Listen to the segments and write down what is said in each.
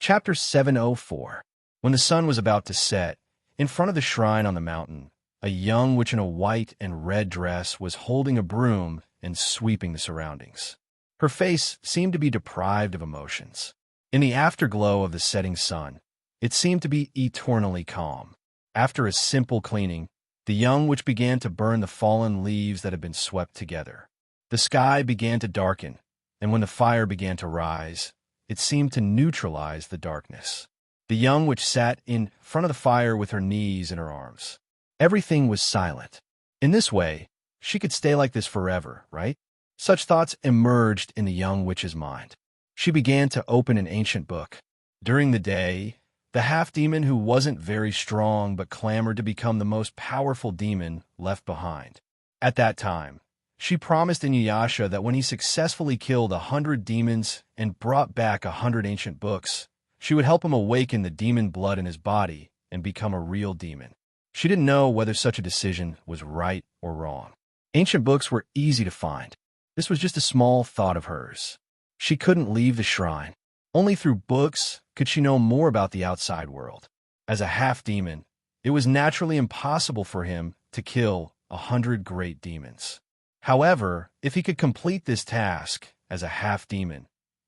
Chapter 704. When the sun was about to set, in front of the shrine on the mountain, a young witch in a white and red dress was holding a broom and sweeping the surroundings. Her face seemed to be deprived of emotions. In the afterglow of the setting sun, it seemed to be eternally calm. After a simple cleaning, the young witch began to burn the fallen leaves that had been swept together. The sky began to darken, and when the fire began to rise, it seemed to neutralize the darkness. The young witch sat in front of the fire with her knees in her arms. Everything was silent. In this way, she could stay like this forever, right? Such thoughts emerged in the young witch's mind. She began to open an ancient book. During the day, the half-demon who wasn't very strong but clamored to become the most powerful demon left behind. At that time, she promised Inuyasha that when he successfully killed 100 demons and brought back 100 ancient books, she would help him awaken the demon blood in his body and become a real demon. She didn't know whether such a decision was right or wrong. Ancient books were easy to find. This was just a small thought of hers. She couldn't leave the shrine. Only through books could she know more about the outside world. As a half-demon, it was naturally impossible for him to kill 100 great demons. However, if he could complete this task as a half-demon,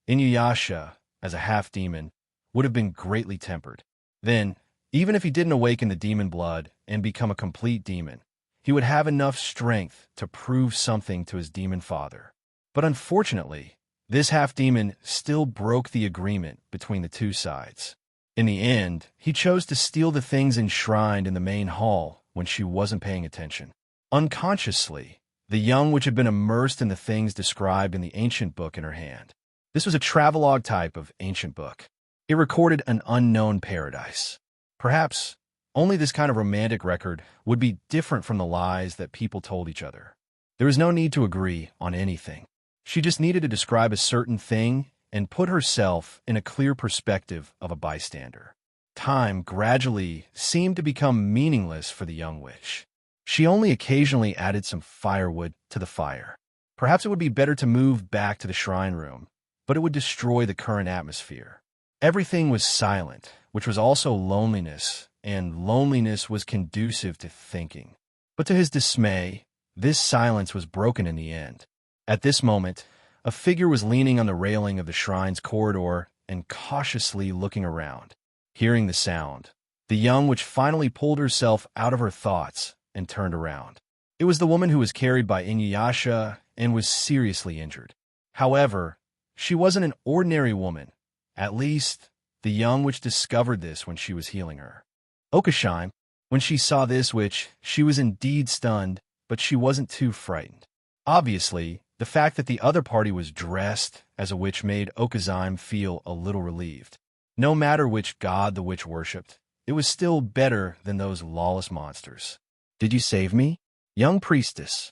Inuyasha, as a half-demon, would have been greatly tempered. Then, even if he didn't awaken the demon blood and become a complete demon, he would have enough strength to prove something to his demon father. But unfortunately, this half-demon still broke the agreement between the two sides. In the end, he chose to steal the things enshrined in the main hall when she wasn't paying attention. Unconsciously, the young witch had been immersed in the things described in the ancient book in her hand. This was a travelogue type of ancient book. It recorded an unknown paradise. Perhaps only this kind of romantic record would be different from the lies that people told each other. There was no need to agree on anything. She just needed to describe a certain thing and put herself in a clear perspective of a bystander. Time gradually seemed to become meaningless for the young witch. She only occasionally added some firewood to the fire. Perhaps it would be better to move back to the shrine room, but it would destroy the current atmosphere. Everything was silent, which was also loneliness, and loneliness was conducive to thinking. But to his dismay, this silence was broken in the end. At this moment, a figure was leaning on the railing of the shrine's corridor and cautiously looking around. Hearing the sound, the young witch finally pulled herself out of her thoughts and turned around. It was the woman who was carried by Inuyasha and was seriously injured. However, she wasn't an ordinary woman. At least, the young witch discovered this when she was healing her. Okashime, when she saw this witch, she was indeed stunned, but she wasn't too frightened. Obviously, the fact that the other party was dressed as a witch made Okazime feel a little relieved. No matter which god the witch worshipped, it was still better than those lawless monsters. "Did you save me, young priestess?"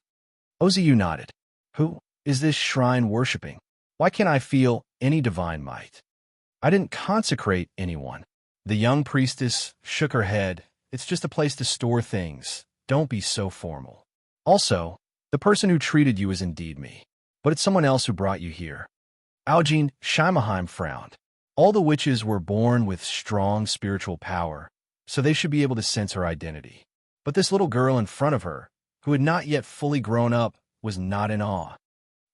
Ozu nodded. "Who is this shrine worshipping? Why can't I feel any divine might?" "I didn't consecrate anyone." The young priestess shook her head. "It's just a place to store things. Don't be so formal. Also, the person who treated you is indeed me, but it's someone else who brought you here." Aujin Shimaheim frowned. All the witches were born with strong spiritual power, so they should be able to sense her identity. But this little girl in front of her, who had not yet fully grown up, was not in awe.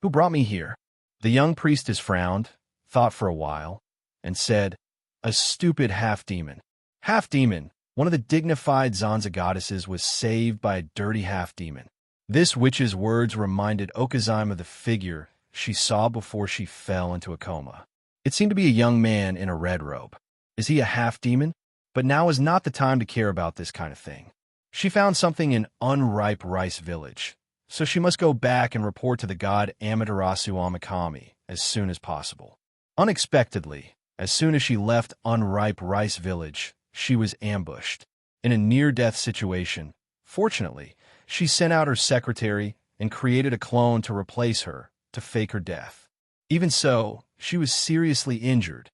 "Who brought me here?" The young priestess frowned, thought for a while, and said, "A stupid half-demon." Half-demon, one of the dignified Zanza goddesses, was saved by a dirty half-demon. This witch's words reminded Okazime of the figure she saw before she fell into a coma. It seemed to be a young man in a red robe. Is he a half-demon? But now is not the time to care about this kind of thing. She found something in Unripe Rice Village, so she must go back and report to the god Amaterasu Amakami as soon as possible. Unexpectedly, as soon as she left Unripe Rice Village, she was ambushed. In a near-death situation, fortunately, she sent out her secretary and created a clone to replace her, to fake her death. Even so, she was seriously injured.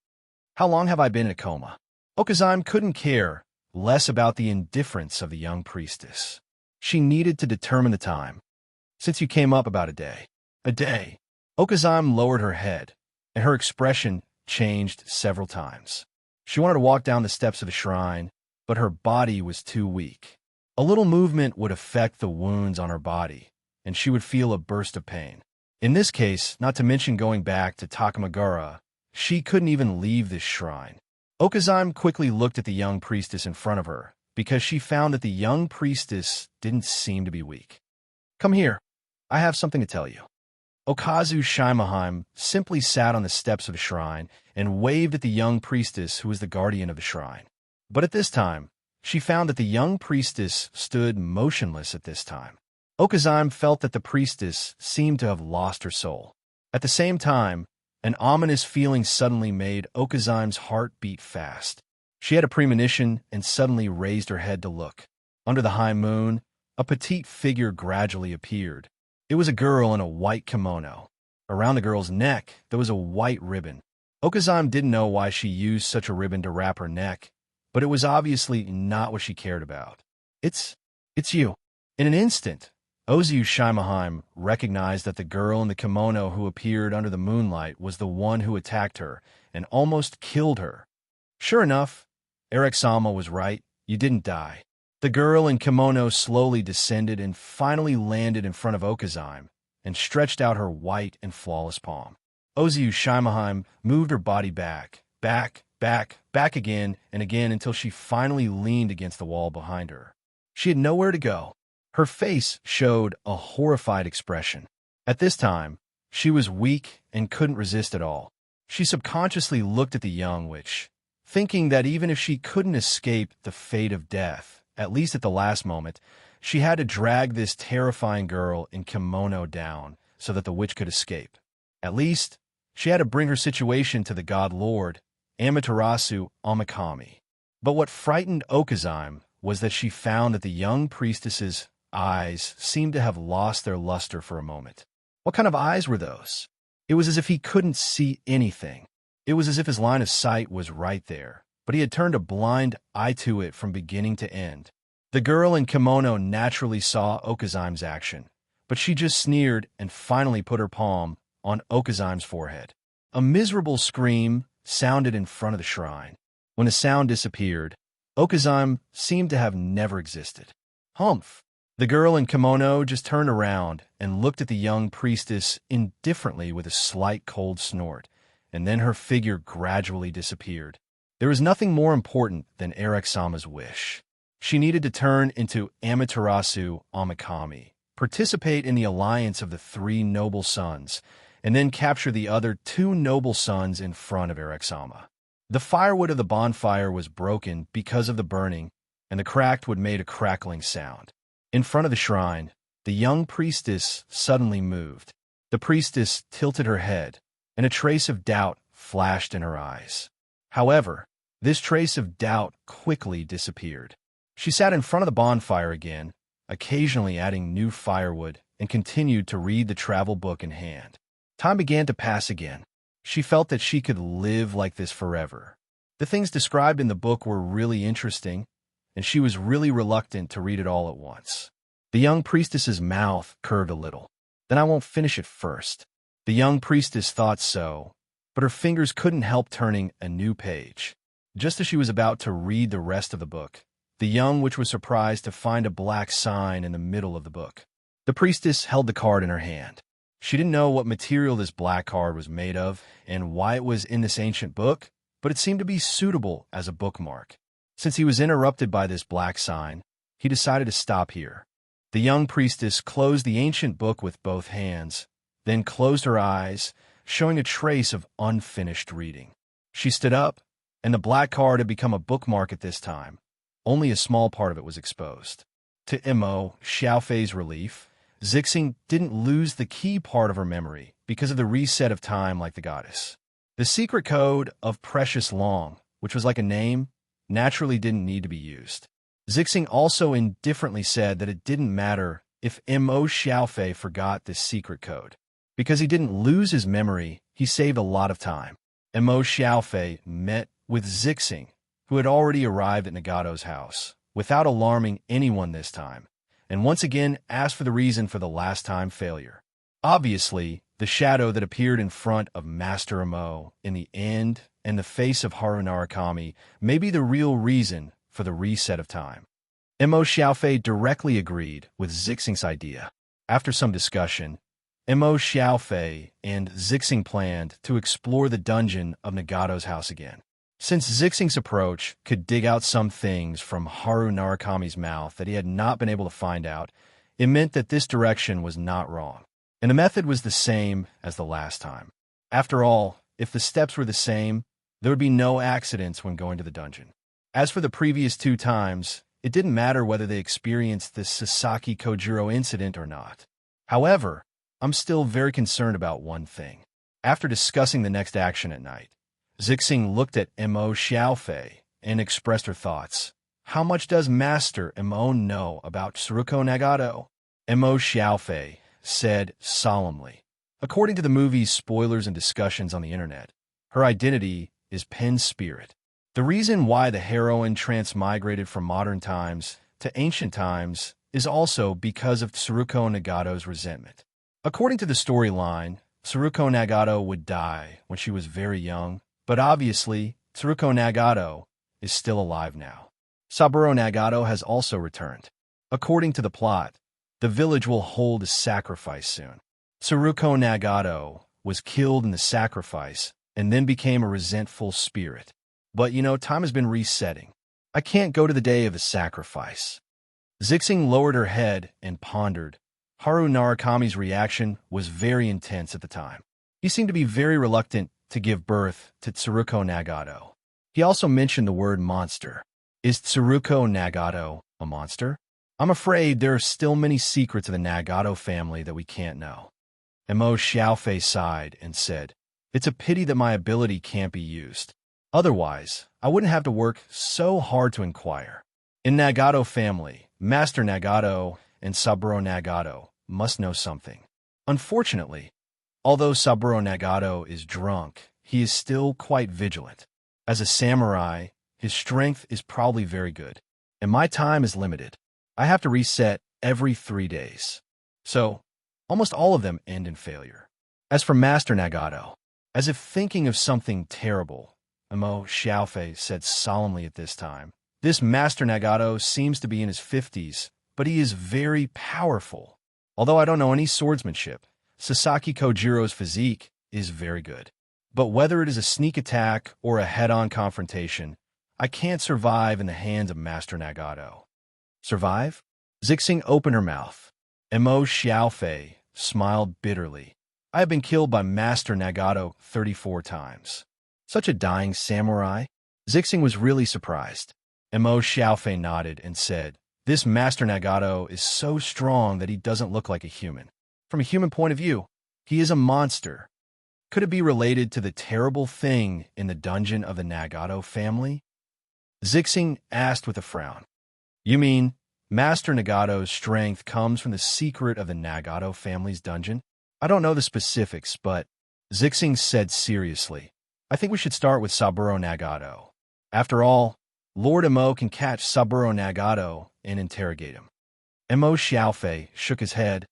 "How long have I been in a coma?" Okazime couldn't care less about the indifference of the young priestess. She needed to determine the time. "Since you came up, about a day." "A day?" Okazime lowered her head, and her expression changed several times. She wanted to walk down the steps of the shrine, but her body was too weak. A little movement would affect the wounds on her body, and she would feel a burst of pain. In this case, not to mention going back to Takamagara, she couldn't even leave this shrine. Okazime quickly looked at the young priestess in front of her, because she found that the young priestess didn't seem to be weak. "Come here. I have something to tell you." Okazu Shimaheim simply sat on the steps of the shrine and waved at the young priestess who was the guardian of the shrine. But at this time, she found that the young priestess stood motionless at this time. Okazime felt that the priestess seemed to have lost her soul. At the same time, an ominous feeling suddenly made Okazime's heart beat fast. She had a premonition and suddenly raised her head to look. Under the high moon, a petite figure gradually appeared. It was a girl in a white kimono. Around the girl's neck, there was a white ribbon. Okazime didn't know why she used such a ribbon to wrap her neck, but it was obviously not what she cared about. It's you." In an instant, Ozu Shimaheim recognized that the girl in the kimono who appeared under the moonlight was the one who attacked her and almost killed her. Sure enough, Eric-sama was right. You didn't die. The girl in kimono slowly descended and finally landed in front of Okazime and stretched out her white and flawless palm. Ozu Shimaheim moved her body back again and again until she finally leaned against the wall behind her. She had nowhere to go. Her face showed a horrified expression. At this time, she was weak and couldn't resist at all. She subconsciously looked at the young witch, thinking that even if she couldn't escape the fate of death, at least at the last moment, she had to drag this terrifying girl in kimono down so that the witch could escape. At least, she had to bring her situation to the god lord, Amaterasu Omikami. But what frightened Okazime was that she found that the young priestess's eyes seemed to have lost their luster for a moment. What kind of eyes were those? It was as if he couldn't see anything. It was as if his line of sight was right there, but he had turned a blind eye to it from beginning to end. The girl in kimono naturally saw Okazime's action, but she just sneered and finally put her palm on Okazime's forehead. A miserable scream sounded in front of the shrine. When the sound disappeared, Okazime seemed to have never existed. Humph! The girl in kimono just turned around and looked at the young priestess indifferently with a slight cold snort, and then her figure gradually disappeared. There was nothing more important than Eric-sama's wish. She needed to turn into Amaterasu Omikami, participate in the alliance of the 3 noble sons, and then capture the other 2 noble sons in front of Eric-sama. The firewood of the bonfire was broken because of the burning, and the cracked wood made a crackling sound. In front of the shrine, the young priestess suddenly moved. The priestess tilted her head, and a trace of doubt flashed in her eyes. However, this trace of doubt quickly disappeared. She sat in front of the bonfire again, occasionally adding new firewood, and continued to read the travel book in hand. Time began to pass again. She felt that she could live like this forever. The things described in the book were really interesting, and she was really reluctant to read it all at once. The young priestess's mouth curved a little. "Then I won't finish it first." The young priestess thought so, but her fingers couldn't help turning a new page. Just as she was about to read the rest of the book, the young witch was surprised to find a black sign in the middle of the book. The priestess held the card in her hand. She didn't know what material this black card was made of and why it was in this ancient book, but it seemed to be suitable as a bookmark. Since he was interrupted by this black sign, he decided to stop here. The young priestess closed the ancient book with both hands, then closed her eyes, showing a trace of unfinished reading. She stood up, and the black card had become a bookmark at this time. Only a small part of it was exposed. To Mo Xiaofei's relief, Zixing didn't lose the key part of her memory because of the reset of time like the goddess. The secret code of Precious Long, which was like a name, naturally didn't need to be used. Zixing also indifferently said that it didn't matter if Mo Xiaofei forgot this secret code. Because he didn't lose his memory, he saved a lot of time. Mo Xiaofei met with Zixing, who had already arrived at Nagato's house, without alarming anyone this time, and once again asked for the reason for the last time failure. Obviously, the shadow that appeared in front of Master Mo in the end and the face of Haru Narukami may be the real reason for the reset of time. Mo Xiaofei directly agreed with Zixing's idea. After some discussion, Mo Xiaofei and Zixing planned to explore the dungeon of Nagato's house again. Since Zixing's approach could dig out some things from Haru Narukami's mouth that he had not been able to find out, it meant that this direction was not wrong, and the method was the same as the last time. After all, if the steps were the same, there would be no accidents when going to the dungeon. As for the previous 2 times, it didn't matter whether they experienced this Sasaki Kojiro incident or not. However, I'm still very concerned about one thing. After discussing the next action at night, Zixing looked at Mo Xiaofei and expressed her thoughts. How much does Master Mo know about Tsuruko Nagato? Mo Xiaofei said solemnly. According to the movie's spoilers and discussions on the internet, her identity is Pen's spirit. The reason why the heroine transmigrated from modern times to ancient times is also because of Tsuruko Nagato's resentment. According to the storyline, Tsuruko Nagato would die when she was very young, but obviously, Tsuruko Nagato is still alive now. Saburo Nagato has also returned. According to the plot, the village will hold a sacrifice soon. Tsuruko Nagato was killed in the sacrifice and then became a resentful spirit. But time has been resetting. I can't go to the day of the sacrifice. Zixing lowered her head and pondered. Haru Narukami's reaction was very intense at the time. He seemed to be very reluctant to give birth to Tsuruko Nagato. He also mentioned the word monster. Is Tsuruko Nagato a monster? I'm afraid there are still many secrets of the Nagato family that we can't know. Mo Xiaofei sighed and said, It's a pity that my ability can't be used. Otherwise, I wouldn't have to work so hard to inquire. In Nagato family, Master Nagato and Saburo Nagato must know something. Unfortunately, although Saburo Nagato is drunk, he is still quite vigilant. As a samurai, his strength is probably very good, and my time is limited. I have to reset every 3 days. So, almost all of them end in failure. As for Master Nagato, as if thinking of something terrible, Mo Xiaofei said solemnly at this time, this Master Nagato seems to be in his 50s, but he is very powerful. Although I don't know any swordsmanship, Sasaki Kojiro's physique is very good. But whether it is a sneak attack or a head-on confrontation, I can't survive in the hands of Master Nagato. Survive? Zixing opened her mouth. Mo Xiaofei smiled bitterly. I have been killed by Master Nagato 34 times. Such a dying samurai? Zixing was really surprised. Mo Xiaofei nodded and said, This Master Nagato is so strong that he doesn't look like a human. From a human point of view, he is a monster. Could it be related to the terrible thing in the dungeon of the Nagato family? Zixing asked with a frown. You mean, Master Nagato's strength comes from the secret of the Nagato family's dungeon? I don't know the specifics, but Zixing said seriously, I think we should start with Saburo Nagato. After all, Lord Mo can catch Saburo Nagato and interrogate him. Mo Xiaofei shook his head.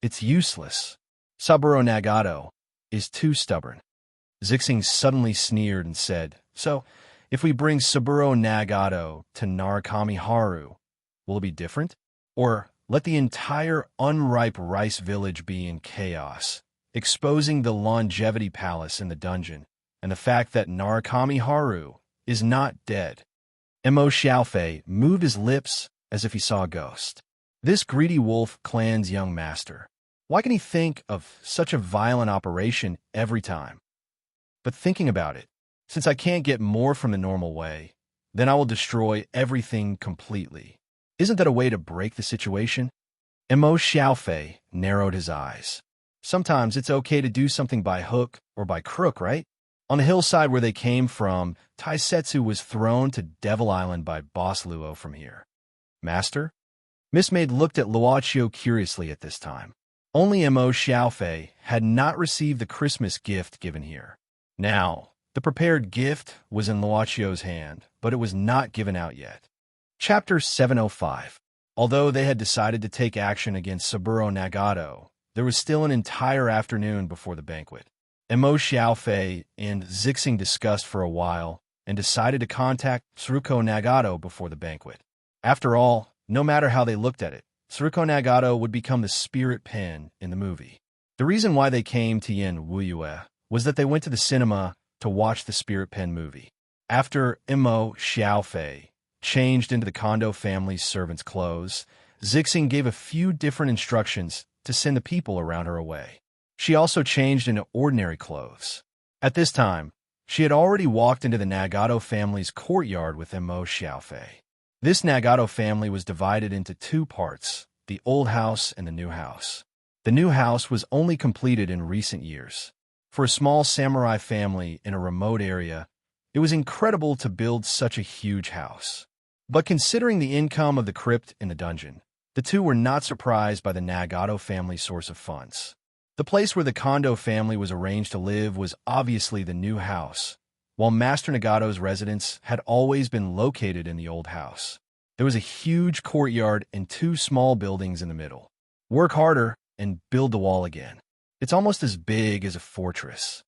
It's useless. Saburo Nagato is too stubborn. Zixing suddenly sneered and said, So, if we bring Saburo Nagato to Narukami Haru, will it be different? Or let the entire unripe rice village be in chaos, exposing the longevity palace in the dungeon, and the fact that Narukami Haru is not dead. Mo Xiaofei moved his lips as if he saw a ghost. This greedy wolf clan's young master. Why can he think of such a violent operation every time? But thinking about it, since I can't get more from the normal way, then I will destroy everything completely. Isn't that a way to break the situation? Mo Xiaofei narrowed his eyes. Sometimes it's okay to do something by hook or by crook, right? On the hillside where they came from, Taisetsu was thrown to Devil Island by Boss Luo from here. Master? Miss Maid looked at Luochio curiously at this time. Only Mo Xiaofei had not received the Christmas gift given here. Now, the prepared gift was in Luochio's hand, but it was not given out yet. Chapter 705. Although they had decided to take action against Saburo Nagato, there was still an entire afternoon before the banquet. Emo Xiaofei and Zixing discussed for a while and decided to contact Tsuruko Nagato before the banquet. After all, no matter how they looked at it, Tsuruko Nagato would become the spirit pen in the movie. The reason why they came to Yin Wuyue was that they went to the cinema to watch the spirit pen movie. After Emo Xiaofei changed into the Kondo family's servant's clothes, Zixing gave a few different instructions to send the people around her away. She also changed into ordinary clothes. At this time, she had already walked into the Nagato family's courtyard with Emo Xiaofei. This Nagato family was divided into two parts, the old house and the new house. The new house was only completed in recent years. For a small samurai family in a remote area, it was incredible to build such a huge house. But considering the income of the crypt in the dungeon, the two were not surprised by the Nagato family's source of funds. The place where the Kondo family was arranged to live was obviously the new house, while Master Nagato's residence had always been located in the old house. There was a huge courtyard and two small buildings in the middle. Work harder and build the wall again. It's almost as big as a fortress.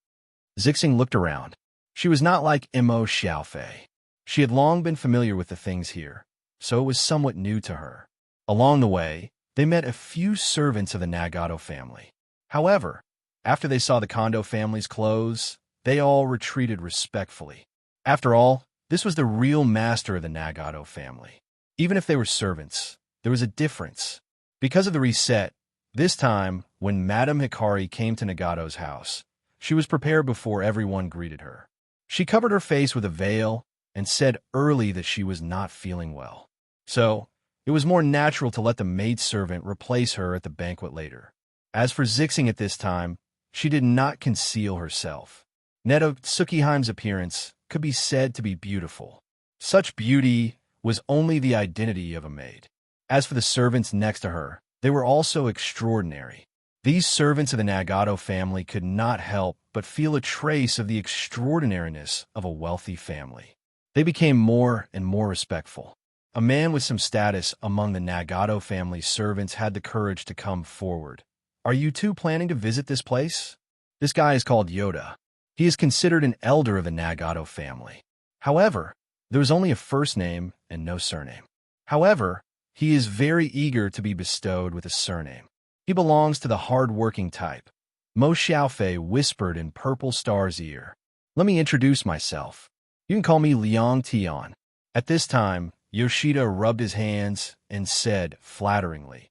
Zixing looked around. She was not like Emo Xiaofei. She had long been familiar with the things here, so it was somewhat new to her. Along the way, they met a few servants of the Nagato family. However, after they saw the Kondo family's clothes, they all retreated respectfully. After all, this was the real master of the Nagato family. Even if they were servants, there was a difference. Because of the reset, this time, when Madame Hikari came to Nagato's house, she was prepared before everyone greeted her. She covered her face with a veil and said early that she was not feeling well. So, it was more natural to let the maidservant replace her at the banquet later. As for Zixing at this time, she did not conceal herself. Neto Tsukiheim's appearance could be said to be beautiful. Such beauty was only the identity of a maid. As for the servants next to her, they were also extraordinary. These servants of the Nagato family could not help but feel a trace of the extraordinariness of a wealthy family. They became more and more respectful. A man with some status among the Nagato family's servants had the courage to come forward. "Are you two planning to visit this place?" This guy is called Yoda. He is considered an elder of the Nagato family. However, there is only a first name and no surname. However, he is very eager to be bestowed with a surname. He belongs to the hard-working type. Mo Xiaofei whispered in Purple Star's ear. "Let me introduce myself. You can call me Liang Tian." At this time, Yoshida rubbed his hands and said flatteringly,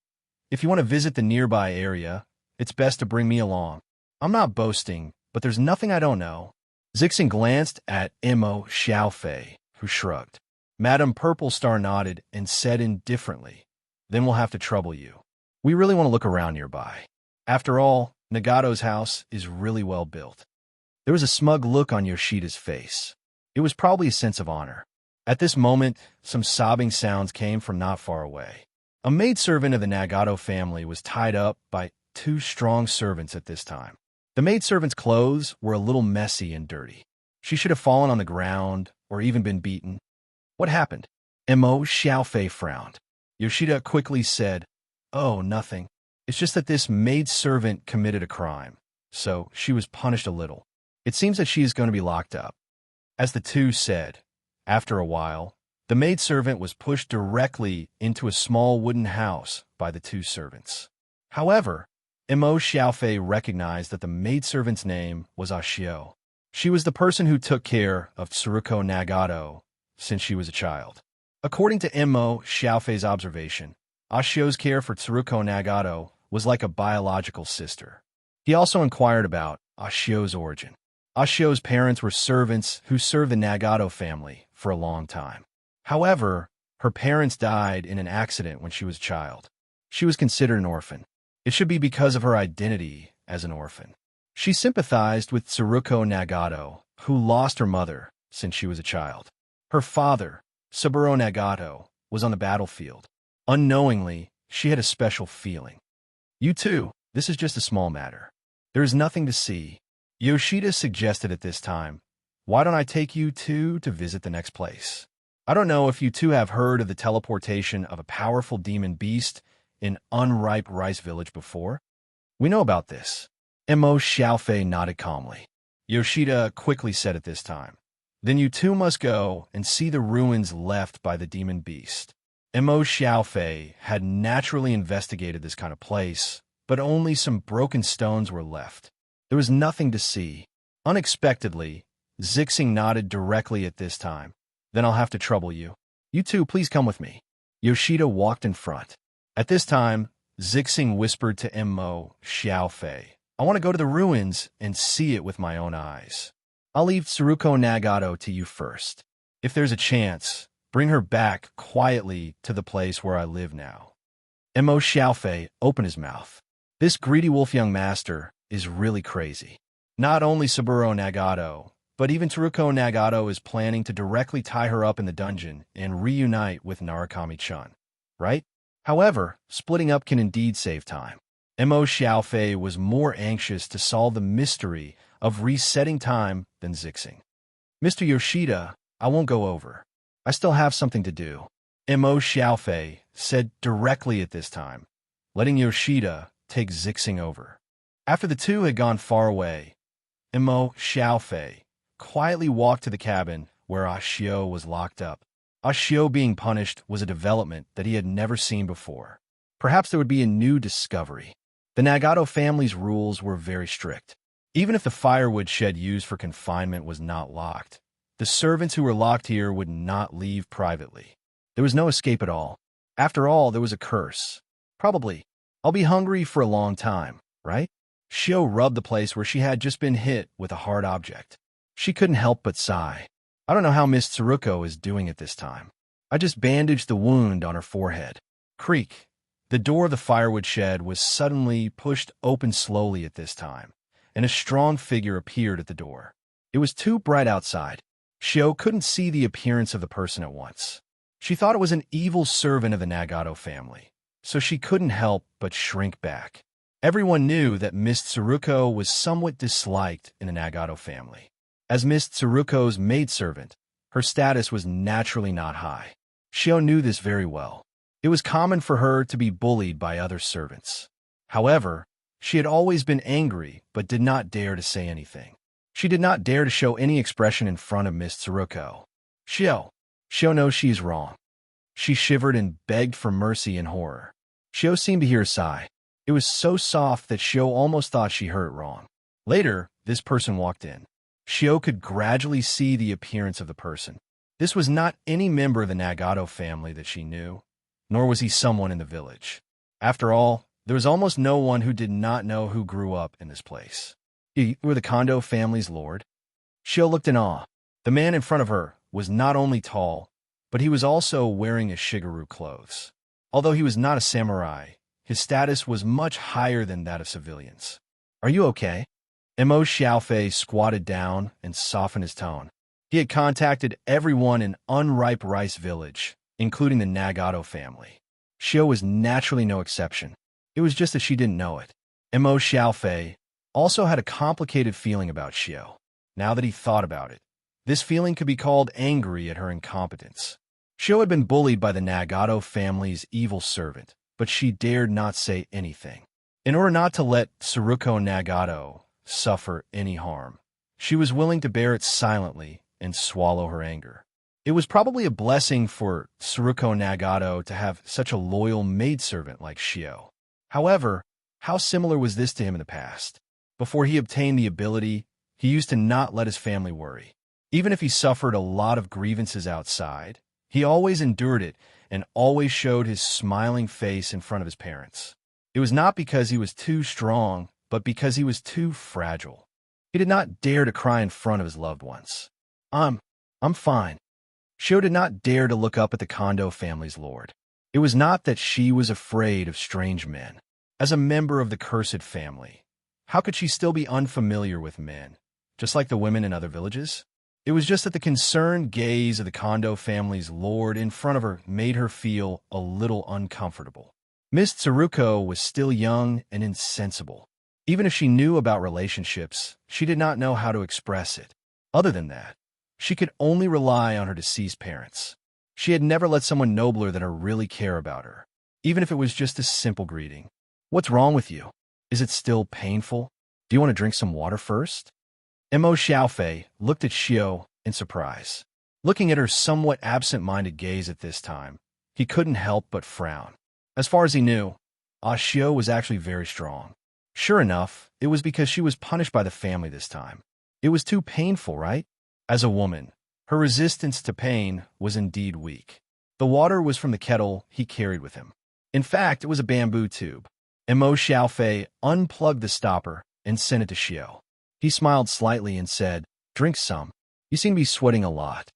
"If you want to visit the nearby area, it's best to bring me along. I'm not boasting, but there's nothing I don't know." Zixing glanced at Emo Xiaofei, who shrugged. Madame Purple Star nodded and said indifferently, "Then we'll have to trouble you. We really want to look around nearby. After all, Nagato's house is really well built." There was a smug look on Yoshida's face. It was probably a sense of honor. At this moment, some sobbing sounds came from not far away. A maidservant of the Nagato family was tied up by two strong servants at this time. The maidservant's clothes were a little messy and dirty. She should have fallen on the ground or even been beaten. "What happened?" Emo Xiaofei frowned. Yoshida quickly said, "Oh, nothing. It's just that this maidservant committed a crime, so she was punished a little. It seems that she is going to be locked up." As the two said, after a while, the maidservant was pushed directly into a small wooden house by the two servants. However, Emo Xiaofei recognized that the maidservant's name was Ashio. She was the person who took care of Tsuruko Nagato since she was a child. According to Emo Xiaofei's observation, Ashio's care for Tsuruko Nagato was like a biological sister. He also inquired about Ashio's origin. Ashio's parents were servants who served the Nagato family for a long time. However, her parents died in an accident when she was a child. She was considered an orphan. It should be because of her identity as an orphan. She sympathized with Tsuruko Nagato, who lost her mother since she was a child. Her father, Saburo Nagato, was on the battlefield. Unknowingly, she had a special feeling. "You too, this is just a small matter. There is nothing to see." Yoshida suggested at this time, "Why don't I take you two to visit the next place? I don't know if you two have heard of the teleportation of a powerful demon beast in Unripe Rice Village before. We know about this. Mo Xiaofei nodded calmly. Yoshida quickly said at this time, "Then you two must go and see the ruins left by the demon beast." Mo Xiaofei had naturally investigated this kind of place, but only some broken stones were left. There was nothing to see. Unexpectedly, Zixing nodded directly at this time. "Then I'll have to trouble you. You two, please come with me." Yoshida walked in front. At this time, Zixing whispered to Mo Xiaofei, "I want to go to the ruins and see it with my own eyes. I'll leave Tsuruko Nagato to you first. If there's a chance, bring her back quietly to the place where I live now." Mo Xiaofei opened his mouth. This greedy wolf young master is really crazy. Not only Saburo Nagato, but even Tsuruko Nagato is planning to directly tie her up in the dungeon and reunite with Narukami-chan, right? However, splitting up can indeed save time. Mo Xiaofei was more anxious to solve the mystery of resetting time than Zixing. "Mr. Yoshida, I won't go over. I still have something to do," Mo Xiaofei said directly at this time, letting Yoshida take Zixing over. After the two had gone far away, Mo Xiaofei quietly walked to the cabin where Ashio was locked up. Ashio being punished was a development that he had never seen before. Perhaps there would be a new discovery. The Nagato family's rules were very strict. Even if the firewood shed used for confinement was not locked, the servants who were locked here would not leave privately. There was no escape at all. After all, there was a curse. Probably. "I'll be hungry for a long time, right?" Shio rubbed the place where she had just been hit with a hard object. She couldn't help but sigh. "I don't know how Miss Tsuruko is doing at this time. I just bandaged the wound on her forehead." Creak. The door of the firewood shed was suddenly pushed open slowly at this time, and a strong figure appeared at the door. It was too bright outside. Shio couldn't see the appearance of the person at once. She thought it was an evil servant of the Nagato family, so she couldn't help but shrink back. Everyone knew that Miss Tsuruko was somewhat disliked in the Nagato family. As Miss Tsuruko's maidservant, her status was naturally not high. Shio knew this very well. It was common for her to be bullied by other servants. However, she had always been angry but did not dare to say anything. She did not dare to show any expression in front of Miss Tsuruko. Shio knows she is wrong." She shivered and begged for mercy in horror. Shio seemed to hear a sigh. It was so soft that Shio almost thought she heard it wrong. Later, this person walked in. Shio could gradually see the appearance of the person. This was not any member of the Nagato family that she knew, nor was he someone in the village. After all, there was almost no one who did not know who grew up in this place. You were the Kondo family's lord? Shio looked in awe. The man in front of her was not only tall, but he was also wearing a Shigeru clothes. Although he was not a samurai, his status was much higher than that of civilians. "Are you okay?" Mo Xiaofei squatted down and softened his tone. He had contacted everyone in Unripe Rice Village, including the Nagato family. Shio was naturally no exception. It was just that she didn't know it. Mo Xiaofei also had a complicated feeling about Shio. Now that he thought about it, this feeling could be called angry at her incompetence. Shio had been bullied by the Nagato family's evil servant, but she dared not say anything. In order not to let Tsuruko Nagato suffer any harm, she was willing to bear it silently and swallow her anger. It was probably a blessing for Tsuruko Nagato to have such a loyal maidservant like Shio. However, how similar was this to him in the past? Before he obtained the ability, he used to not let his family worry. Even if he suffered a lot of grievances outside, he always endured it and always showed his smiling face in front of his parents. It was not because he was too strong, but because he was too fragile. He did not dare to cry in front of his loved ones. I'm fine." Shio did not dare to look up at the Kondo family's lord. It was not that she was afraid of strange men. As a member of the cursed family, how could she still be unfamiliar with men, just like the women in other villages? It was just that the concerned gaze of the Kondo family's lord in front of her made her feel a little uncomfortable. Miss Tsuruko was still young and insensible. Even if she knew about relationships, she did not know how to express it. Other than that, she could only rely on her deceased parents. She had never let someone nobler than her really care about her, even if it was just a simple greeting. "What's wrong with you? Is it still painful? Do you want to drink some water first? Mo Xiaofei looked at Xiao in surprise. Looking at her somewhat absent-minded gaze at this time, he couldn't help but frown. As far as he knew, Xiao was actually very strong. Sure enough, it was because she was punished by the family this time. It was too painful, right? As a woman, her resistance to pain was indeed weak. The water was from the kettle he carried with him. In fact, it was a bamboo tube. Mo Xiaofei unplugged the stopper and sent it to Xiao. He smiled slightly and said, "Drink some. You seem to be sweating a lot."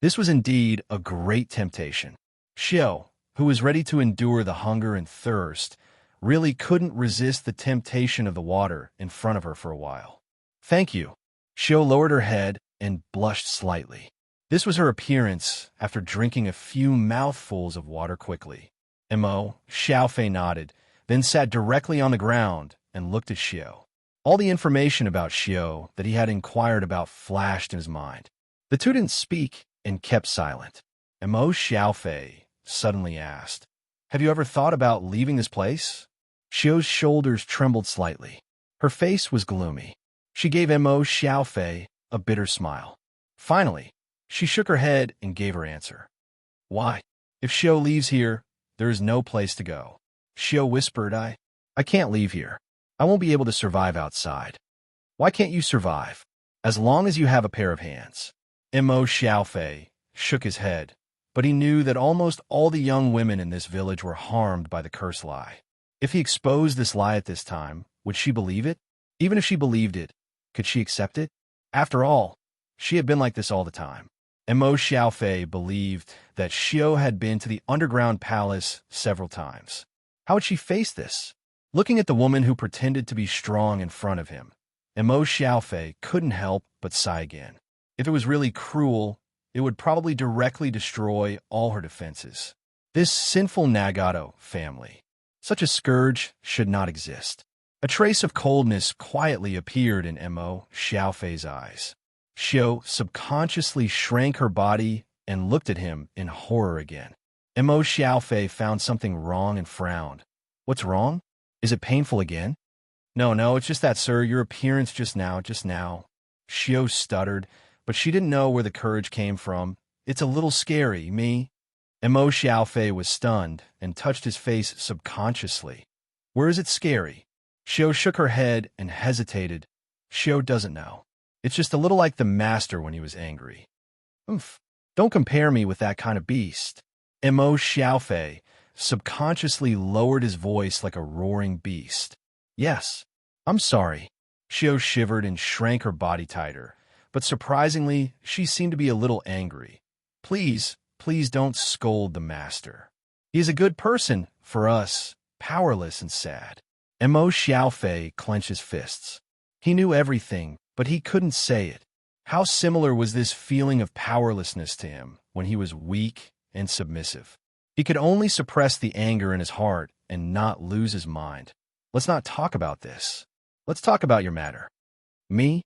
This was indeed a great temptation. Xiao, who was ready to endure the hunger and thirst, really couldn't resist the temptation of the water in front of her for a while. "Thank you." Xiao lowered her head and blushed slightly. This was her appearance after drinking a few mouthfuls of water quickly. Mo Xiaofei nodded, then sat directly on the ground and looked at Xiao. All the information about Xiao that he had inquired about flashed in his mind. The two didn't speak and kept silent. Mo Xiaofei suddenly asked, "Have you ever thought about leaving this place?" Xiao's shoulders trembled slightly. Her face was gloomy. She gave Mo Xiaofei a bitter smile. Finally, she shook her head and gave her answer. "Why? If Xiao leaves here, there is no place to go." Xiao whispered, I can't leave here. I won't be able to survive outside." "Why can't you survive?" "As long as you have a pair of hands." Mo Xiaofei shook his head, but he knew that almost all the young women in this village were harmed by the cursed lie. If he exposed this lie at this time, would she believe it? Even if she believed it, could she accept it? After all, she had been like this all the time. Mo Xiaofei believed that Xiao had been to the underground palace several times. How would she face this? Looking at the woman who pretended to be strong in front of him, Mo Xiaofei couldn't help but sigh again. If it was really cruel, it would probably directly destroy all her defenses. This sinful Nagato family. Such a scourge should not exist. A trace of coldness quietly appeared in Mo Xiaofei's eyes. Xiao subconsciously shrank her body and looked at him in horror again. Mo Xiaofei found something wrong and frowned. "What's wrong? Is it painful again?" No, it's just that, sir, your appearance just now. Xiao stuttered, but she didn't know where the courage came from. "It's a little scary, me." Mo Xiaofei was stunned and touched his face subconsciously. "Where is it scary?" Xiao shook her head and hesitated. "Xiao doesn't know. It's just a little like the master when he was angry." "Oomph. Don't compare me with that kind of beast." Mo Xiaofei subconsciously lowered his voice like a roaring beast. "Yes, I'm sorry." Xiao shivered and shrank her body tighter, but surprisingly, she seemed to be a little angry. Please don't scold the master. He is a good person for us, powerless and sad." Mo Xiaofei clenched his fists. He knew everything, but he couldn't say it. How similar was this feeling of powerlessness to him when he was weak and submissive? He could only suppress the anger in his heart and not lose his mind. "Let's not talk about this. Let's talk about your matter." "Me?"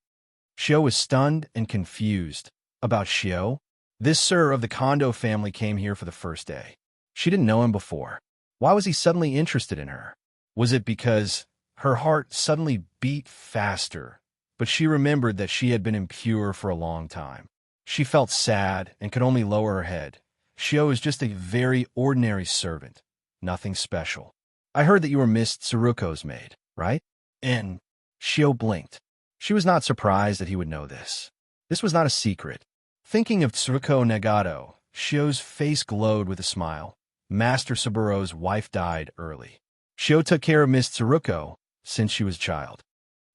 Xiao was stunned and confused. "About Xiao?" This sir of the Kondo family came here for the first day. She didn't know him before. Why was he suddenly interested in her? Was it because her heart suddenly beat faster, but she remembered that she had been impure for a long time? She felt sad and could only lower her head. Xiao is just a very ordinary servant, nothing special. "I heard that you were Miss Tsuruko's maid, right?" And Xiao blinked. She was not surprised that he would know this. This was not a secret. Thinking of Tsuruko Nagato, Xiao's face glowed with a smile. Master Saburo's wife died early. Xiao took care of Miss Tsuruko since she was a child.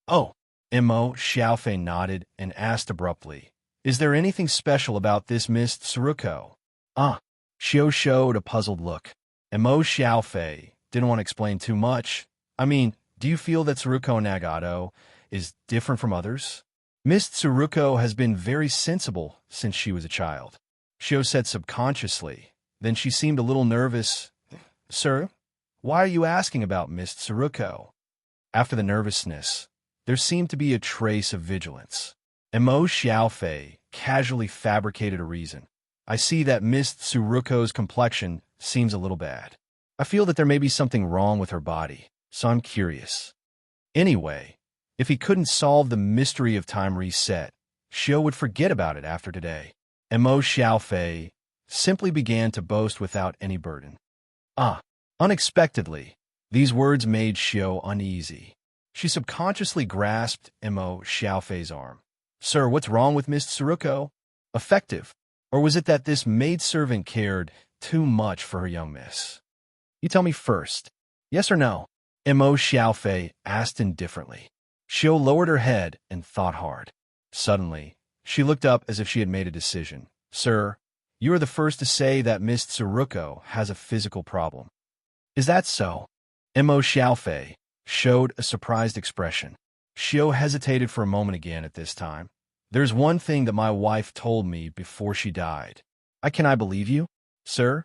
"Oh." Mo Xiaofei nodded and asked abruptly, "Is there anything special about this Miss Tsuruko?" Xiao showed a puzzled look. Mo Xiaofei didn't want to explain too much. Do you feel that Tsuruko Nagato is different from others?" "Miss Tsuruko has been very sensible since she was a child," Xiao said subconsciously. Then she seemed a little nervous. "Sir, why are you asking about Miss Tsuruko?" After the nervousness, there seemed to be a trace of vigilance. Mo Xiaofei casually fabricated a reason. "I see that Miss Tsuruko's complexion seems a little bad. I feel that there may be something wrong with her body, so I'm curious. Anyway, If he couldn't solve the mystery of time reset, Shio would forget about it after today. And Mo Xiaofei simply began to boast without any burden. Unexpectedly, these words made Shio uneasy. She subconsciously grasped Mo Xiaofei's arm. Sir, what's wrong with Miss Tsuruko? Effective. Or was it that this maidservant cared too much for her young miss? You tell me first. Yes or no? Mo Xiaofei asked indifferently. Shio lowered her head and thought hard. Suddenly, she looked up as if she had made a decision. Sir, you are the first to say that Miss Tsuruko has a physical problem. Is that so? Mo Xiaofei showed a surprised expression. Shio hesitated for a moment again at this time. There's one thing that my wife told me before she died. Can I believe you, sir?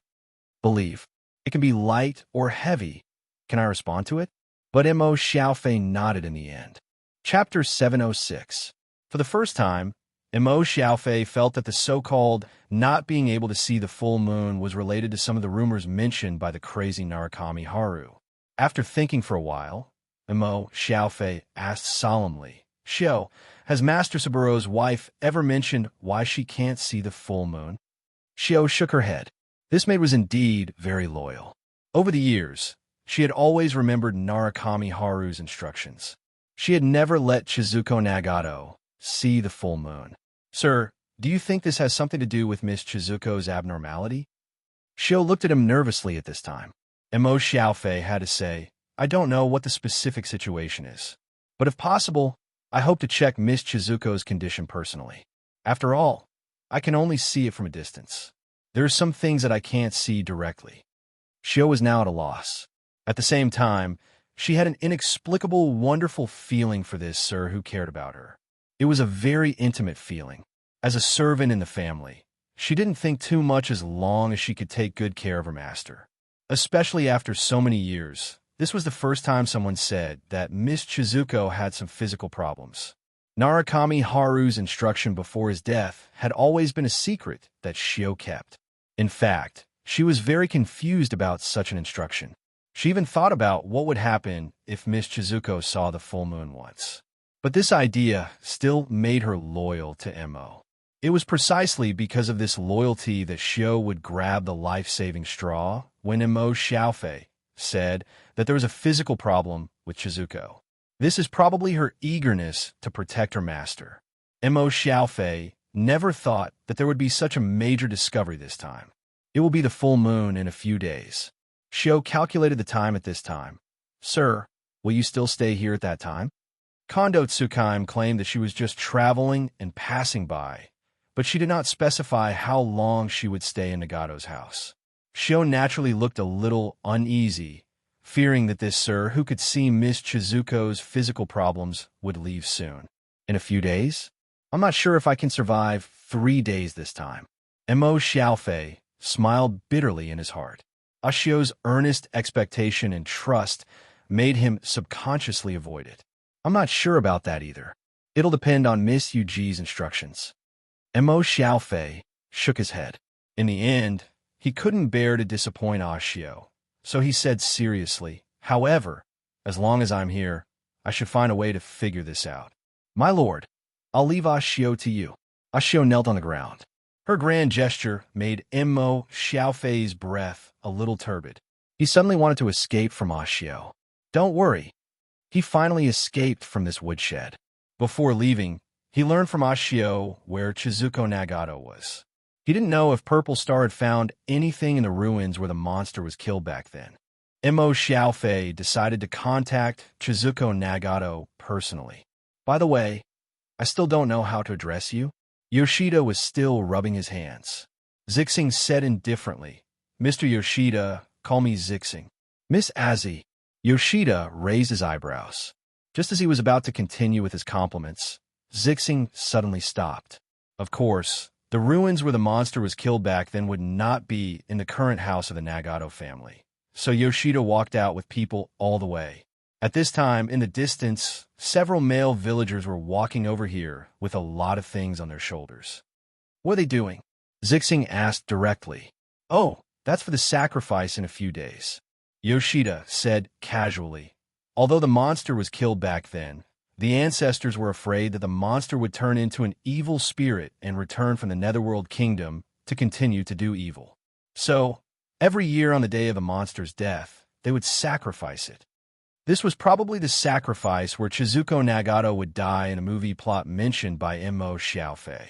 Believe. It can be light or heavy. Can I respond to it? But Mo Xiaofei nodded in the end. Chapter 706. For the first time, Mo Xiaofei felt that the so-called not being able to see the full moon was related to some of the rumors mentioned by the crazy Narukami Haru. After thinking for a while, Mo Xiaofei asked solemnly, Shio, has Master Saburo's wife ever mentioned why she can't see the full moon? Shio shook her head. This maid was indeed very loyal. Over the years, she had always remembered Narukami Haru's instructions. She had never let Chizuko Nagato see the full moon. Sir, do you think this has something to do with Miss Chizuko's abnormality? Shio looked at him nervously at this time. Mo Xiaofei had to say, I don't know what the specific situation is. But if possible, I hope to check Miss Chizuko's condition personally. After all, I can only see it from a distance. There are some things that I can't see directly. Shio was now at a loss. At the same time, she had an inexplicable, wonderful feeling for this sir who cared about her. It was a very intimate feeling. As a servant in the family, she didn't think too much as long as she could take good care of her master. Especially after so many years, this was the first time someone said that Miss Chizuko had some physical problems. Narukami Haru's instruction before his death had always been a secret that Shio kept. In fact, she was very confused about such an instruction. She even thought about what would happen if Miss Chizuko saw the full moon once. But this idea still made her loyal to Mo. It was precisely because of this loyalty that Shio would grab the life-saving straw when Mo Xiaofei said that there was a physical problem with Chizuko. This is probably her eagerness to protect her master. Mo Xiaofei never thought that there would be such a major discovery this time. It will be the full moon in a few days. Shio calculated the time at this time. Sir, will you still stay here at that time? Kondo Tsukaim claimed that she was just traveling and passing by, but she did not specify how long she would stay in Nagato's house. Shio naturally looked a little uneasy, fearing that this sir who could see Miss Chizuko's physical problems would leave soon. In a few days? I'm not sure if I can survive 3 days this time. Mo Xiaofei smiled bitterly in his heart. Ashio's earnest expectation and trust made him subconsciously avoid it. I'm not sure about that either. It'll depend on Miss Yuji's instructions. Mo Xiaofei shook his head. In the end, he couldn't bear to disappoint Ashio, so he said seriously, however, as long as I'm here, I should find a way to figure this out. My lord, I'll leave Ashio to you. Ashio knelt on the ground. Her grand gesture made Mo Xiaofei's breath a little turbid. He suddenly wanted to escape from Ashio. Don't worry. He finally escaped from this woodshed. Before leaving, he learned from Ashio where Chizuko Nagato was. He didn't know if Purple Star had found anything in the ruins where the monster was killed back then. Mo Xiaofei decided to contact Chizuko Nagato personally. By the way, I still don't know how to address you. Yoshida was still rubbing his hands. Zixing said indifferently, Mr. Yoshida, call me Zixing. Miss Azzy. Yoshida raised his eyebrows. Just as he was about to continue with his compliments, Zixing suddenly stopped. Of course, the ruins where the monster was killed back then would not be in the current house of the Nagato family. So Yoshida walked out with people all the way. At this time, in the distance, several male villagers were walking over here with a lot of things on their shoulders. What are they doing? Zixing asked directly. Oh, that's for the sacrifice in a few days. Yoshida said casually. Although the monster was killed back then, The ancestors were afraid that the monster would turn into an evil spirit and return from the Netherworld Kingdom to continue to do evil. So, every year on the day of the monster's death, they would sacrifice it. This was probably the sacrifice where Chizuko Nagato would die in a movie plot mentioned by Mo Xiaofei.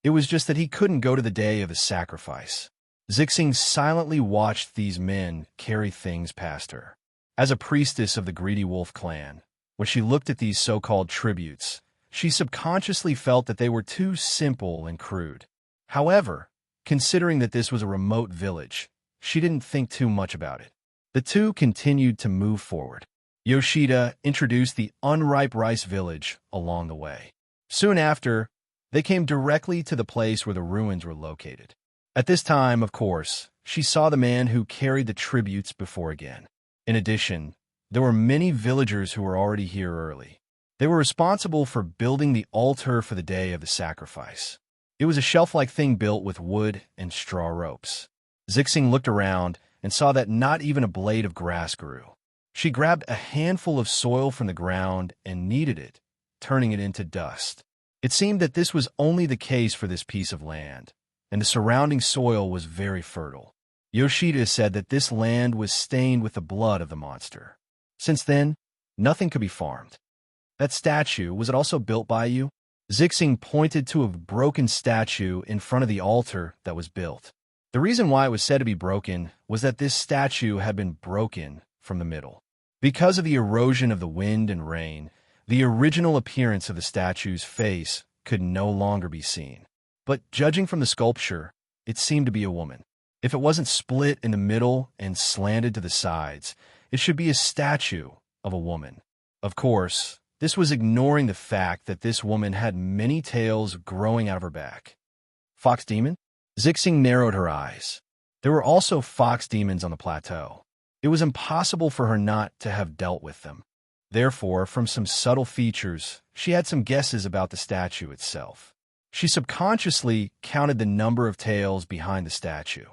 It was just that he couldn't go to the day of his sacrifice. Zixing silently watched these men carry things past her. As a priestess of the Greedy Wolf clan, when she looked at these so-called tributes, she subconsciously felt that they were too simple and crude. However, considering that this was a remote village, she didn't think too much about it. The two continued to move forward. Yoshida introduced the unripe rice village along the way. Soon after, they came directly to the place where the ruins were located. At this time, of course, she saw the man who carried the tributes before again. In addition, there were many villagers who were already here early. They were responsible for building the altar for the day of the sacrifice. It was a shelf-like thing built with wood and straw ropes. Zixing looked around and saw that not even a blade of grass grew. She grabbed a handful of soil from the ground and kneaded it, turning it into dust. It seemed that this was only the case for this piece of land, and the surrounding soil was very fertile. Yoshida said that this land was stained with the blood of the monster. Since then, nothing could be farmed. That statue, was it also built by you? Zixing pointed to a broken statue in front of the altar that was built. The reason why it was said to be broken was that this statue had been broken from the middle. Because of the erosion of the wind and rain, the original appearance of the statue's face could no longer be seen. But judging from the sculpture, it seemed to be a woman. If it wasn't split in the middle and slanted to the sides, it should be a statue of a woman. Of course, this was ignoring the fact that this woman had many tails growing out of her back. Fox demon? Zixing narrowed her eyes. There were also fox demons on the plateau. It was impossible for her not to have dealt with them. Therefore, from some subtle features, she had some guesses about the statue itself. She subconsciously counted the number of tails behind the statue.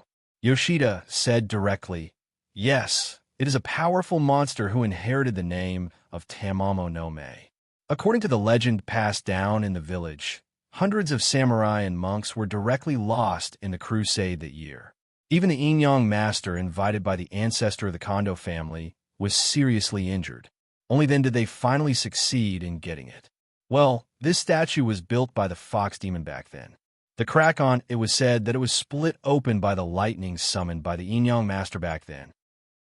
Yoshida said directly, "Yes, it is a powerful monster who inherited the name of Tamamo no Me." According to the legend passed down in the village, hundreds of samurai and monks were directly lost in the crusade that year. Even the Yin-Yang master invited by the ancestor of the Kondo family was seriously injured. Only then did they finally succeed in getting it. Well, this statue was built by the fox demon back then. The crack on it was said that it was split open by the lightning summoned by the Yin-Yang master back then.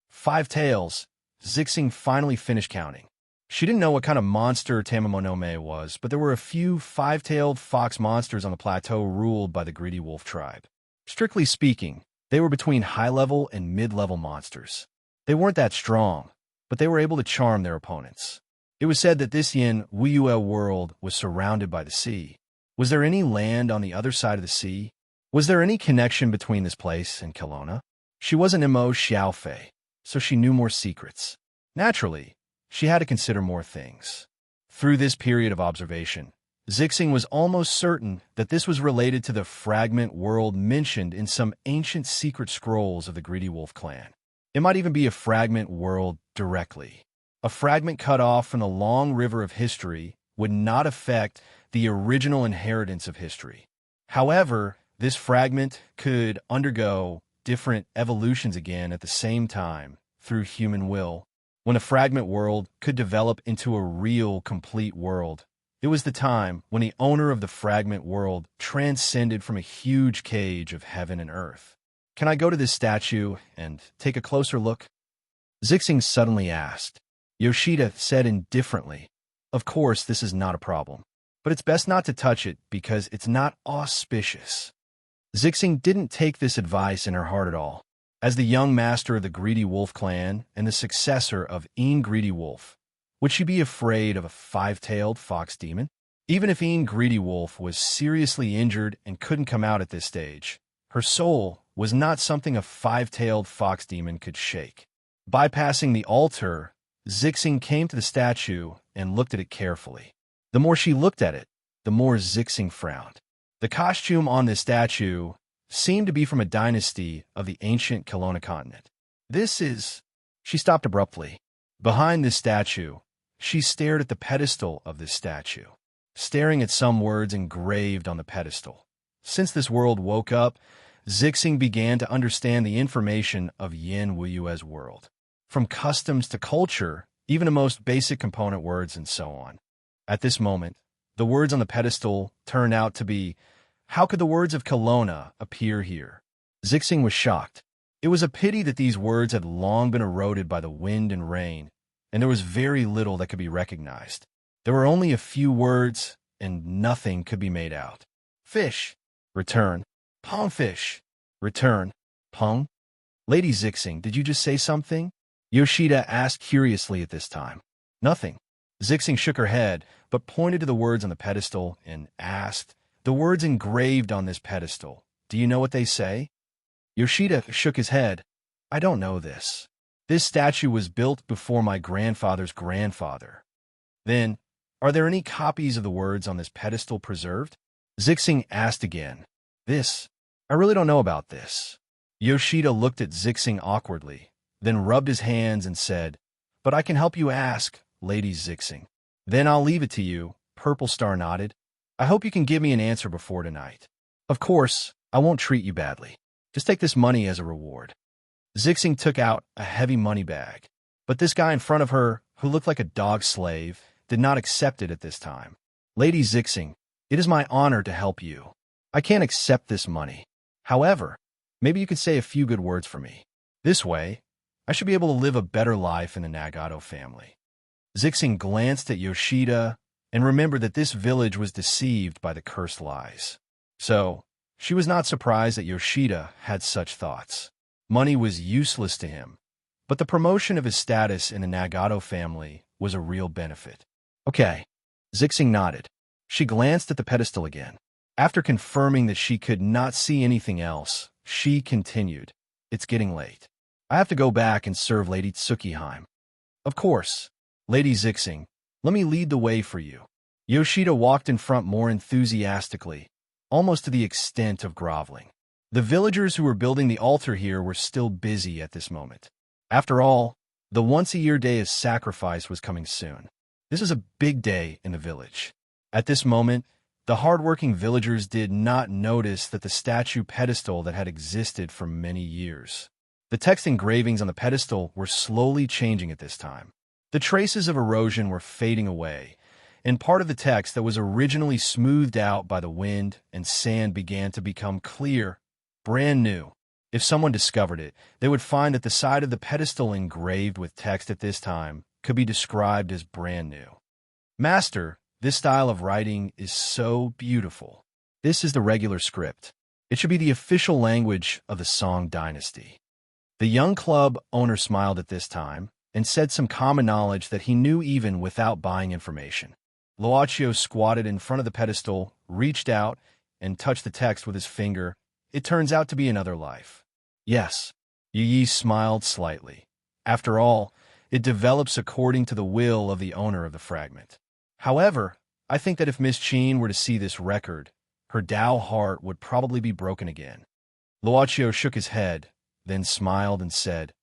5 tails. Zixing finally finished counting. She didn't know what kind of monster Tamamo no Me was, but there were a few 5-tailed fox monsters on the plateau ruled by the Greedy Wolf tribe. Strictly speaking, they were between high-level and mid-level monsters. They weren't that strong, but they were able to charm their opponents. It was said that this Yin Wuyue world was surrounded by the sea. Was there any land on the other side of the sea? Was there any connection between this place and Kelowna? She wasn't Mo Xiaofei, so she knew more secrets. Naturally, she had to consider more things. Through this period of observation, Zixing was almost certain that this was related to the fragment world mentioned in some ancient secret scrolls of the Greedy Wolf clan. It might even be a fragment world directly. A fragment cut off from the long river of history would not affect the original inheritance of history. However, this fragment could undergo different evolutions again at the same time through human will. When a fragment world could develop into a real, complete world, it was the time when the owner of the fragment world transcended from a huge cage of heaven and earth. "Can I go to this statue and take a closer look?" Zixing suddenly asked. Yoshida said indifferently, "Of course, this is not a problem, but it's best not to touch it because it's not auspicious." Zixing didn't take this advice in her heart at all. As the young master of the Greedy Wolf clan and the successor of Greedy Wolf, would she be afraid of a 5-tailed fox demon? Even if Greedy Wolf was seriously injured and couldn't come out at this stage, her soul was not something a 5-tailed fox demon could shake. Bypassing the altar, Zixing came to the statue and looked at it carefully. The more she looked at it, the more Zixing frowned. The costume on this statue seemed to be from a dynasty of the ancient Kelowna continent. This is... She stopped abruptly. Behind this statue, She stared at the pedestal of this statue, staring at some words engraved on the pedestal. Since this world woke up, Zixing began to understand the information of Yin Wuyue's world, from customs to culture, even to most basic component words and so on. At this moment, the words on the pedestal turned out to be, "How could the words of Kelowna appear here?" Zixing was shocked. It was a pity that these words had long been eroded by the wind and rain, and there was very little that could be recognized. There were only a few words, and nothing could be made out. Fish. Return. Pongfish. Return. Pong. Lady Zixing, did you just say something? Yoshida asked curiously at this time. Nothing. Zixing shook her head, but pointed to the words on the pedestal and asked, "The words engraved on this pedestal, do you know what they say?" Yoshida shook his head. "I don't know this. This statue was built before my grandfather's grandfather." "Then, are there any copies of the words on this pedestal preserved?" Zixing asked again. I really don't know about this." Yoshida looked at Zixing awkwardly, then rubbed his hands and said, "But I can help you ask, Lady Zixing." "Then I'll leave it to you," Purple Star nodded. "I hope you can give me an answer before tonight. Of course, I won't treat you badly. Just take this money as a reward." Zixing took out a heavy money bag, but this guy in front of her, who looked like a dog slave, did not accept it at this time. "Lady Zixing, it is my honor to help you. I can't accept this money. However, maybe you could say a few good words for me. This way, I should be able to live a better life in the Nagato family." Zixing glanced at Yoshida and remembered that this village was deceived by the cursed lies. So, she was not surprised that Yoshida had such thoughts. Money was useless to him, but the promotion of his status in the Nagato family was a real benefit. "Okay." Zixing nodded. She glanced at the pedestal again. After confirming that she could not see anything else, she continued, "It's getting late. I have to go back and serve Lady Tsukihime." "Of course. Lady Zixing, let me lead the way for you." Yoshida walked in front more enthusiastically, almost to the extent of groveling. The villagers who were building the altar here were still busy at this moment. After all, the once-a-year day of sacrifice was coming soon. This is a big day in the village. At this moment, the hard-working villagers did not notice that the statue pedestal that had existed for many years. The text engravings on the pedestal were slowly changing at this time. The traces of erosion were fading away, and part of the text that was originally smoothed out by the wind and sand began to become clear, brand new. If someone discovered it, they would find that the side of the pedestal engraved with text at this time could be described as brand new. "Master, this style of writing is so beautiful. This is the regular script. It should be the official language of the Song dynasty." The young club owner smiled at this time and said some common knowledge that he knew even without buying information. Luochio squatted in front of the pedestal, reached out, and touched the text with his finger. "It turns out to be another life." "Yes." Yi smiled slightly. "After all, it develops according to the will of the owner of the fragment. However, I think that if Miss Chin were to see this record, her Tao heart would probably be broken again." Luochio shook his head, then smiled and said,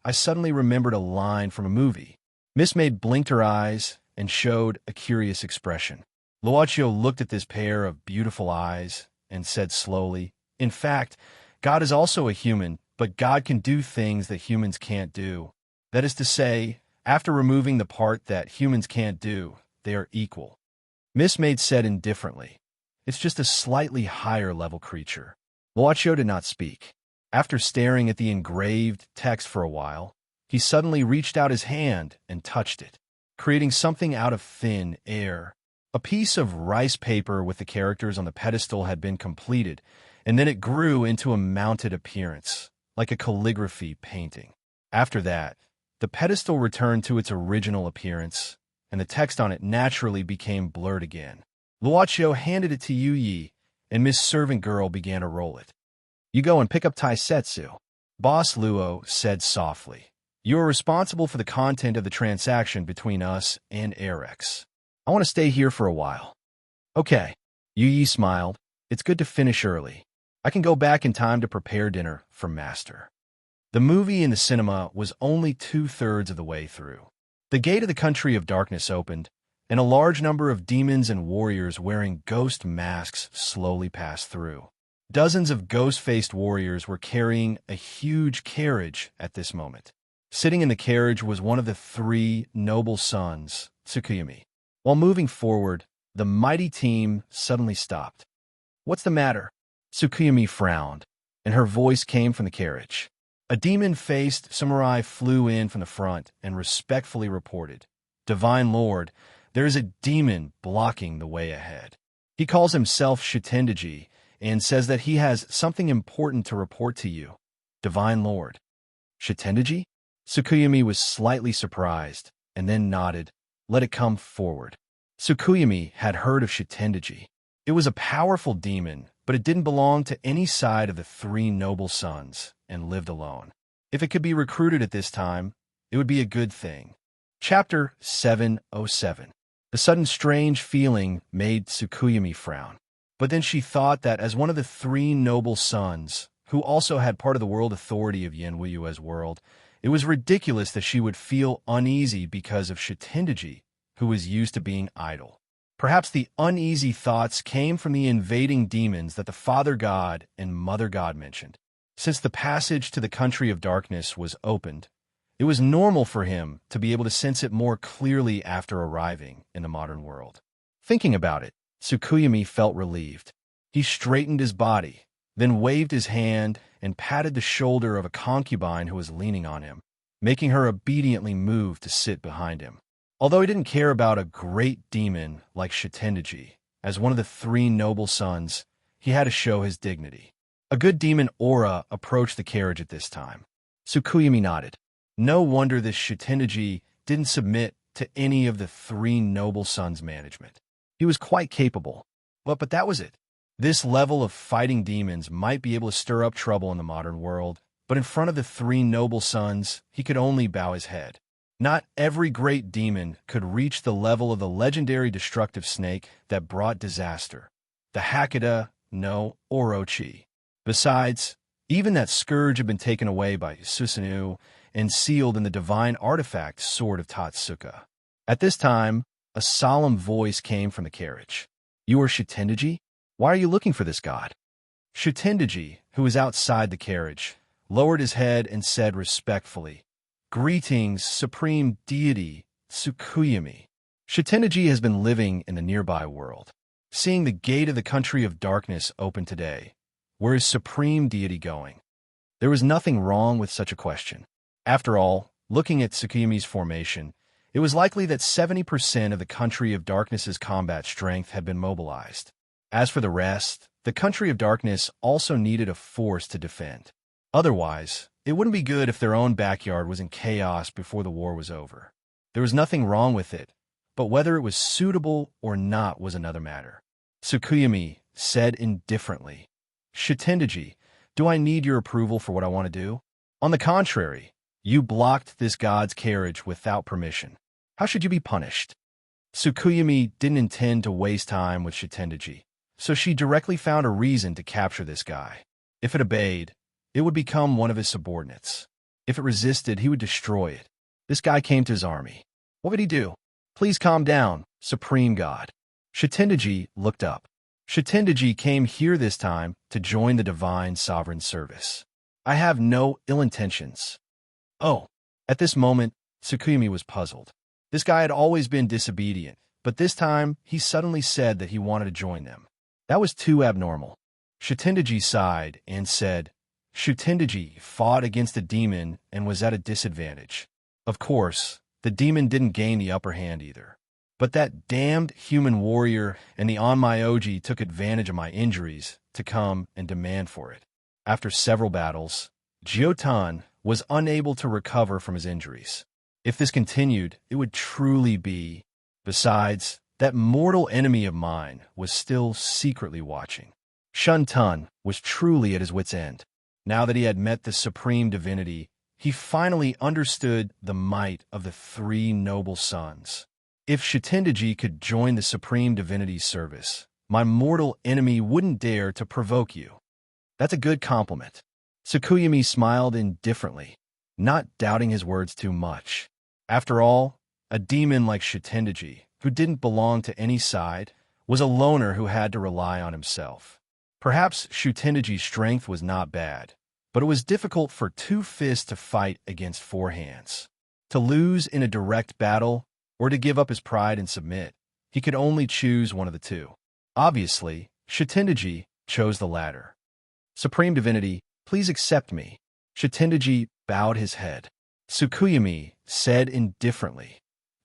"I suddenly remembered a line from a movie." Miss Maid blinked her eyes and showed a curious expression. Luochio looked at this pair of beautiful eyes and said slowly, "In fact, God is also a human, but God can do things that humans can't do. That is to say, after removing the part that humans can't do, they are equal." Miss Maid said indifferently, "It's just a slightly higher level creature." Luochio did not speak. After staring at the engraved text for a while, he suddenly reached out his hand and touched it, creating something out of thin air. A piece of rice paper with the characters on the pedestal had been completed, and then it grew into a mounted appearance, like a calligraphy painting. After that, the pedestal returned to its original appearance, and the text on it naturally became blurred again. Luochio handed it to Yi, and Miss Servant Girl began to roll it. "You go and pick up Taisetsu," Boss Luo said softly. "You are responsible for the content of the transaction between us and Arex. I want to stay here for a while." "Okay." Yi smiled. "It's good to finish early. I can go back in time to prepare dinner for Master." The movie in the cinema was only 2/3 of the way through. The gate of the country of darkness opened, and a large number of demons and warriors wearing ghost masks slowly passed through. Dozens of ghost-faced warriors were carrying a huge carriage at this moment. Sitting in the carriage was one of the three noble sons, Tsukuyomi. While moving forward, the mighty team suddenly stopped. "What's the matter?" Tsukuyomi frowned, and her voice came from the carriage. A demon-faced samurai flew in from the front and respectfully reported, "Divine Lord, there is a demon blocking the way ahead. He calls himself Shitendaji and says that he has something important to report to you, Divine Lord." "Shitendaji?" Tsukuyomi was slightly surprised, and then nodded. "Let it come forward." Tsukuyomi had heard of Shitendaji. It was a powerful demon, but it didn't belong to any side of the three noble sons and lived alone. If it could be recruited at this time, it would be a good thing. Chapter 707. The sudden strange feeling made Tsukuyomi frown. But then she thought that as one of the three noble sons, who also had part of the world authority of Yenwuyue's world, it was ridiculous that she would feel uneasy because of Shitendaji, who was used to being idle. Perhaps the uneasy thoughts came from the invading demons that the Father God and Mother God mentioned. Since the passage to the country of darkness was opened, it was normal for him to be able to sense it more clearly after arriving in the modern world. Thinking about it, Tsukuyomi felt relieved. He straightened his body, then waved his hand and patted the shoulder of a concubine who was leaning on him, making her obediently move to sit behind him. Although he didn't care about a great demon like Shitendaji, as one of the three noble sons, he had to show his dignity. A good demon aura approached the carriage at this time. Tsukuyomi nodded. No wonder this Shitendaji didn't submit to any of the three noble sons' management. He was quite capable. But that was it. This level of fighting demons might be able to stir up trouble in the modern world, but in front of the three noble sons, he could only bow his head. Not every great demon could reach the level of the legendary destructive snake that brought disaster, the Hakata no Orochi. Besides, even that scourge had been taken away by Susanoo and sealed in the divine artifact Sword of Tatsuka. At this time, a solemn voice came from the carriage. "You are Shitendaji? Why are you looking for this god?" Shitendaji, who was outside the carriage, lowered his head and said respectfully, "Greetings, Supreme Deity Tsukuyomi." Shitendaji has been living in the nearby world. Seeing the gate of the country of darkness open today, where is Supreme Deity going? There was nothing wrong with such a question. After all, looking at Tsukuyomi's formation, it was likely that 70% of the country of darkness's combat strength had been mobilized. As for the rest, the country of darkness also needed a force to defend. Otherwise, it wouldn't be good if their own backyard was in chaos before the war was over. There was nothing wrong with it, but whether it was suitable or not was another matter. Tsukuyomi said indifferently, "Shitendaji, do I need your approval for what I want to do? On the contrary, you blocked this god's carriage without permission. How should you be punished?" Tsukuyomi didn't intend to waste time with Shitendaji, so she directly found a reason to capture this guy. If it obeyed, it would become one of his subordinates. If it resisted, he would destroy it. This guy came to his army. What would he do? "Please calm down, Supreme God." Shitendaji looked up. Shitendaji came here this time to join the divine sovereign service. "I have no ill intentions." Oh, at this moment, Tsukuyomi was puzzled. This guy had always been disobedient, but this time he suddenly said that he wanted to join them. That was too abnormal. Shitendaji sighed and said, "Shitendaji fought against a demon and was at a disadvantage. Of course, the demon didn't gain the upper hand either. But that damned human warrior and the Onmyoji took advantage of my injuries to come and demand for it. After several battles, Jiotan was unable to recover from his injuries. If this continued, it would truly be. Besides, that mortal enemy of mine was still secretly watching. Shun-tun was truly at his wit's end. Now that he had met the supreme divinity, he finally understood the might of the three noble sons. If Shitendaji could join the supreme divinity's service, my mortal enemy wouldn't dare to provoke you. That's a good compliment." Tsukuyomi smiled indifferently, not doubting his words too much. After all, A demon like Shitendaji, who didn't belong to any side, was a loner who had to rely on himself. Perhaps Shutendaji's strength was not bad, but it was difficult for two fists to fight against four hands. To lose in a direct battle, or to give up his pride and submit, he could only choose one of the two. Obviously, Shitendaji chose the latter. Supreme Divinity, please accept me. Shitendaji bowed his head. Tsukuyami said indifferently,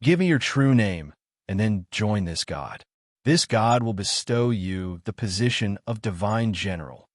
give me your true name, and then join this god. This god will bestow you the position of divine general.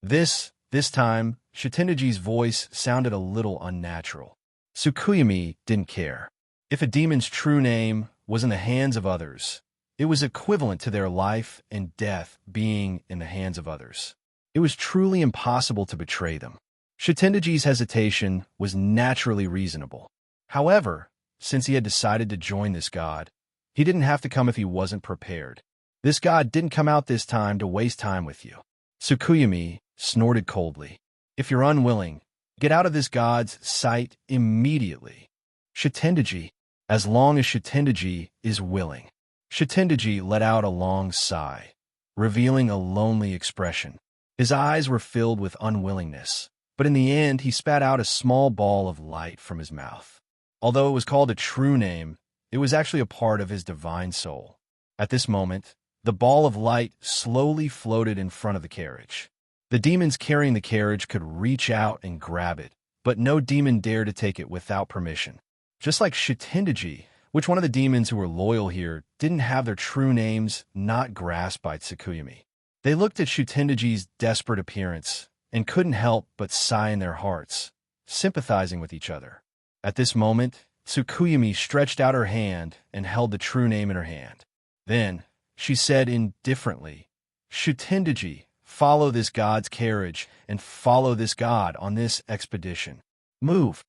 This time, Shitendaji's voice sounded a little unnatural. Tsukuyami didn't care. If a demon's true name was in the hands of others, it was equivalent to their life and death being in the hands of others. It was truly impossible to betray them. Shitendaji's hesitation was naturally reasonable. However, since he had decided to join this god, he didn't have to come if he wasn't prepared. This god didn't come out this time to waste time with you. Tsukuyami snorted coldly. If you're unwilling, get out of this god's sight immediately. Shitendaji, as long as Shitendaji is willing. Shitendaji let out a long sigh, revealing a lonely expression. His eyes were filled with unwillingness, but in the end he spat out a small ball of light from his mouth. Although it was called a true name, it was actually a part of his divine soul. At this moment, the ball of light slowly floated in front of the carriage. The demons carrying the carriage could reach out and grab it, but no demon dared to take it without permission. Just like Shitendaji, which one of the demons who were loyal here didn't have their true names not grasped by Tsukuyami. They looked at Shitendaji's desperate appearance and couldn't help but sigh in their hearts, sympathizing with each other. At this moment, Tsukuyami stretched out her hand and held the true name in her hand. Then, she said indifferently, Shitendaji, follow this god's carriage and follow this god on this expedition. Move.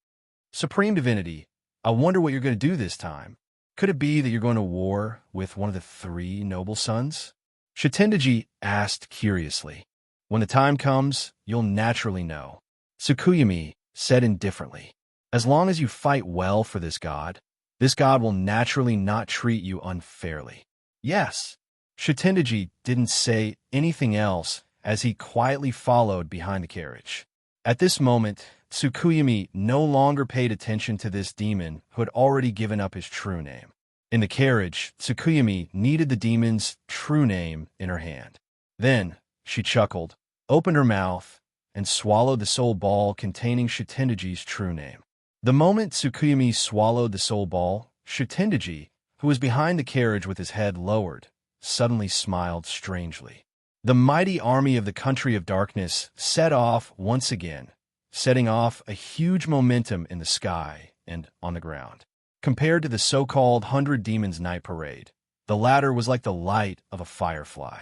Supreme Divinity, I wonder what you're going to do this time. Could it be that you're going to war with one of the three noble sons? Shitendaji asked curiously. When the time comes, you'll naturally know. Tsukuyami said indifferently. As long as you fight well for this god will naturally not treat you unfairly. Yes. Shitendaji didn't say anything else as he quietly followed behind the carriage. At this moment, Tsukuyami no longer paid attention to this demon who had already given up his true name. In the carriage, Tsukuyami kneaded the demon's true name in her hand. Then, she chuckled, opened her mouth, and swallowed the soul ball containing Shitendaji's true name. The moment Tsukuyami swallowed the soul ball, Shitendaji, who was behind the carriage with his head lowered, suddenly smiled strangely. The mighty army of the country of darkness set off once again, setting off a huge momentum in the sky and on the ground. Compared to the so-called 100 Demons Night Parade, the latter was like the light of a firefly.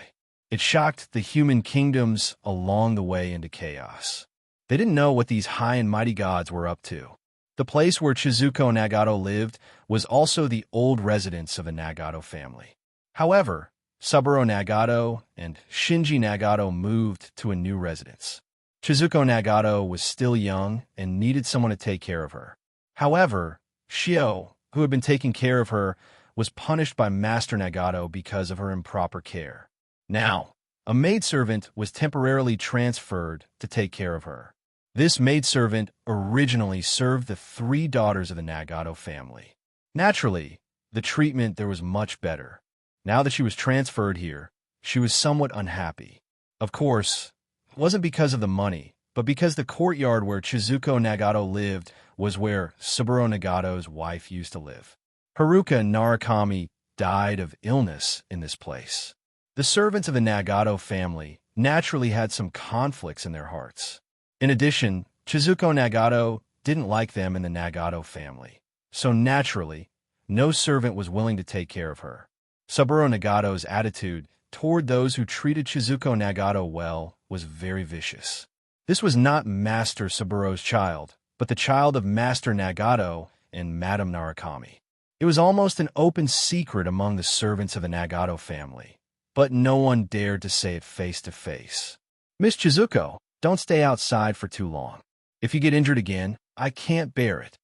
It shocked the human kingdoms along the way into chaos. They didn't know what these high and mighty gods were up to. The place where Chizuko Nagato lived was also the old residence of the Nagato family. However, Saburo Nagato and Shinji Nagato moved to a new residence. Chizuko Nagato was still young and needed someone to take care of her. However, Shio, who had been taking care of her, was punished by Master Nagato because of her improper care. Now, a maidservant was temporarily transferred to take care of her. This maidservant originally served the three daughters of the Nagato family. Naturally, the treatment there was much better. Now that she was transferred here, she was somewhat unhappy. Of course, it wasn't because of the money, but because the courtyard where Chizuko Nagato lived was where Saburo Nagato's wife used to live. Haruka Narukami died of illness in this place. The servants of the Nagato family naturally had some conflicts in their hearts. In addition, Chizuko Nagato didn't like them in the Nagato family, so naturally, no servant was willing to take care of her. Saburo Nagato's attitude toward those who treated Chizuko Nagato well was very vicious. This was not Master Saburo's child, but the child of Master Nagato and Madame Narukami. It was almost an open secret among the servants of the Nagato family, but no one dared to say it face to face. Miss Chizuko, don't stay outside for too long. If you get injured again, I can't bear it.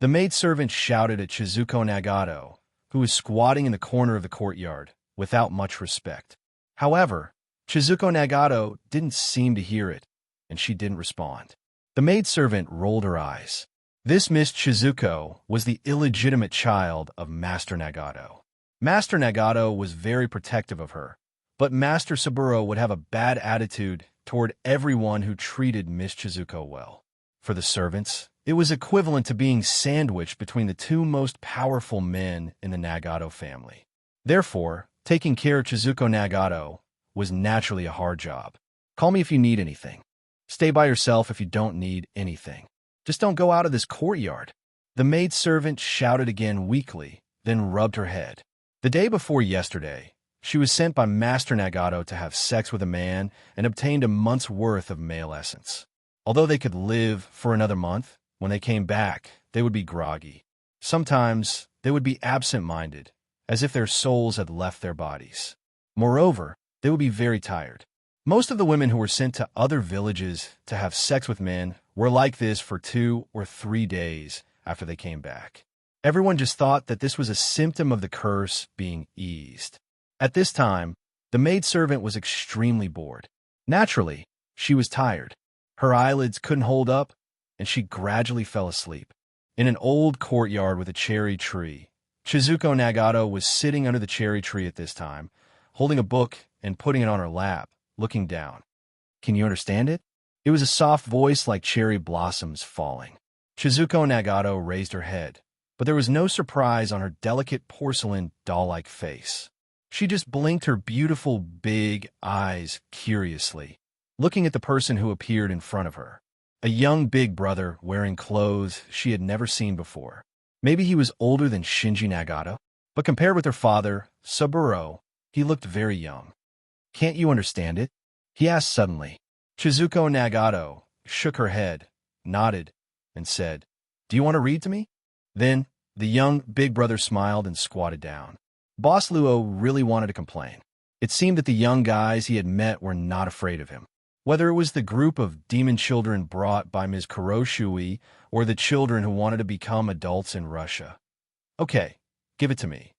The maidservant shouted at Chizuko Nagato, who was squatting in the corner of the courtyard, without much respect. However, Chizuko Nagato didn't seem to hear it, and she didn't respond. The maidservant rolled her eyes. This Miss Chizuko was the illegitimate child of Master Nagato. Master Nagato was very protective of her, but Master Saburo would have a bad attitude toward everyone who treated Miss Chizuko well. For the servants, it was equivalent to being sandwiched between the two most powerful men in the Nagato family. Therefore, taking care of Chizuko Nagato was naturally a hard job. Call me if you need anything. Stay by yourself if you don't need anything. Just don't go out of this courtyard. The maidservant shouted again weakly, then rubbed her head. The day before yesterday, she was sent by Master Nagato to have sex with a man and obtained a month's worth of male essence. Although they could live for another month, when they came back, they would be groggy. Sometimes, they would be absent-minded, as if their souls had left their bodies. Moreover, they would be very tired. Most of the women who were sent to other villages to have sex with men were like this for 2 or 3 days after they came back. Everyone just thought that this was a symptom of the curse being eased. At this time, the maidservant was extremely bored. Naturally, she was tired. Her eyelids couldn't hold up, and she gradually fell asleep. In an old courtyard with a cherry tree, Chizuko Nagato was sitting under the cherry tree at this time, holding a book and putting it on her lap, looking down. Can you understand it? It was a soft voice like cherry blossoms falling. Chizuko Nagato raised her head, but there was no surprise on her delicate porcelain doll-like face. She just blinked her beautiful big eyes curiously, looking at the person who appeared in front of her. A young big brother wearing clothes she had never seen before. Maybe he was older than Shinji Nagato, but compared with her father, Saburo, he looked very young. Can't you understand it? He asked suddenly. Chizuko Nagato shook her head, nodded, and said, Do you want to read to me? Then, the young big brother smiled and squatted down. Boss Luo really wanted to complain. It seemed that the young guys he had met were not afraid of him. Whether it was the group of demon children brought by Ms. Kuroshui or the children who wanted to become adults in Russia. Okay, give it to me.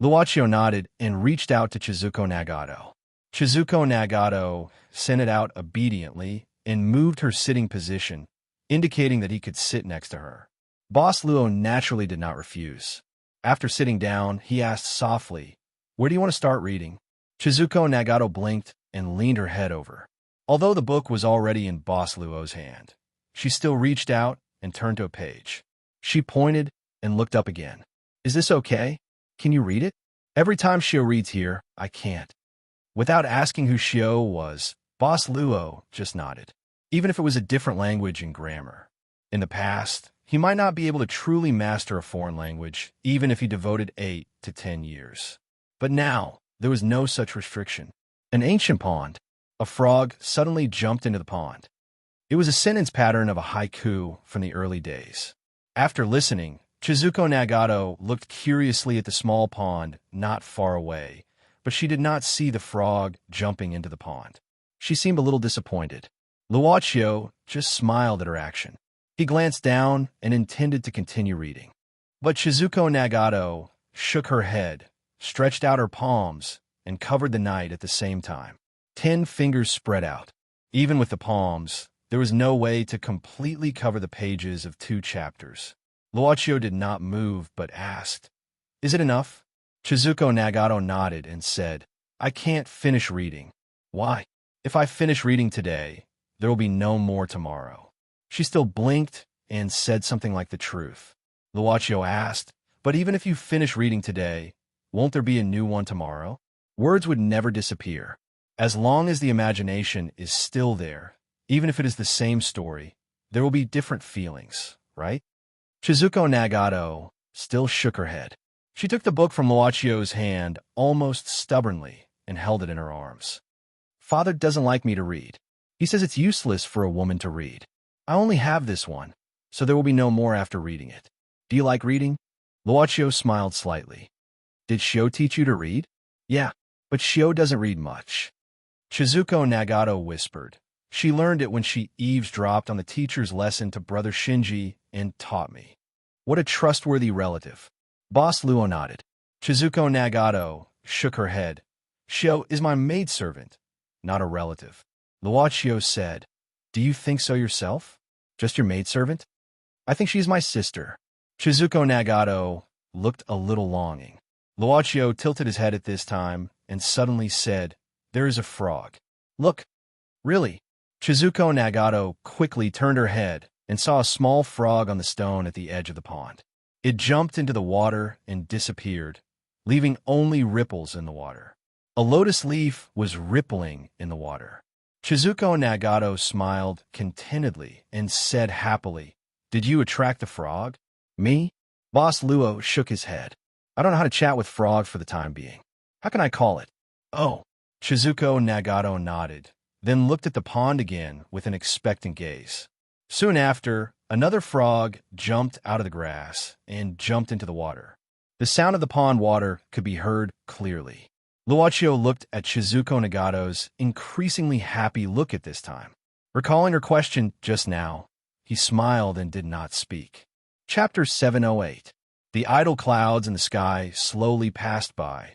Luochio nodded and reached out to Chizuko Nagato. Chizuko Nagato sent it out obediently and moved her sitting position, indicating that he could sit next to her. Boss Luo naturally did not refuse. After sitting down, he asked softly, Where do you want to start reading? Chizuko Nagato blinked and leaned her head over. Although the book was already in Boss Luo's hand, she still reached out and turned to a page. She pointed and looked up again. Is this okay? Can you read it? Every time Shio reads here, I can't. Without asking who Shio was, Boss Luo just nodded, even if it was a different language and grammar. In the past, he might not be able to truly master a foreign language, even if he devoted 8 to 10 years. But now, there was no such restriction. An ancient pond. A frog suddenly jumped into the pond. It was a sentence pattern of a haiku from the early days. After listening, Chizuko Nagato looked curiously at the small pond not far away, but she did not see the frog jumping into the pond. She seemed a little disappointed. Luochio just smiled at her action. He glanced down and intended to continue reading. But Chizuko Nagato shook her head, stretched out her palms, and covered the night at the same time. 10 fingers spread out. Even with the palms, there was no way to completely cover the pages of 2 chapters. Luochio did not move but asked, Is it enough? Chizuko Nagato nodded and said, I can't finish reading. Why? If I finish reading today, there will be no more tomorrow. She still blinked and said something like the truth. Luochio asked, But even if you finish reading today, won't there be a new one tomorrow? Words would never disappear. As long as the imagination is still there, even if it is the same story, there will be different feelings, right? Chizuko Nagato still shook her head. She took the book from Luochio's hand almost stubbornly and held it in her arms. Father doesn't like me to read. He says it's useless for a woman to read. I only have this one, so there will be no more after reading it. Do you like reading? Luochio smiled slightly. Did Shio teach you to read? Yeah, but Shio doesn't read much. Chizuko Nagato whispered. She learned it when she eavesdropped on the teacher's lesson to Brother Shinji and taught me. What a trustworthy relative. Boss Luo nodded. Chizuko Nagato shook her head. Shio is my maidservant, not a relative. Luochio said, Do you think so yourself? Just your maidservant? I think she's my sister. Chizuko Nagato looked a little longing. Luochio tilted his head at this time and suddenly said, There is a frog. Look. Really? Chizuko Nagato quickly turned her head and saw a small frog on the stone at the edge of the pond. It jumped into the water and disappeared, leaving only ripples in the water. A lotus leaf was rippling in the water. Chizuko Nagato smiled contentedly and said happily, Did you attract the frog? Me? Boss Luo shook his head. I don't know how to chat with frog for the time being. How can I call it? Oh. Chizuko Nagato nodded, then looked at the pond again with an expectant gaze. Soon after, another frog jumped out of the grass and jumped into the water. The sound of the pond water could be heard clearly. Luochio looked at Chizuko Nagato's increasingly happy look at this time. Recalling her question just now, he smiled and did not speak. Chapter 708. The idle clouds in the sky slowly passed by,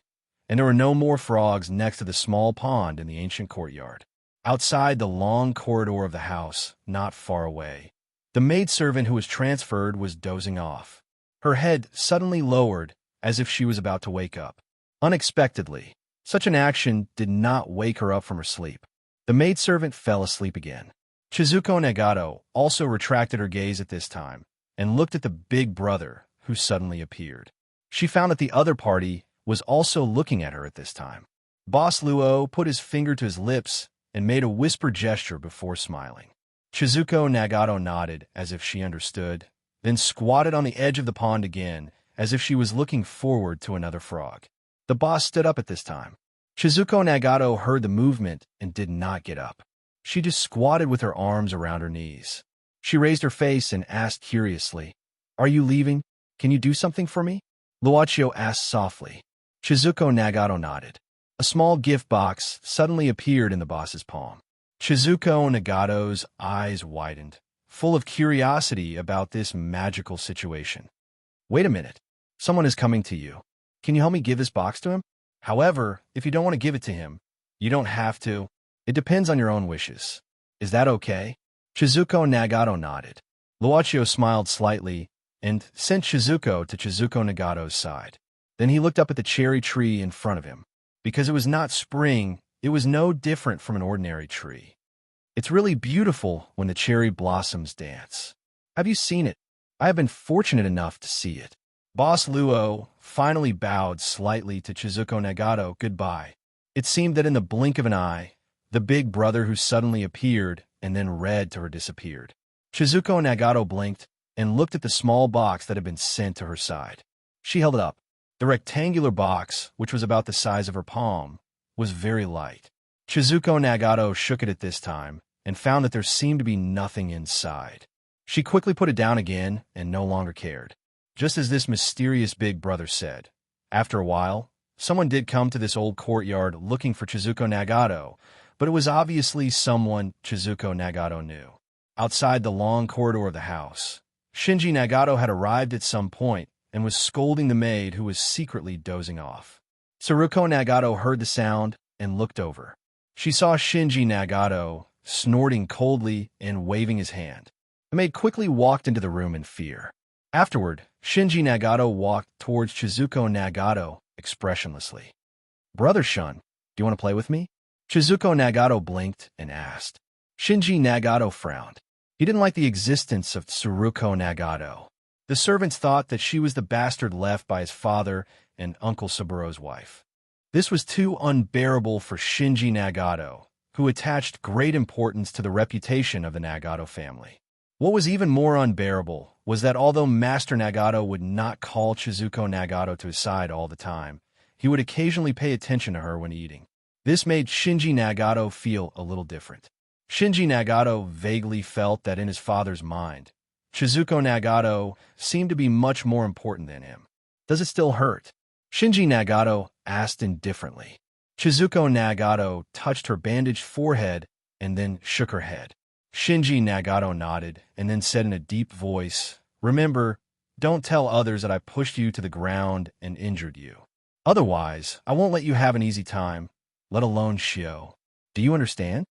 and there were no more frogs next to the small pond in the ancient courtyard. Outside the long corridor of the house, not far away, the maidservant who was transferred was dozing off. Her head suddenly lowered as if she was about to wake up. Unexpectedly, such an action did not wake her up from her sleep. The maidservant fell asleep again. Chizuko Nagato also retracted her gaze at this time and looked at the big brother who suddenly appeared. She found that the other party was also looking at her at this time. Boss Luo put his finger to his lips and made a whisper gesture before smiling. Chizuko Nagato nodded as if she understood, then squatted on the edge of the pond again as if she was looking forward to another frog. The boss stood up at this time. Chizuko Nagato heard the movement and did not get up. She just squatted with her arms around her knees. She raised her face and asked curiously, Are you leaving? Can you do something for me? Luochio asked softly. Chizuko Nagato nodded. A small gift box suddenly appeared in the boss's palm. Chizuko Nagato's eyes widened, full of curiosity about this magical situation. Wait a minute. Someone is coming to you. Can you help me give this box to him? However, if you don't want to give it to him, you don't have to. It depends on your own wishes. Is that okay? Chizuko Nagato nodded. Luochio smiled slightly and sent Chizuko to Chizuko Nagato's side. Then he looked up at the cherry tree in front of him. Because it was not spring, it was no different from an ordinary tree. It's really beautiful when the cherry blossoms dance. Have you seen it? I have been fortunate enough to see it. Boss Luo finally bowed slightly to Chizuko Nagato goodbye. It seemed that in the blink of an eye, the big brother who suddenly appeared and then read to her disappeared. Chizuko Nagato blinked and looked at the small box that had been sent to her side. She held it up. The rectangular box, which was about the size of her palm, was very light. Chizuko Nagato shook it at this time and found that there seemed to be nothing inside. She quickly put it down again and no longer cared. Just as this mysterious big brother said. After a while, someone did come to this old courtyard looking for Chizuko Nagato, but it was obviously someone Chizuko Nagato knew. Outside the long corridor of the house, Shinji Nagato had arrived at some point and was scolding the maid who was secretly dozing off. Tsuruko Nagato heard the sound and looked over. She saw Shinji Nagato snorting coldly and waving his hand. The maid quickly walked into the room in fear. Afterward, Shinji Nagato walked towards Chizuko Nagato expressionlessly. Brother Shun, do you want to play with me? Chizuko Nagato blinked and asked. Shinji Nagato frowned. He didn't like the existence of Tsuruko Nagato. The servants thought that she was the bastard left by his father and Uncle Saburo's wife. This was too unbearable for Shinji Nagato, who attached great importance to the reputation of the Nagato family. What was even more unbearable was that although Master Nagato would not call Chizuko Nagato to his side all the time, he would occasionally pay attention to her when eating. This made Shinji Nagato feel a little different. Shinji Nagato vaguely felt that in his father's mind, Chizuko Nagato seemed to be much more important than him. Does it still hurt? Shinji Nagato asked indifferently. Chizuko Nagato touched her bandaged forehead and then shook her head. Shinji Nagato nodded and then said in a deep voice, Remember, Don't tell others that I pushed you to the ground and injured you. Otherwise, I won't let you have an easy time, let alone Shio. Do you understand?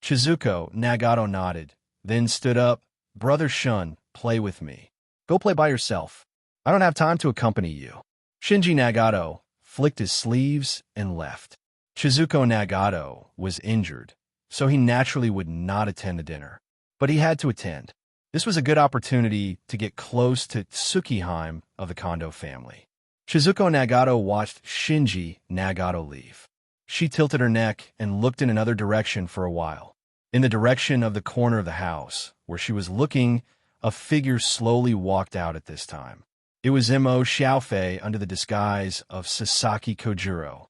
Chizuko Nagato nodded, then stood up. Brother Shun, play with me. Go play by yourself. I don't have time to accompany you. Shinji Nagato flicked his sleeves and left. Chizuko Nagato was injured, so he naturally would not attend the dinner. But he had to attend. This was a good opportunity to get close to Tsukihime of the Kondo family. Chizuko Nagato watched Shinji Nagato leave. She tilted her neck and looked in another direction for a while. In the direction of the corner of the house, where she was looking, a figure slowly walked out at this time. It was Imo Xiaofei under the disguise of Sasaki Kojuro.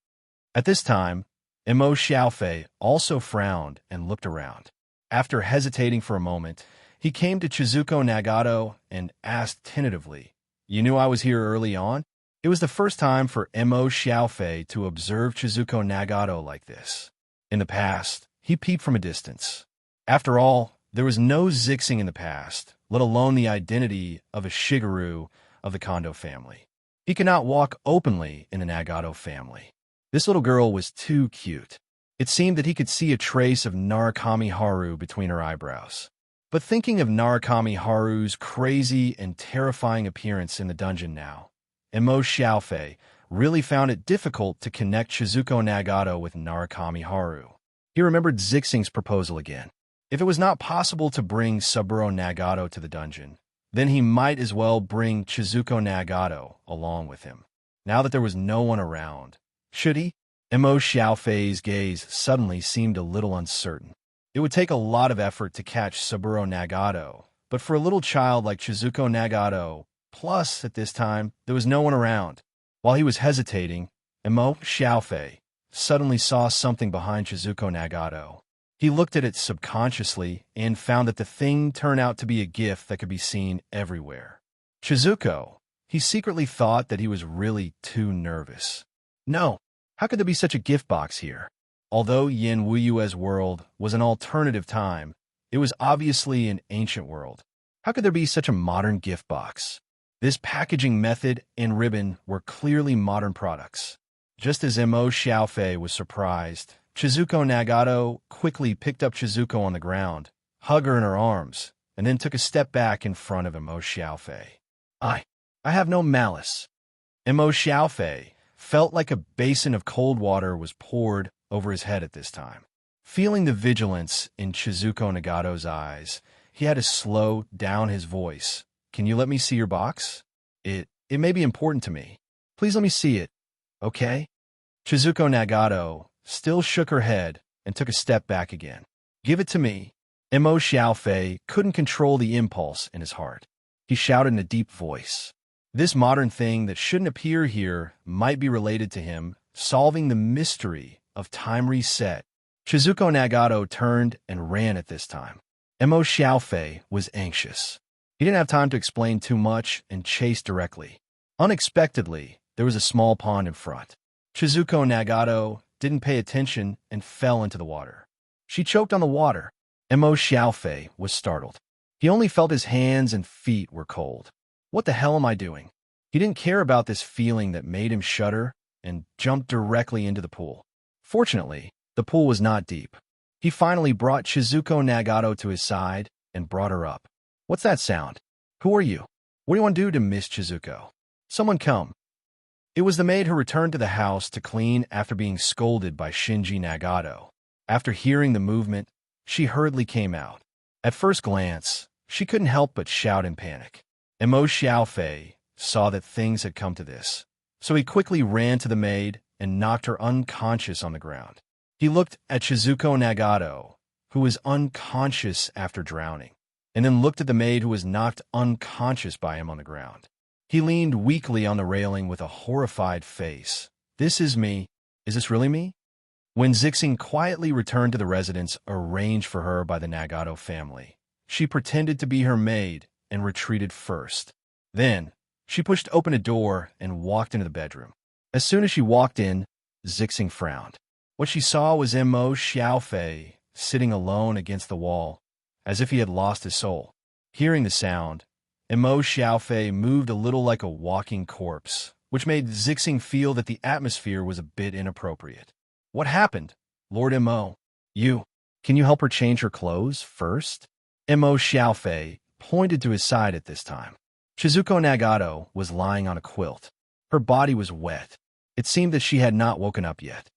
At this time, Imo Xiaofei also frowned and looked around. After hesitating for a moment, he came to Chizuko Nagato and asked tentatively, "You knew I was here early on?" It was the first time for Imo Xiaofei to observe Chizuko Nagato like this. In the past, he peeped from a distance. After all, there was no zixing in the past, let alone the identity of a Shigeru of the Kondo family. He could not walk openly in the Nagato family. This little girl was too cute. It seemed that he could see a trace of Narukami Haru between her eyebrows. But thinking of Narukami Haru's crazy and terrifying appearance in the dungeon now, Imo Xiaofei really found it difficult to connect Chizuko Nagato with Narukami Haru. He remembered Zixing's proposal again. If it was not possible to bring Saburo Nagato to the dungeon, then he might as well bring Chizuko Nagato along with him. Now that there was no one around, should he? Imo Xiaofei's gaze suddenly seemed a little uncertain. It would take a lot of effort to catch Saburo Nagato, but for a little child like Chizuko Nagato, plus, at this time, there was no one around. While he was hesitating, Imo Xiaofei suddenly saw something behind Chizuko Nagato. He looked at it subconsciously and found that the thing turned out to be a gift that could be seen everywhere. Chizuko, he secretly thought that he was really too nervous. No, how could there be such a gift box here? Although Yin Wuyue's world was an alternative time, it was obviously an ancient world. How could there be such a modern gift box? This packaging method and ribbon were clearly modern products. Just as Imo Xiaofei was surprised, Chizuko Nagato quickly picked up Chizuko on the ground, hugged her in her arms, and then took a step back in front of Imo Xiaofei. I have no malice. Imo Xiaofei felt like a basin of cold water was poured over his head at this time. Feeling the vigilance in Chizuko Nagato's eyes, he had to slow down his voice. "Can you let me see your box? It may be important to me. Please let me see it, okay?" Chizuko Nagato still shook her head and took a step back again. "Give it to me." Imo Xiaofei couldn't control the impulse in his heart. He shouted in a deep voice. This modern thing that shouldn't appear here might be related to him solving the mystery of time reset. Chizuko Nagato turned and ran at this time. Imo Xiaofei was anxious. He didn't have time to explain too much and chased directly. Unexpectedly, there was a small pond in front. Chizuko Nagato didn't pay attention and fell into the water. She choked on the water. Imo Xiaofei was startled. He only felt his hands and feet were cold. What the hell am I doing? He didn't care about this feeling that made him shudder and jumped directly into the pool. Fortunately, the pool was not deep. He finally brought Chizuko Nagato to his side and brought her up. "What's that sound? Who are you? What do you want to do to Miss Chizuko? Someone come." It was the maid who returned to the house to clean after being scolded by Shinji Nagato. After hearing the movement, she hurriedly came out. At first glance, she couldn't help but shout in panic. Imo Xiaofei saw that things had come to this, so he quickly ran to the maid and knocked her unconscious on the ground. He looked at Chizuko Nagato, who was unconscious after drowning, and then looked at the maid who was knocked unconscious by him on the ground. He leaned weakly on the railing with a horrified face. "This is me. Is this really me?" When Zixing quietly returned to the residence arranged for her by the Nagato family, she pretended to be her maid and retreated first. Then, she pushed open a door and walked into the bedroom. As soon as she walked in, Zixing frowned. What she saw was Imo Xiaofei sitting alone against the wall, as if he had lost his soul. Hearing the sound, Emo Xiaofei moved a little like a walking corpse, which made Zixing feel that the atmosphere was a bit inappropriate. What happened? Lord Emo. You. Can you help her change her clothes first? Emo Xiaofei pointed to his side at this time. Shizuko Nagato was lying on a quilt. Her body was wet. It seemed that she had not woken up yet.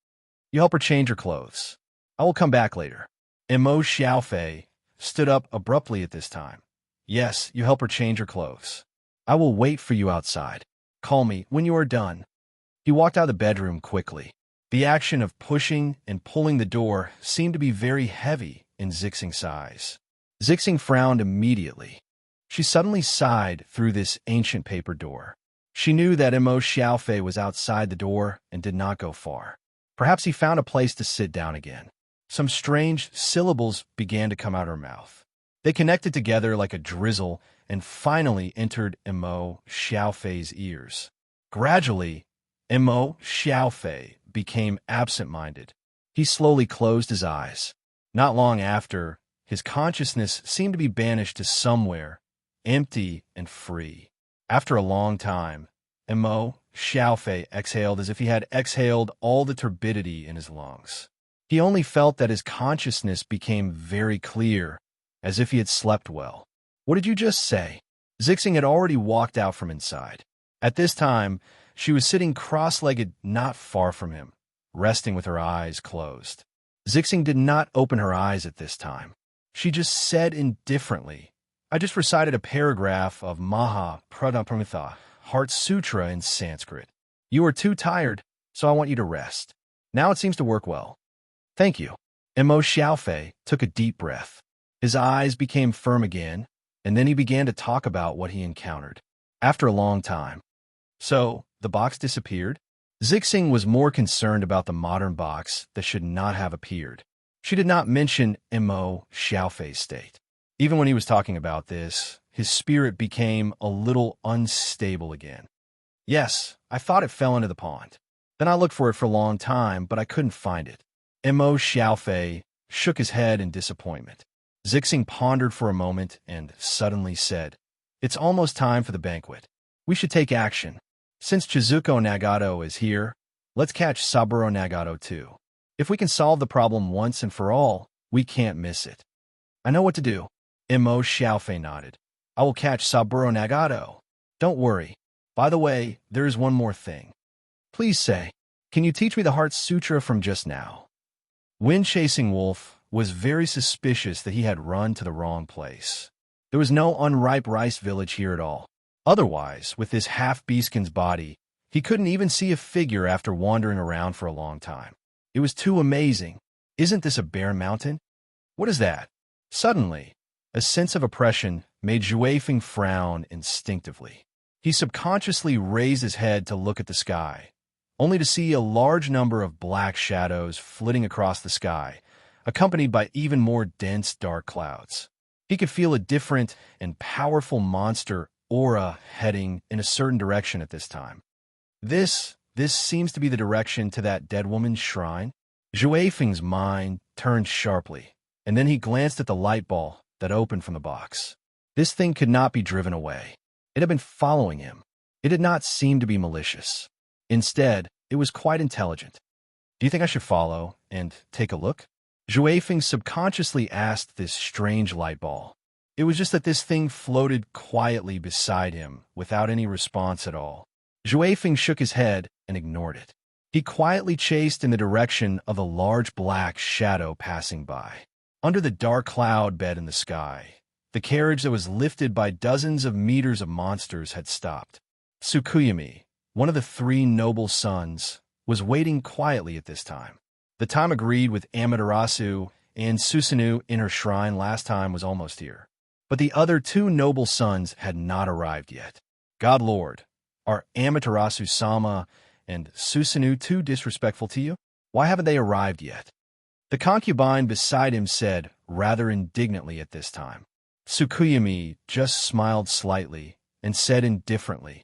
You help her change her clothes. I will come back later. Emo Xiaofei stood up abruptly at this time. Yes, you help her change her clothes. I will wait for you outside. Call me when you are done. He walked out of the bedroom quickly. The action of pushing and pulling the door seemed to be very heavy in Zixing's eyes. Zixing frowned immediately. She suddenly sighed through this ancient paper door. She knew that Emo Xiaofei was outside the door and did not go far. Perhaps he found a place to sit down again. Some strange syllables began to come out of her mouth. They connected together like a drizzle and finally entered Emo Xiaofei's ears. Gradually, Emo Xiaofei became absent-minded. He slowly closed his eyes. Not long after, his consciousness seemed to be banished to somewhere, empty and free. After a long time, Emo Xiaofei exhaled as if he had exhaled all the turbidity in his lungs. He only felt that his consciousness became very clear, as if he had slept well. What did you just say? Zixing had already walked out from inside. At this time, she was sitting cross-legged not far from him, resting with her eyes closed. Zixing did not open her eyes at this time. She just said indifferently, I just recited a paragraph of Maha Pradhamritha, Heart Sutra in Sanskrit. You are too tired, so I want you to rest. Now it seems to work well. Thank you. Emo Xiaofei took a deep breath. His eyes became firm again, and then he began to talk about what he encountered. After a long time. So, the box disappeared? Zixing was more concerned about the modern box that should not have appeared. She did not mention Emo Xiaofei's state. Even when he was talking about this, his spirit became a little unstable again. Yes, I thought it fell into the pond. Then I looked for it for a long time, but I couldn't find it. Emo Xiaofei shook his head in disappointment. Zixing pondered for a moment and suddenly said, It's almost time for the banquet. We should take action. Since Chizuko Nagato is here, let's catch Saburo Nagato too. If we can solve the problem once and for all, we can't miss it. I know what to do. Emo Xiaofei nodded. I will catch Saburo Nagato. Don't worry. By the way, there is one more thing. Please say, can you teach me the Heart Sutra from just now? Wind-chasing Wolf was very suspicious that he had run to the wrong place. There was no unripe rice village here at all. Otherwise, with this half-beastkin's body, he couldn't even see a figure after wandering around for a long time. It was too amazing. Isn't this a bare mountain? What is that? Suddenly, a sense of oppression made Zhuefeng frown instinctively. He subconsciously raised his head to look at the sky, only to see a large number of black shadows flitting across the sky, accompanied by even more dense dark clouds. He could feel a different and powerful monster aura heading in a certain direction at this time. This seems to be the direction to that dead woman's shrine. Zhuefeng's mind turned sharply, and then he glanced at the light ball that opened from the box. This thing could not be driven away. It had been following him. It did not seem to be malicious. Instead, it was quite intelligent. Do you think I should follow and take a look? Zhuefeng subconsciously asked this strange light ball. It was just that this thing floated quietly beside him without any response at all. Zhuefeng shook his head and ignored it. He quietly chased in the direction of a large black shadow passing by. Under the dark cloud bed in the sky, the carriage that was lifted by dozens of meters of monsters had stopped. Tsukuyami, one of the three noble sons, was waiting quietly at this time. The time agreed with Amaterasu and Susanoo in her shrine last time was almost here. But the other two noble sons had not arrived yet. God Lord, are Amaterasu-sama and Susanoo too disrespectful to you? Why haven't they arrived yet? The concubine beside him said, rather indignantly at this time. Tsukuyami just smiled slightly and said indifferently,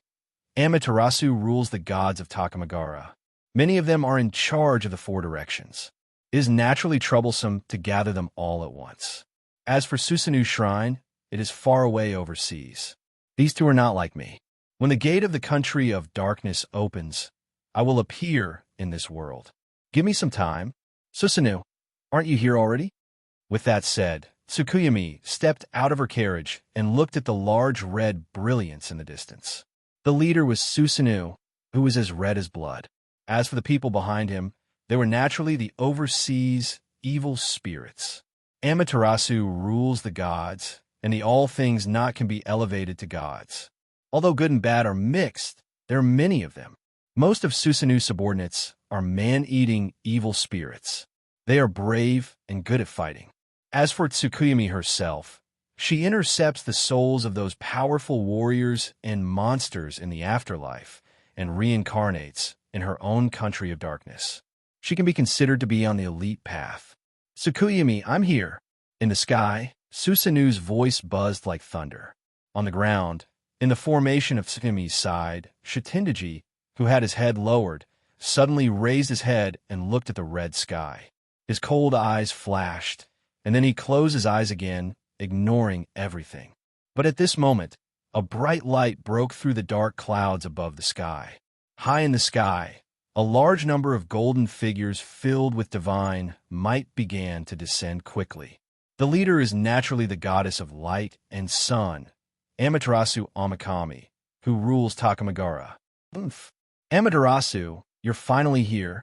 Amaterasu rules the gods of Takamagara. Many of them are in charge of the four directions. It is naturally troublesome to gather them all at once. As for Susanoo's shrine, it is far away overseas. These two are not like me. When the gate of the country of darkness opens, I will appear in this world. Give me some time. Susanoo, aren't you here already? With that said, Tsukuyomi stepped out of her carriage and looked at the large red brilliance in the distance. The leader was Susanoo, who was as red as blood. As for the people behind him, they were naturally the overseas evil spirits. Amaterasu rules the gods, and the all things not can be elevated to gods. Although good and bad are mixed, there are many of them. Most of Susanoo's subordinates are man-eating evil spirits. They are brave and good at fighting. As for Tsukuyomi herself, she intercepts the souls of those powerful warriors and monsters in the afterlife and reincarnates in her own country of darkness. She can be considered to be on the elite path. Tsukuyomi, I'm here. In the sky, Susanoo's voice buzzed like thunder. On the ground, in the formation of Tsukuyomi's side, Shitindaji, who had his head lowered, suddenly raised his head and looked at the red sky. His cold eyes flashed, and then he closed his eyes again, ignoring everything. But at this moment, a bright light broke through the dark clouds above the sky. High in the sky, a large number of golden figures filled with divine might began to descend quickly. The leader is naturally the goddess of light and sun, Amaterasu Amakami, who rules Takamagara. Amaterasu, you're finally here.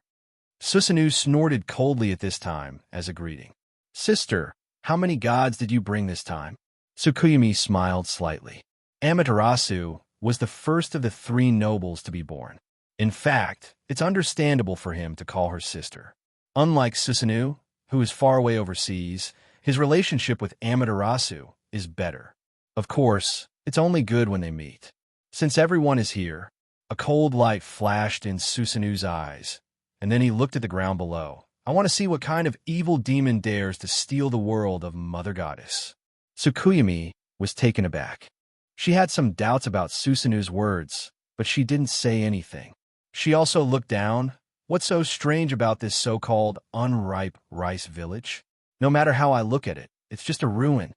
Susanoo snorted coldly at this time as a greeting. Sister, how many gods did you bring this time? Tsukuyomi smiled slightly. Amaterasu was the first of the three nobles to be born. In fact, it's understandable for him to call her sister. Unlike Susanoo, who is far away overseas, his relationship with Amaterasu is better. Of course, it's only good when they meet. Since everyone is here, a cold light flashed in Susanoo's eyes, and then he looked at the ground below. I want to see what kind of evil demon dares to steal the world of Mother Goddess. Tsukuyomi was taken aback. She had some doubts about Susanoo's words, but she didn't say anything. She also looked down. What's so strange about this so-called unripe rice village? No matter how I look at it, it's just a ruin.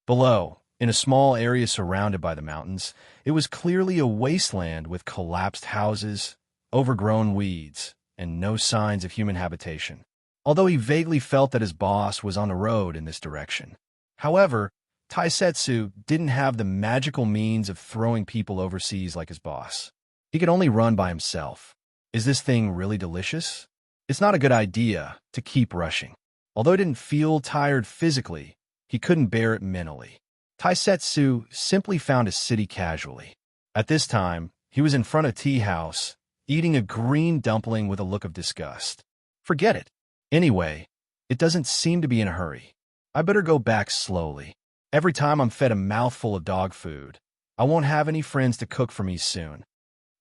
Below, in a small area surrounded by the mountains, it was clearly a wasteland with collapsed houses, overgrown weeds, and no signs of human habitation, although he vaguely felt that his boss was on the road in this direction. However, Taisetsu didn't have the magical means of throwing people overseas like his boss. He could only run by himself. Is this thing really delicious? It's not a good idea to keep rushing. Although he didn't feel tired physically, he couldn't bear it mentally. Taisetsu simply found a city casually. At this time, he was in front of a tea house, eating a green dumpling with a look of disgust. Forget it. Anyway, it doesn't seem to be in a hurry. I better go back slowly. Every time I'm fed a mouthful of dog food, I won't have any friends to cook for me soon.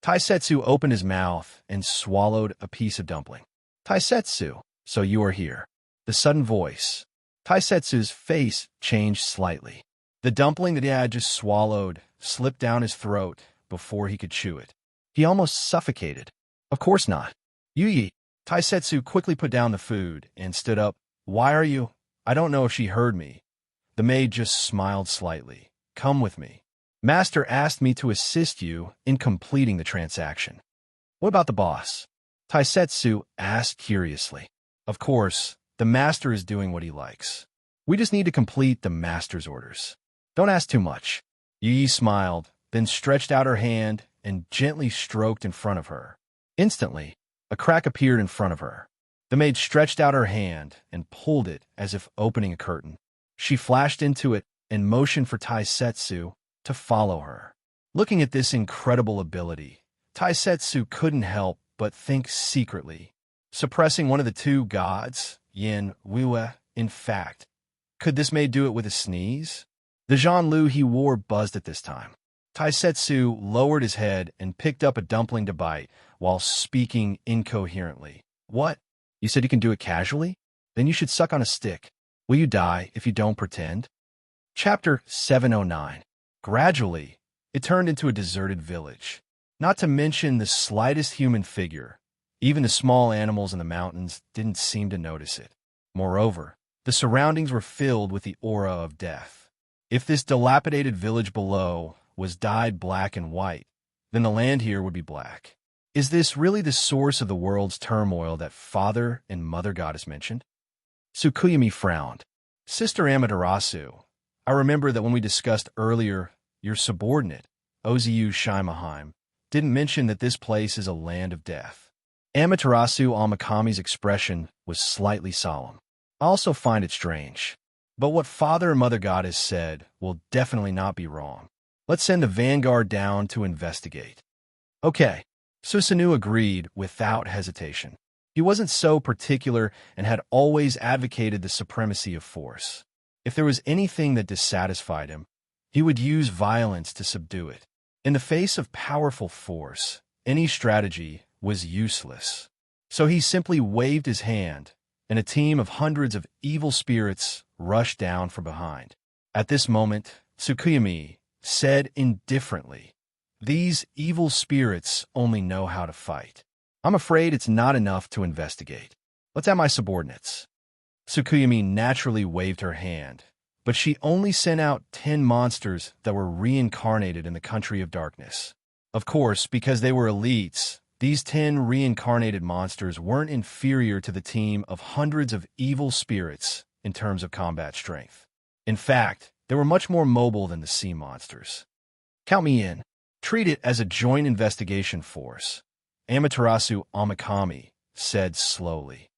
Taisetsu opened his mouth and swallowed a piece of dumpling. Taisetsu, so you are here. The sudden voice. Taisetsu's face changed slightly. The dumpling that he had just swallowed slipped down his throat before he could chew it. He almost suffocated. Of course not. You eat. Taisetsu quickly put down the food and stood up. Why are you? I don't know if she heard me. The maid just smiled slightly. Come with me. Master asked me to assist you in completing the transaction. What about the boss? Taisetsu asked curiously. Of course, the master is doing what he likes. We just need to complete the master's orders. Don't ask too much. Yi smiled, then stretched out her hand and gently stroked in front of her. Instantly, a crack appeared in front of her. The maid stretched out her hand and pulled it as if opening a curtain. She flashed into it and motioned for Taisetsu to follow her. Looking at this incredible ability, Taisetsu couldn't help but think secretly. Suppressing one of the two gods, Yin Wuwe, in fact. Could this maid do it with a sneeze? The Jean-Lu he wore buzzed at this time. Taisetsu lowered his head and picked up a dumpling to bite while speaking incoherently. What? You said you can do it casually? Then you should suck on a stick. Will you die if you don't pretend? Chapter 709. Gradually, it turned into a deserted village. Not to mention the slightest human figure. Even the small animals in the mountains didn't seem to notice it. Moreover, the surroundings were filled with the aura of death. If this dilapidated village below was dyed black and white, then the land here would be black. Is this really the source of the world's turmoil that Father and Mother Goddess mentioned? Tsukuyomi frowned. Sister Amaterasu, I remember that when we discussed earlier, your subordinate, Ozu Shimaheim, didn't mention that this place is a land of death. Amaterasu Amakami's expression was slightly solemn. I also find it strange. But what Father and Mother Goddess said will definitely not be wrong. Let's send the vanguard down to investigate. Okay, Susanoo agreed without hesitation. He wasn't so particular and had always advocated the supremacy of force. If there was anything that dissatisfied him, he would use violence to subdue it. In the face of powerful force, any strategy was useless. So he simply waved his hand, and a team of hundreds of evil spirits rushed down from behind. At this moment, Tsukuyomi said indifferently, "These evil spirits only know how to fight. I'm afraid it's not enough to investigate. Let's have my subordinates." Tsukuyomi naturally waved her hand, but she only sent out 10 monsters that were reincarnated in the country of darkness. Of course, because they were elites, these 10 reincarnated monsters weren't inferior to the team of hundreds of evil spirits in terms of combat strength. In fact, they were much more mobile than the sea monsters. "Count me in. Treat it as a joint investigation force," Amaterasu Amakami said slowly.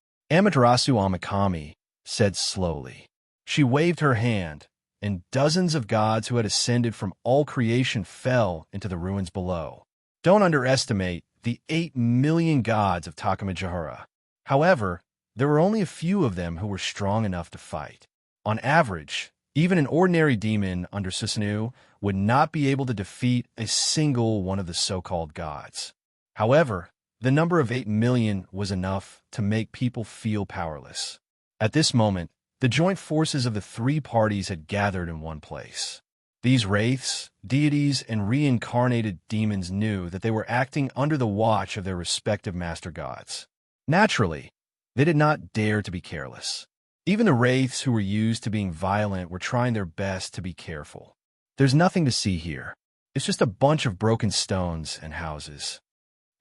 She waved her hand, and dozens of gods who had ascended from all creation fell into the ruins below. Don't underestimate the 8 million gods of Takamajahara. However, there were only a few of them who were strong enough to fight. On average, even an ordinary demon under Susanoo would not be able to defeat a single one of the so-called gods. However, the number of 8 million was enough to make people feel powerless. At this moment, the joint forces of the 3 parties had gathered in one place. These wraiths, deities, and reincarnated demons knew that they were acting under the watch of their respective master gods. Naturally, they did not dare to be careless. Even the wraiths who were used to being violent were trying their best to be careful. There's nothing to see here. It's just a bunch of broken stones and houses.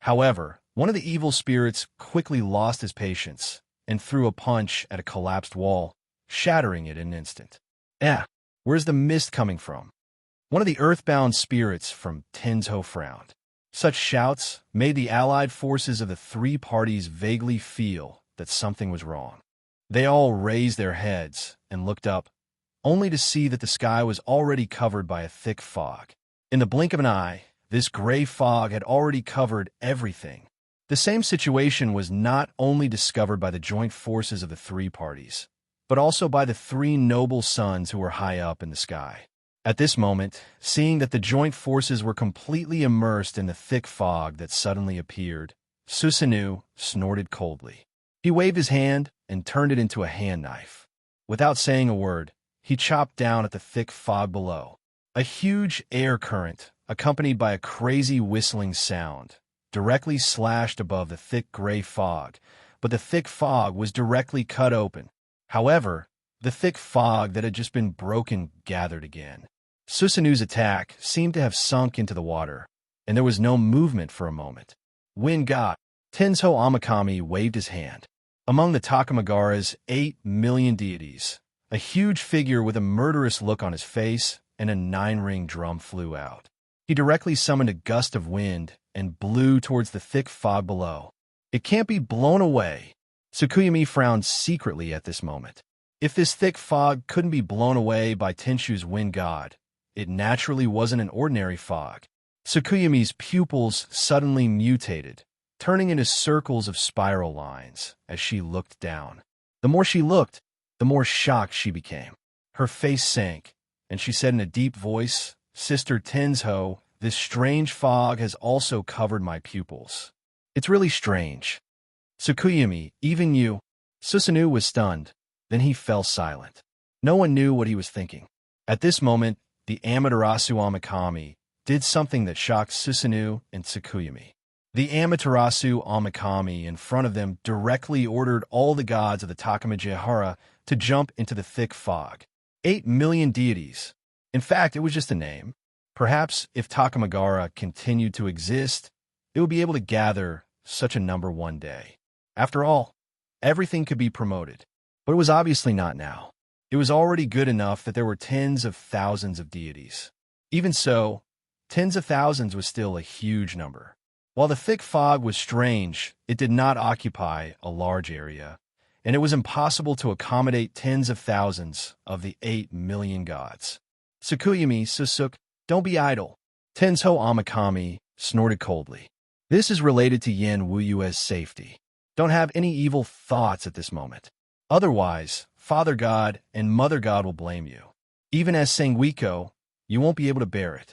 However, one of the evil spirits quickly lost his patience and threw a punch at a collapsed wall, shattering it in an instant. Where's the mist coming from? One of the earthbound spirits from Tenzo frowned. Such shouts made the allied forces of the 3 parties vaguely feel that something was wrong. They all raised their heads and looked up, only to see that the sky was already covered by a thick fog. In the blink of an eye, this gray fog had already covered everything. The same situation was not only discovered by the joint forces of the 3 parties, but also by the 3 noble suns who were high up in the sky. At this moment, seeing that the joint forces were completely immersed in the thick fog that suddenly appeared, Susanoo snorted coldly. He waved his hand and turned it into a hand knife. Without saying a word, he chopped down at the thick fog below. A huge air current, accompanied by a crazy whistling sound, directly slashed above the thick gray fog, but the thick fog was directly cut open. However, the thick fog that had just been broken gathered again. Susanoo's attack seemed to have sunk into the water, and there was no movement for a moment. Wind God, Tenzo Amakami waved his hand. Among the Takamagara's 8 million deities, a huge figure with a murderous look on his face and a 9-ring drum flew out. He directly summoned a gust of wind and blew towards the thick fog below. "It can't be blown away." Tsukuyomi frowned secretly at this moment. If this thick fog couldn't be blown away by Tenshu's wind god, it naturally wasn't an ordinary fog. Tsukuyomi's pupils suddenly mutated, turning into circles of spiral lines as she looked down. The more she looked, the more shocked she became. Her face sank, and she said in a deep voice, "Sister Tenzo, this strange fog has also covered my pupils. It's really strange." "Tsukuyomi, even you." Susanoo was stunned. Then he fell silent. No one knew what he was thinking. At this moment, the Amaterasu Amakami did something that shocked Susanoo and Tsukuyomi. The Amaterasu Amakami in front of them directly ordered all the gods of the Takamajahara to jump into the thick fog. 8 million deities. In fact, it was just a name. Perhaps if Takamagara continued to exist, it would be able to gather such a number one day. After all, everything could be promoted. But it was obviously not now. It was already good enough that there were tens of thousands of deities. Even so, tens of thousands was still a huge number. While the thick fog was strange, it did not occupy a large area, and it was impossible to accommodate tens of thousands of the 8 million gods. Tsukuyumi Susuk, don't be idle. Tenzo Amakami snorted coldly. This is related to Yen Wuyue's safety. Don't have any evil thoughts at this moment. Otherwise, Father God and Mother God will blame you. Even as Sanguiko, you won't be able to bear it.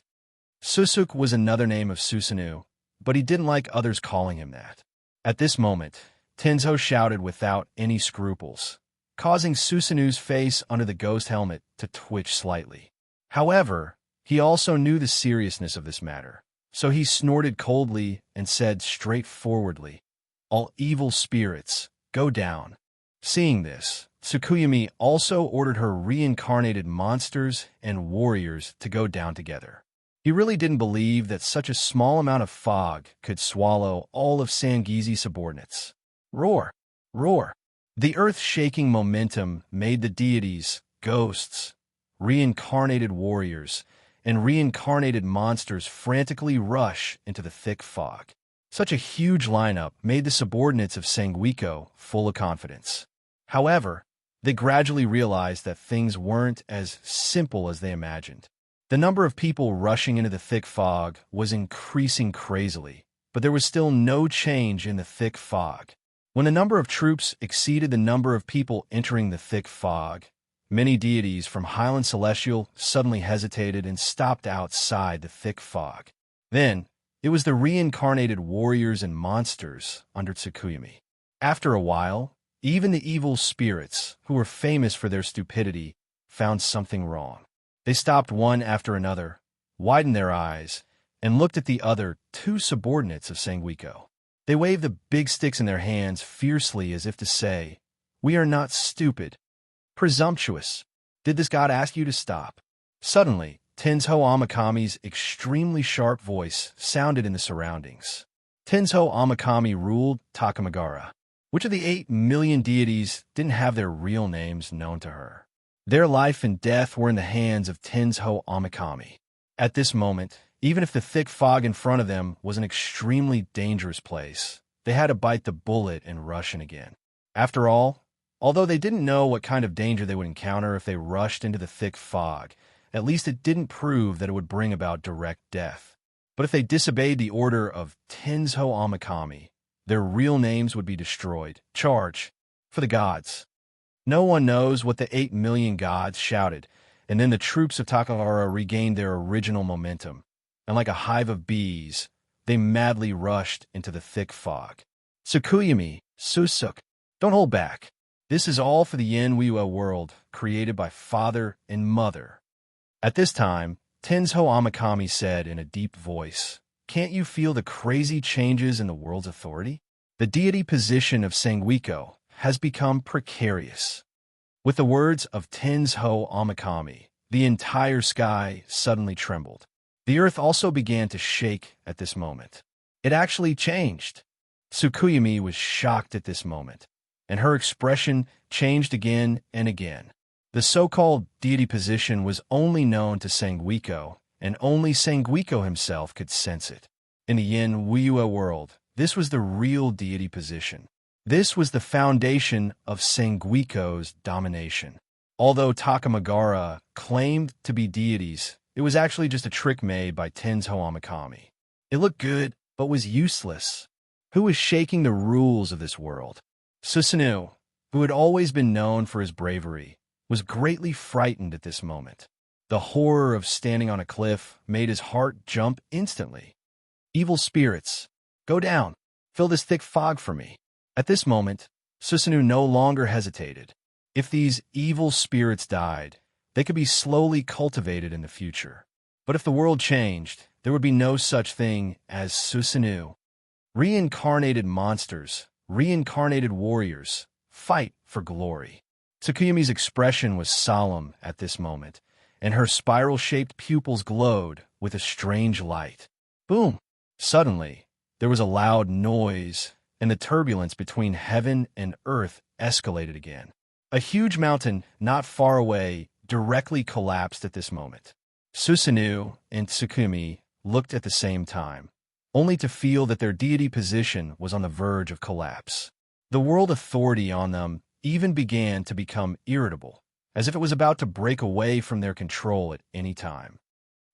Susuk was another name of Susanoo, but he didn't like others calling him that. At this moment, Tenzo shouted without any scruples, causing Susanoo's face under the ghost helmet to twitch slightly. However, he also knew the seriousness of this matter, so he snorted coldly and said straightforwardly, "All evil spirits, go down." Seeing this, Tsukuyumi also ordered her reincarnated monsters and warriors to go down together. He really didn't believe that such a small amount of fog could swallow all of Sangizi's subordinates. Roar! Roar! The earth-shaking momentum made the deities, ghosts, reincarnated warriors, and reincarnated monsters frantically rush into the thick fog. Such a huge lineup made the subordinates of Sanguiko full of confidence. However, they gradually realized that things weren't as simple as they imagined. The number of people rushing into the thick fog was increasing crazily, but there was still no change in the thick fog. When the number of troops exceeded the number of people entering the thick fog, many deities from Highland Celestial suddenly hesitated and stopped outside the thick fog. Then, it was the reincarnated warriors and monsters under Tsukuyumi. After a while, even the evil spirits, who were famous for their stupidity, found something wrong. They stopped one after another, widened their eyes, and looked at the other two subordinates of Sanguiko. They waved the big sticks in their hands fiercely as if to say, "We are not stupid. Presumptuous. Did this god ask you to stop?" Suddenly, Tenzo Amakami's extremely sharp voice sounded in the surroundings. Tenzo Amakami ruled Takamagara. Which of the 8 million deities didn't have their real names known to her? Their life and death were in the hands of Tenzo Amakami. At this moment, even if the thick fog in front of them was an extremely dangerous place, they had to bite the bullet and rush in again. After all, although they didn't know what kind of danger they would encounter if they rushed into the thick fog, at least it didn't prove that it would bring about direct death. But if they disobeyed the order of Tenzo Amakami, their real names would be destroyed. Charge! For the gods! No one knows what the 8 million gods shouted, and then the troops of Takahara regained their original momentum, and like a hive of bees, they madly rushed into the thick fog. Tsukuyumi, Susuk, don't hold back. This is all for the Yen Wuyue world, created by Father and Mother. At this time, Tenzo Amakami said in a deep voice, "Can't you feel the crazy changes in the world's authority? The deity position of Sanguiko has become precarious." With the words of Tenzo Amakami, the entire sky suddenly trembled. The earth also began to shake at this moment. It actually changed. Tsukuyumi was shocked at this moment, and her expression changed again and again. The so-called deity position was only known to Sanguiko, and only Sanguiko himself could sense it. In the Yen Wuyue world, this was the real deity position. This was the foundation of Sanguiko's domination. Although Takamagara claimed to be deities, it was actually just a trick made by Tenzo Amakami. It looked good, but was useless. Who was shaking the rules of this world? Susanoo, who had always been known for his bravery, was greatly frightened at this moment. The horror of standing on a cliff made his heart jump instantly. Evil spirits, go down. Fill this thick fog for me. At this moment, Susanoo no longer hesitated. If these evil spirits died, they could be slowly cultivated in the future. But if the world changed, there would be no such thing as Susanoo. Reincarnated monsters, reincarnated warriors, fight for glory. Tsukuyumi's expression was solemn at this moment, and her spiral-shaped pupils glowed with a strange light. Boom! Suddenly, there was a loud noise, and the turbulence between heaven and earth escalated again. A huge mountain not far away directly collapsed at this moment. Susanoo and Tsukumi looked at the same time, only to feel that their deity position was on the verge of collapse. The world authority on them even began to become irritable, as if it was about to break away from their control at any time.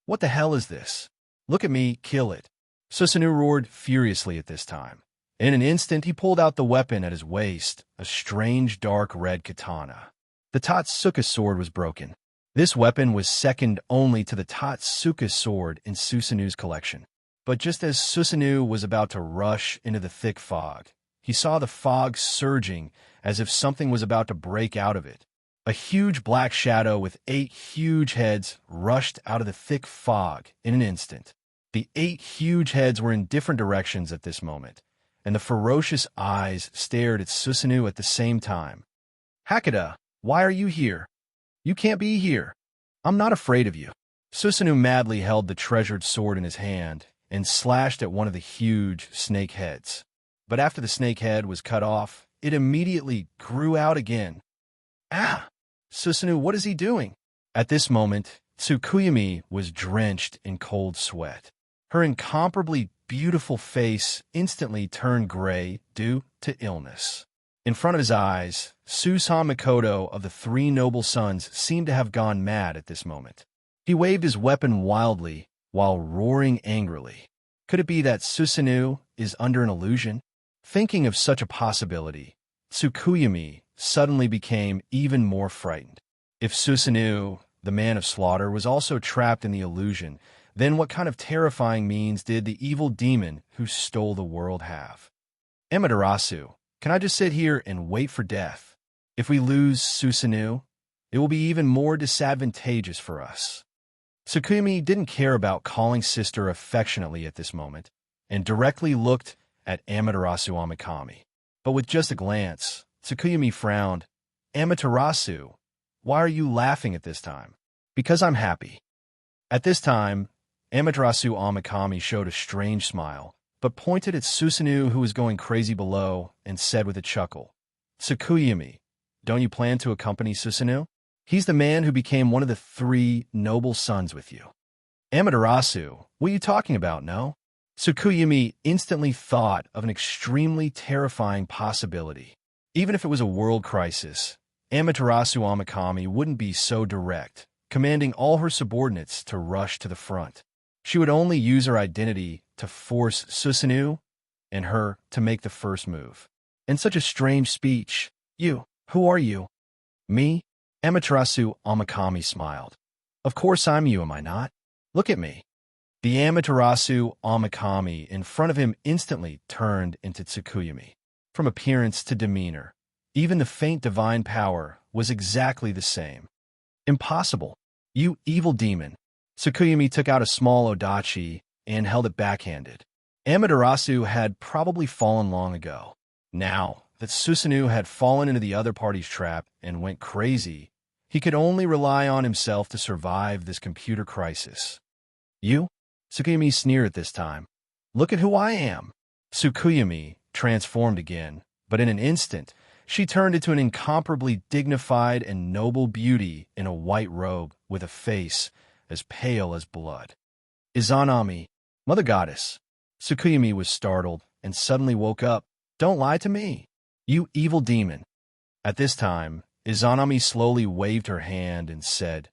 What the hell is this? Look at me, kill it. Susanoo roared furiously at this time. In an instant, he pulled out the weapon at his waist, a strange dark red katana. The Tatsuka sword was broken. This weapon was second only to the Tatsuka sword in Susanoo's collection. But just as Susanoo was about to rush into the thick fog, he saw the fog surging as if something was about to break out of it. A huge black shadow with 8 huge heads rushed out of the thick fog in an instant. The 8 huge heads were in different directions at this moment, and the ferocious eyes stared at Susanoo at the same time. Hakata, why are you here? You can't be here. I'm not afraid of you. Susanoo madly held the treasured sword in his hand and slashed at one of the huge snake heads. But after the snake head was cut off, it immediately grew out again. Ah! Susanoo, what is he doing? At this moment, Tsukuyumi was drenched in cold sweat. Her incomparably beautiful face instantly turned gray due to illness. In front of his eyes, Susan Mikoto of the 3 noble sons seemed to have gone mad at this moment. He waved his weapon wildly while roaring angrily. Could it be that Susanoo is under an illusion? Thinking of such a possibility, Tsukuyumi suddenly became even more frightened. If Susanoo, the man of slaughter, was also trapped in the illusion, then what kind of terrifying means did the evil demon who stole the world have? Amaterasu, can I just sit here and wait for death? If we lose Susanoo, it will be even more disadvantageous for us. Tsukuyumi didn't care about calling sister affectionately at this moment, and directly looked at Amaterasu Amikami. But with just a glance, Tsukuyumi frowned. Amaterasu, why are you laughing at this time? Because I'm happy. At this time, Amaterasu Amikami showed a strange smile, but pointed at Susanoo, who was going crazy below, and said with a chuckle, Tsukuyumi, don't you plan to accompany Susanoo? He's the man who became one of the 3 noble sons with you. Amaterasu, what are you talking about, no? Tsukuyumi instantly thought of an extremely terrifying possibility. Even if it was a world crisis, Amaterasu Amikami wouldn't be so direct, commanding all her subordinates to rush to the front. She would only use her identity to force Susanoo and her to make the first move. In such a strange speech, you, who are you? Me? Amaterasu Amikami smiled. Of course I'm you, am I not? Look at me. The Amaterasu Amikami in front of him instantly turned into Tsukuyumi. From appearance to demeanor, even the faint divine power was exactly the same. Impossible. You evil demon. Tsukuyumi took out a small odachi and held it backhanded. Amaterasu had probably fallen long ago. Now that Susanoo had fallen into the other party's trap and went crazy, he could only rely on himself to survive this computer crisis. You? Tsukuyumi sneered at this time. Look at who I am. Tsukuyumi transformed again, but in an instant, she turned into an incomparably dignified and noble beauty in a white robe with a face as pale as blood. Izanami, Mother Goddess. Tsukuyumi was startled and suddenly woke up. Don't lie to me, you evil demon. At this time, Izanami slowly waved her hand and said,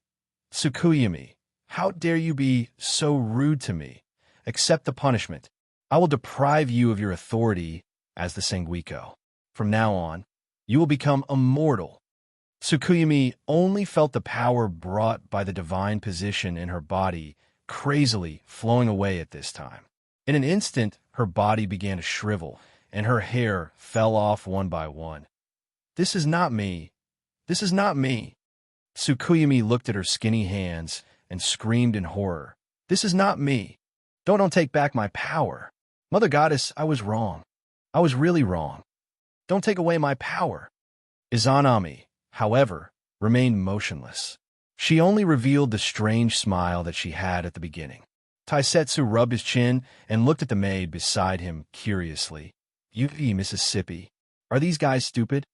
Tsukuyumi, how dare you be so rude to me? Accept the punishment. I will deprive you of your authority as the Sanguiko. From now on, you will become immortal. Tsukuyumi only felt the power brought by the divine position in her body crazily flowing away at this time. In an instant, her body began to shrivel, and her hair fell off one by one. This is not me. This is not me. Tsukuyumi looked at her skinny hands and screamed in horror. This is not me. Don't take back my power. Mother Goddess, I was wrong. I was really wrong. Don't take away my power. Izanami, however, remained motionless. She only revealed the strange smile that she had at the beginning. Taisetsu rubbed his chin and looked at the maid beside him curiously. "Yuki, Mississippi. Are these guys stupid?"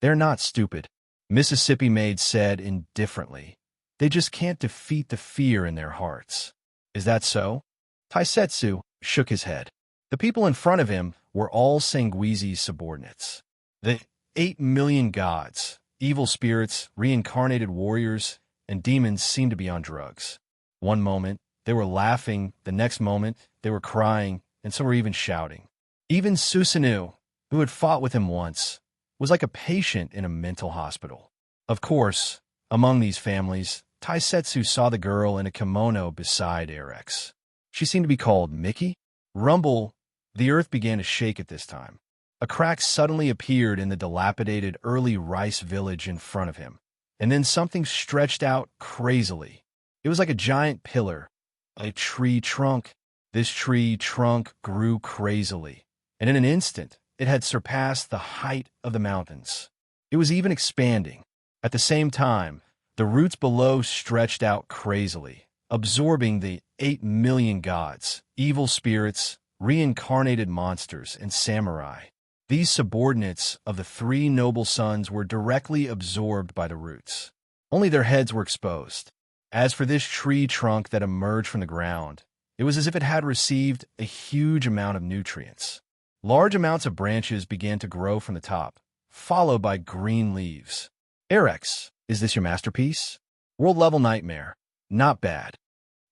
"They're not stupid," Mississippi maid said indifferently. "They just can't defeat the fear in their hearts." "Is that so?" Taisetsu shook his head. The people in front of him were all Sanguizi's subordinates. The 8 million gods, evil spirits, reincarnated warriors, and demons seemed to be on drugs. One moment, they were laughing, the next moment, they were crying, and some were even shouting. Even Susanoo, who had fought with him once, was like a patient in a mental hospital. Of course, among these families, Taisetsu saw the girl in a kimono beside Erex. She seemed to be called Mickey. Rumble, the earth began to shake at this time. A crack suddenly appeared in the dilapidated early rice village in front of him, and then something stretched out crazily. It was like a giant pillar, a tree trunk. This tree trunk grew crazily, and in an instant, it had surpassed the height of the mountains. It was even expanding. At the same time, the roots below stretched out crazily, absorbing the 8 million gods, evil spirits, reincarnated monsters, and samurai. These subordinates of the 3 noble sons were directly absorbed by the roots. Only their heads were exposed. As for this tree trunk that emerged from the ground, it was as if it had received a huge amount of nutrients. Large amounts of branches began to grow from the top, followed by green leaves. "Erex, is this your masterpiece?" "World-level nightmare. Not bad."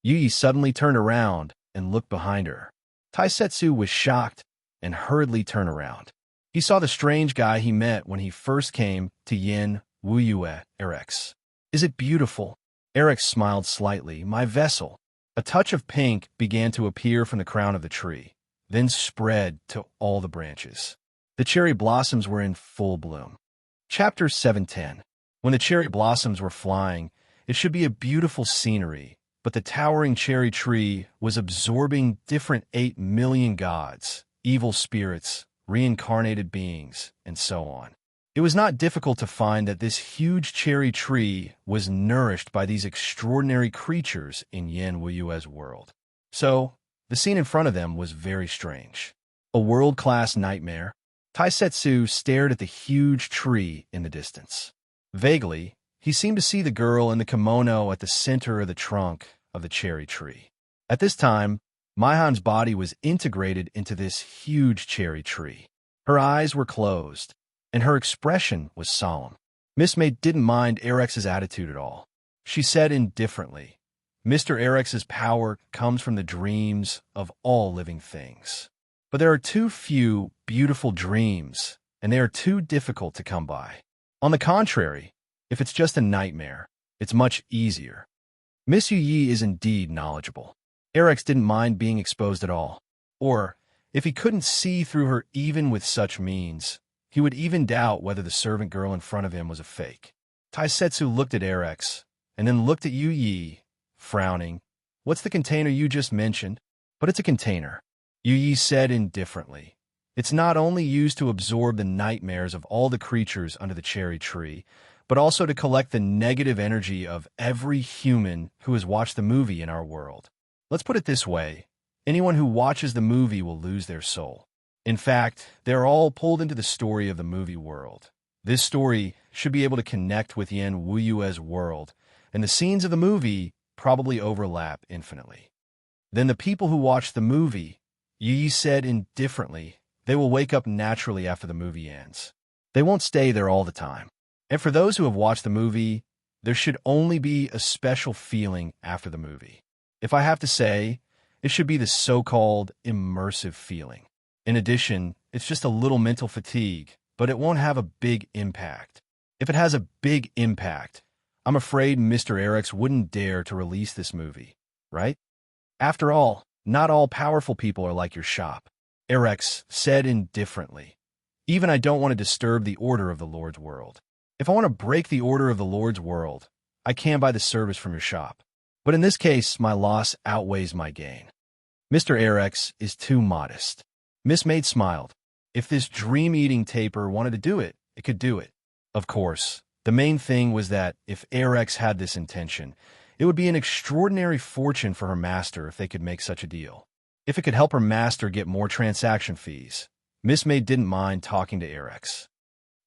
Yui suddenly turned around and looked behind her. Taisetsu was shocked and hurriedly turned around. He saw the strange guy he met when he first came to Yin Wuyue. "Erex, is it beautiful?" Erex smiled slightly. "My vessel." A touch of pink began to appear from the crown of the tree, then spread to all the branches. The cherry blossoms were in full bloom. Chapter 710. When the cherry blossoms were flying, it should be a beautiful scenery, but the towering cherry tree was absorbing different 8 million gods, evil spirits, reincarnated beings, and so on. It was not difficult to find that this huge cherry tree was nourished by these extraordinary creatures in Yin Wuyue's world. So, the scene in front of them was very strange. A world-class nightmare. Taisetsu stared at the huge tree in the distance. Vaguely, he seemed to see the girl in the kimono at the center of the trunk of the cherry tree. At this time, Maihan's body was integrated into this huge cherry tree. Her eyes were closed, and her expression was solemn. Miss May didn't mind Erex's attitude at all. She said indifferently, "Mr. Erex's power comes from the dreams of all living things. But there are too few beautiful dreams, and they are too difficult to come by. On the contrary, if it's just a nightmare, it's much easier." Miss Yi is indeed knowledgeable. Erex didn't mind being exposed at all. Or, if he couldn't see through her even with such means, he would even doubt whether the servant girl in front of him was a fake. Taisetsu looked at Erex, and then looked at Yi, frowning. "What's the container you just mentioned?" "But it's a container," Yi said indifferently. "It's not only used to absorb the nightmares of all the creatures under the cherry tree, but also to collect the negative energy of every human who has watched the movie in our world. Let's put it this way. Anyone who watches the movie will lose their soul. In fact, they're all pulled into the story of the movie world. This story should be able to connect with Yin Wuyue's world, and the scenes of the movie probably overlap infinitely. Then the people who watch the movie," Yi said indifferently, "they will wake up naturally after the movie ends. They won't stay there all the time. And for those who have watched the movie, there should only be a special feeling after the movie. If I have to say, it should be the so-called immersive feeling. In addition, it's just a little mental fatigue, but it won't have a big impact. If it has a big impact, I'm afraid Mr. Erex wouldn't dare to release this movie, right? After all, not all powerful people are like your shop," Erex said indifferently. "Even I don't want to disturb the order of the Lord's world. If I want to break the order of the Lord's world, I can buy the service from your shop. But in this case, my loss outweighs my gain. Mr. Erex is too modest." Miss Maid smiled. If this dream-eating taper wanted to do it, it could do it. Of course, The main thing was that if Arex had this intention, it would be an extraordinary fortune for her master if they could make such a deal. If it could help her master get more transaction fees, Miss Maid didn't mind talking to Arex.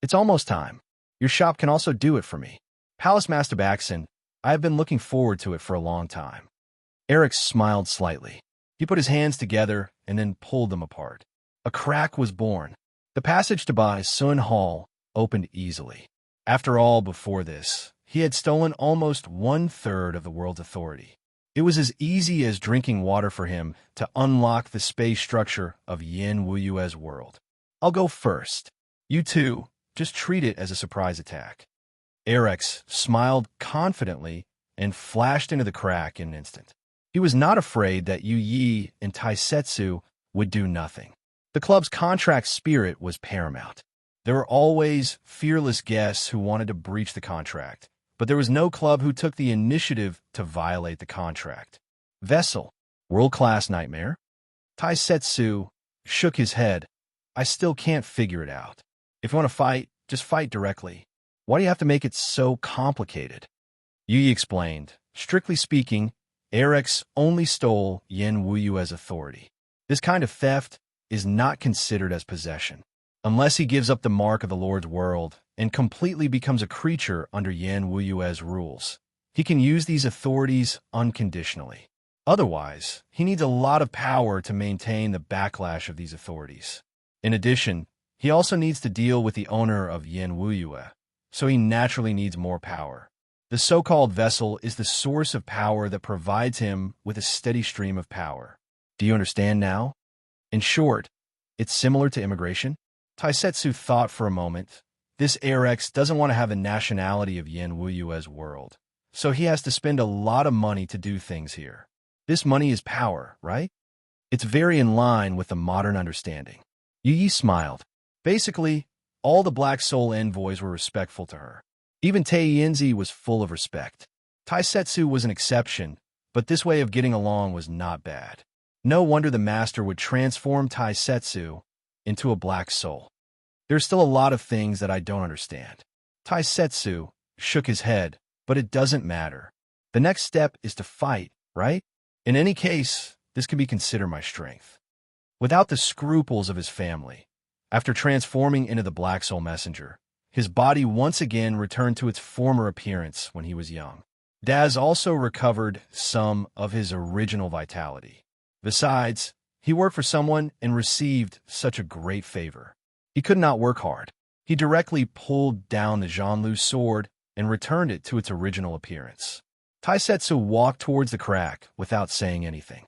It's almost time. Your shop can also do it for me. Palace Master Baxon, I have been looking forward to it for a long time. Arex smiled slightly. He put his hands together and then pulled them apart. A crack was born. The passage to Bai Sun Hall opened easily. After all, before this, he had stolen almost 1/3 of the world's authority. It was as easy as drinking water for him to unlock the space structure of Yin Wuyue's world. I'll go first. You two, just treat it as a surprise attack. Arex smiled confidently and flashed into the crack in an instant. He was not afraid that Yu Yi and Taisetsu would do nothing. The club's contract spirit was paramount. There were always fearless guests who wanted to breach the contract, but there was no club who took the initiative to violate the contract. Vessel, world-class nightmare? Taisetsu shook his head. I still can't figure it out. If you want to fight, just fight directly. Why do you have to make it so complicated? Yu Yi explained. Strictly speaking, Arex only stole Yin Wuyue's authority. This kind of theft is not considered as possession, unless he gives up the mark of the Lord's world and completely becomes a creature under Yin Wuyue's rules. He can use these authorities unconditionally. Otherwise, he needs a lot of power to maintain the backlash of these authorities. In addition, he also needs to deal with the owner of Yin Wuyue, so he naturally needs more power. The so-called vessel is the source of power that provides him with a steady stream of power. Do you understand now? In short, it's similar to immigration. Taisetsu thought for a moment. This Arex doesn't want to have the nationality of Yin Wuyue's world, so he has to spend a lot of money to do things here. This money is power, right? It's very in line with the modern understanding. Yu Yi smiled. Basically, all the Black Soul envoys were respectful to her. Even Teienzi was full of respect. Taisetsu was an exception, but this way of getting along was not bad. No wonder the master would transform Taisetsu into a Black Soul. There's still a lot of things that I don't understand. Taisetsu shook his head, but it doesn't matter. The next step is to fight, right? In any case, this can be considered my strength. Without the scruples of his family, after transforming into the Black Soul Messenger, his body once again returned to its former appearance when he was young. Daz also recovered some of his original vitality. Besides, he worked for someone and received such a great favor. He could not work hard. He directly pulled down the Zhanlu sword and returned it to its original appearance. Taisetsu walked towards the crack without saying anything.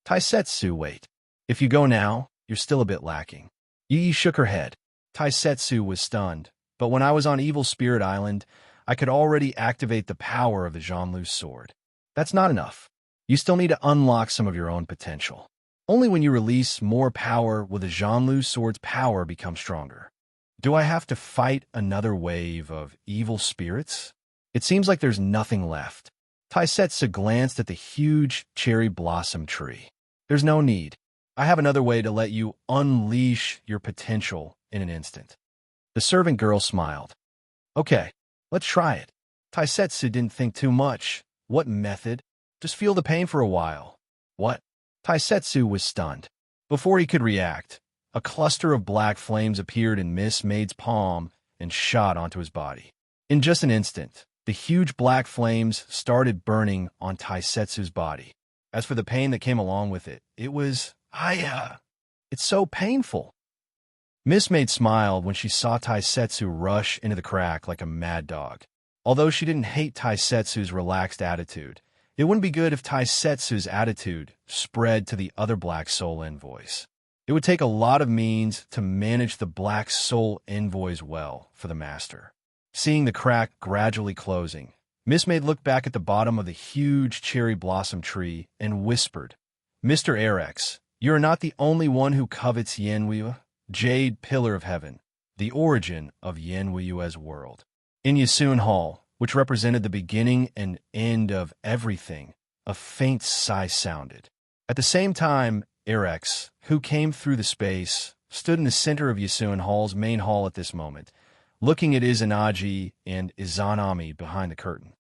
Taisetsu, wait. If you go now, you're still a bit lacking. Yi shook her head. Taisetsu was stunned, but when I was on Evil Spirit Island, I could already activate the power of the Zhanlu sword. That's not enough. You still need to unlock some of your own potential. Only when you release more power will the Zhanlu sword's power become stronger. Do I have to fight another wave of evil spirits? It seems like there's nothing left. Taisetsu glanced at the huge cherry blossom tree. There's no need. I have another way to let you unleash your potential in an instant. The servant girl smiled. Okay, let's try it. Taisetsu didn't think too much. What method? Just feel the pain for a while. What? Taisetsu was stunned. Before he could react, a cluster of black flames appeared in Miss Maid's palm and shot onto his body. In just an instant, the huge black flames started burning on Taisetsu's body. As for the pain that came along with it, it was, it's so painful. Miss Maid smiled when she saw Taisetsu rush into the crack like a mad dog. Although she didn't hate Taisetsu's relaxed attitude, it wouldn't be good if Taisetsu's attitude spread to the other Black Soul envoys. It would take a lot of means to manage the Black Soul envoys well for the master. Seeing the crack gradually closing, Miss Maid looked back at the bottom of the huge cherry blossom tree and whispered, Mr. Arex, you are not the only one who covets Yenwiyue, Jade Pillar of Heaven, the origin of Yenwiyue's world. In Yasun Hall, which represented the beginning and end of everything, a faint sigh sounded. At the same time, Arex, who came through the space, stood in the center of Yasun Hall's main hall at this moment, looking at Izanagi and Izanami behind the curtain.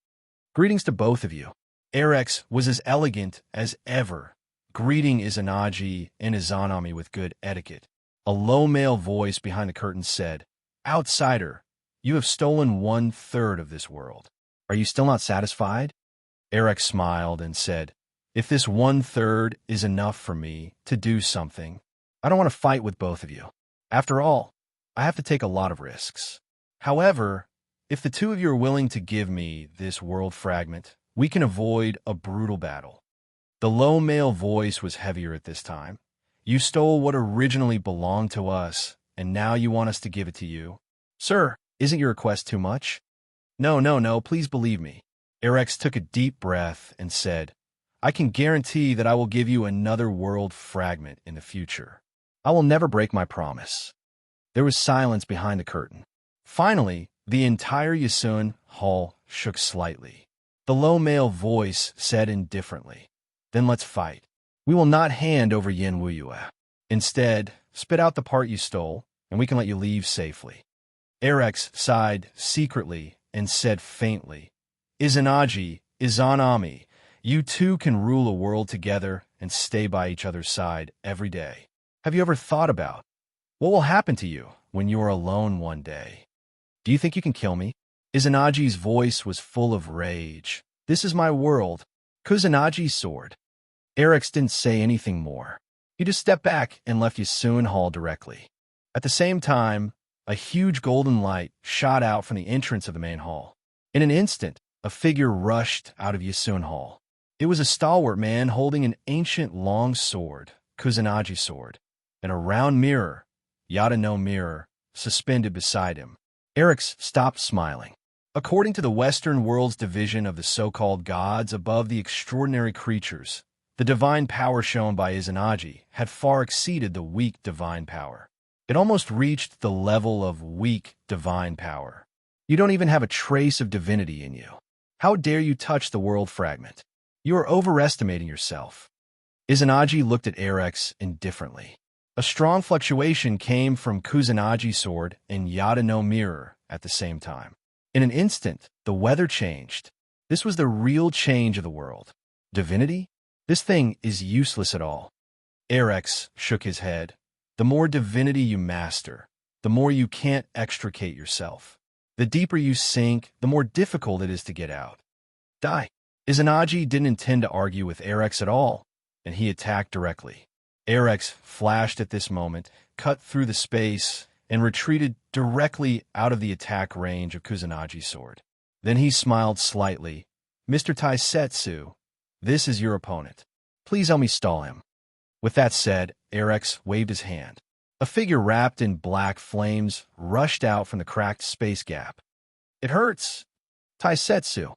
Greetings to both of you. Erex was as elegant as ever, greeting Izanagi and Izanami with good etiquette. A low male voice behind the curtain said, "Outsider, you have stolen 1/3 of this world. Are you still not satisfied?" Erex smiled and said, "If this 1/3 is enough for me to do something, I don't want to fight with both of you. After all, I have to take a lot of risks. However, if the two of you are willing to give me this world fragment, we can avoid a brutal battle." The low male voice was heavier at this time. "You stole what originally belonged to us, and now you want us to give it to you? Sir, isn't your request too much?" No, please believe me." Erex took a deep breath and said, "I can guarantee that I will give you another world fragment in the future. I will never break my promise." There was silence behind the curtain. Finally, the entire Yasun hall shook slightly. The low male voice said indifferently, "Then let's fight. We will not hand over Yin Wuyue. Instead, spit out the part you stole, and we can let you leave safely." Erex sighed secretly and said faintly, "Izanagi, Izanami, you two can rule a world together and stay by each other's side every day. Have you ever thought about what will happen to you when you are alone one day? Do you think you can kill me?" Izanagi's voice was full of rage. "This is my world. Kusanagi sword." Erex didn't say anything more. He just stepped back and left Yasun Hall directly. At the same time, a huge golden light shot out from the entrance of the main hall. In an instant, a figure rushed out of Yasun Hall. It was a stalwart man holding an ancient long sword, Kusanagi sword, and a round mirror, Yada no mirror, suspended beside him. Erex stopped smiling. According to the Western world's division of the so-called gods above the extraordinary creatures, the divine power shown by Izanagi had far exceeded the weak divine power. It almost reached the level of weak divine power. You don't even have a trace of divinity in you. How dare you touch the world fragment? You are overestimating yourself." Izanagi looked at Erex indifferently. A strong fluctuation came from Kusanagi sword and Yada no mirror at the same time. In an instant, the weather changed. This was the real change of the world. Divinity? This thing is useless at all. Erex shook his head. The more divinity you master, the more you can't extricate yourself. The deeper you sink, the more difficult it is to get out. Die. Izanagi didn't intend to argue with Erex at all, and he attacked directly. Erex flashed at this moment, cut through the space, and retreated directly out of the attack range of Kusanagi's sword. Then he smiled slightly. "Mr. Taisetsu, this is your opponent. Please help me stall him." With that said, Erex waved his hand. A figure wrapped in black flames rushed out from the cracked space gap. "It hurts." Taisetsu,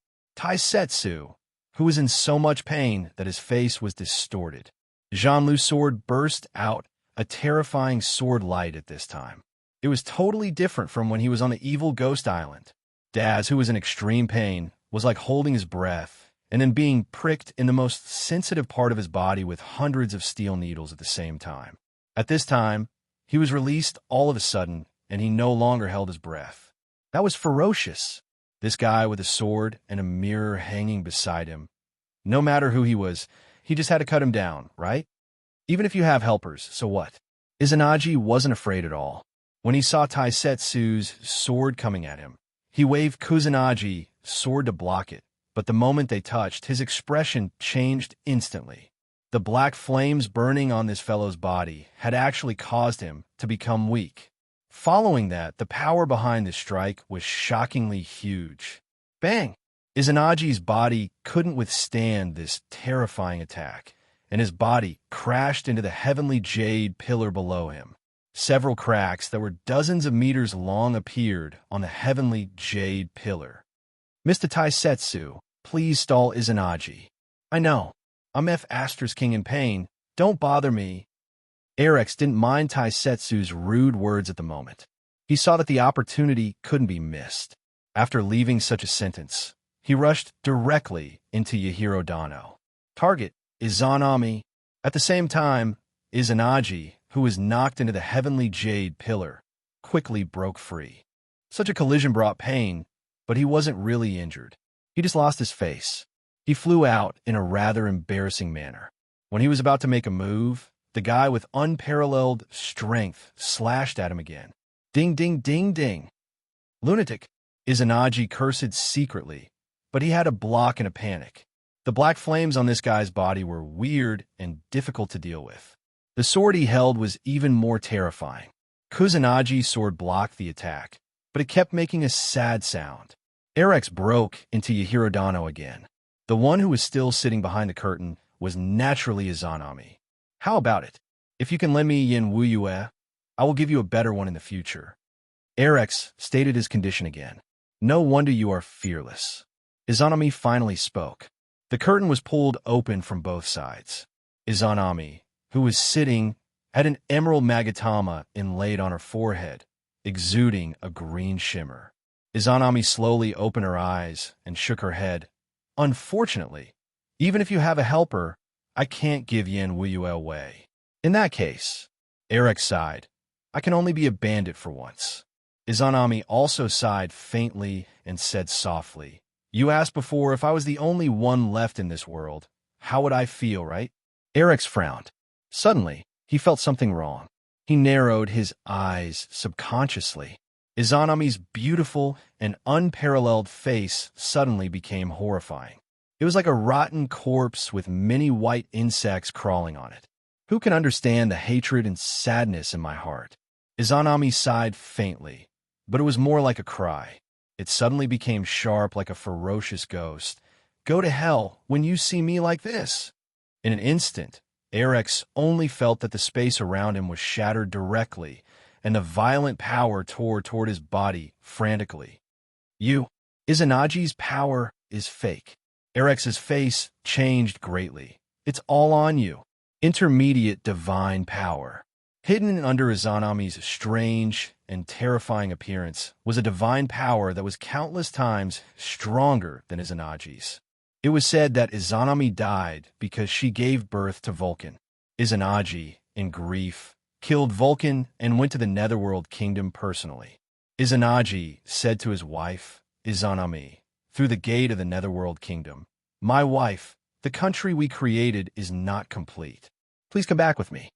who was in so much pain that his face was distorted. Jean-Lou's sword burst out, a terrifying sword light at this time. It was totally different from when he was on the evil ghost island. Daz, who was in extreme pain, was like holding his breath and then being pricked in the most sensitive part of his body with hundreds of steel needles at the same time. At this time, he was released all of a sudden, and he no longer held his breath. That was ferocious. This guy with a sword and a mirror hanging beside him. No matter who he was, he just had to cut him down, right? Even if you have helpers, so what? Izanagi wasn't afraid at all. When he saw Taisetsu's sword coming at him, he waved Kusanagi sword to block it. But the moment they touched, his expression changed instantly. The black flames burning on this fellow's body had actually caused him to become weak. Following that, the power behind the strike was shockingly huge. Bang! Izanagi's body couldn't withstand this terrifying attack, and his body crashed into the heavenly jade pillar below him. Several cracks that were dozens of meters long appeared on the heavenly jade pillar. "Mr. Taisetsu, please stall Izanagi." "I know. I'm F. Aster's king in pain. Don't bother me." Erex didn't mind Taisetsu's rude words at the moment. He saw that the opportunity couldn't be missed. After leaving such a sentence, he rushed directly into Yahiro Dano. Target, Izanami. At the same time, Izanagi, who was knocked into the heavenly jade pillar, quickly broke free. Such a collision brought pain, but he wasn't really injured. He just lost his face. He flew out in a rather embarrassing manner. When he was about to make a move, the guy with unparalleled strength slashed at him again. Ding, ding, ding, ding. Lunatic, Izanagi cursed secretly, but he had a block in a panic. The black flames on this guy's body were weird and difficult to deal with. The sword he held was even more terrifying. Kusunagi's sword blocked the attack, but it kept making a sad sound. Erex broke into Yahirodano again. The one who was still sitting behind the curtain was naturally Izanami. How about it? If you can lend me Yin Wuyue, I will give you a better one in the future. Erex stated his condition again. No wonder you are fearless. Izanami finally spoke. The curtain was pulled open from both sides. Izanami, who was sitting, had an emerald magatama inlaid on her forehead, exuding a green shimmer. Izanami slowly opened her eyes and shook her head. Unfortunately, even if you have a helper, I can't give Yin Wuyue away. In that case, Erex sighed, I can only be a bandit for once. Izanami also sighed faintly and said softly, You asked before if I was the only one left in this world. How would I feel, right? Erex frowned. Suddenly, he felt something wrong. He narrowed his eyes subconsciously. Izanami's beautiful and unparalleled face suddenly became horrifying. It was like a rotten corpse with many white insects crawling on it. Who can understand the hatred and sadness in my heart? Izanami sighed faintly, but it was more like a cry. It suddenly became sharp like a ferocious ghost. Go to hell when you see me like this. In an instant, Erex only felt that the space around him was shattered directly, and the violent power tore toward his body frantically. Izanagi's power is fake. Erex's face changed greatly. It's all on you. Intermediate divine power. Hidden under Izanami's strange and terrifying appearance was a divine power that was countless times stronger than Izanagi's. It was said that Izanami died because she gave birth to Vulcan. Izanagi, in grief, killed Vulcan and went to the Netherworld Kingdom personally. Izanagi said to his wife, Izanami, through the gate of the Netherworld Kingdom, My wife, the country we created is not complete. Please come back with me.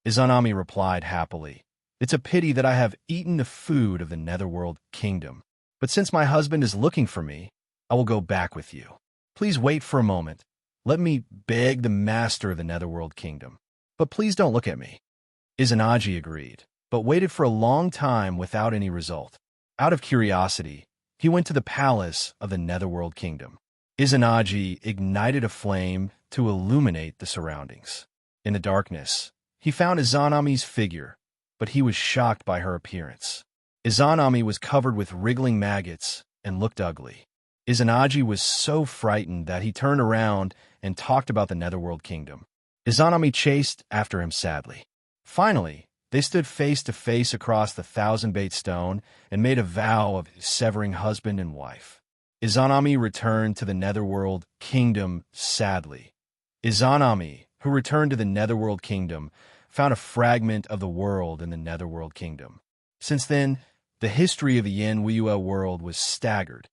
Izanami replied happily, It's a pity that I have eaten the food of the Netherworld Kingdom, but since my husband is looking for me, I will go back with you. Please wait for a moment. Let me beg the master of the Netherworld Kingdom. But please don't look at me. Izanagi agreed, but waited for a long time without any result. Out of curiosity, he went to the palace of the Netherworld Kingdom. Izanagi ignited a flame to illuminate the surroundings. In the darkness, he found Izanami's figure, but he was shocked by her appearance. Izanami was covered with wriggling maggots and looked ugly. Izanagi was so frightened that he turned around and talked about the Netherworld Kingdom. Izanami chased after him sadly. Finally, they stood face to face across the thousand-bait stone and made a vow of severing husband and wife. Izanami returned to the Netherworld Kingdom sadly. Izanami, who returned to the Netherworld Kingdom, found a fragment of the world in the Netherworld Kingdom. Since then, the history of the Yin Wuyue world was staggered.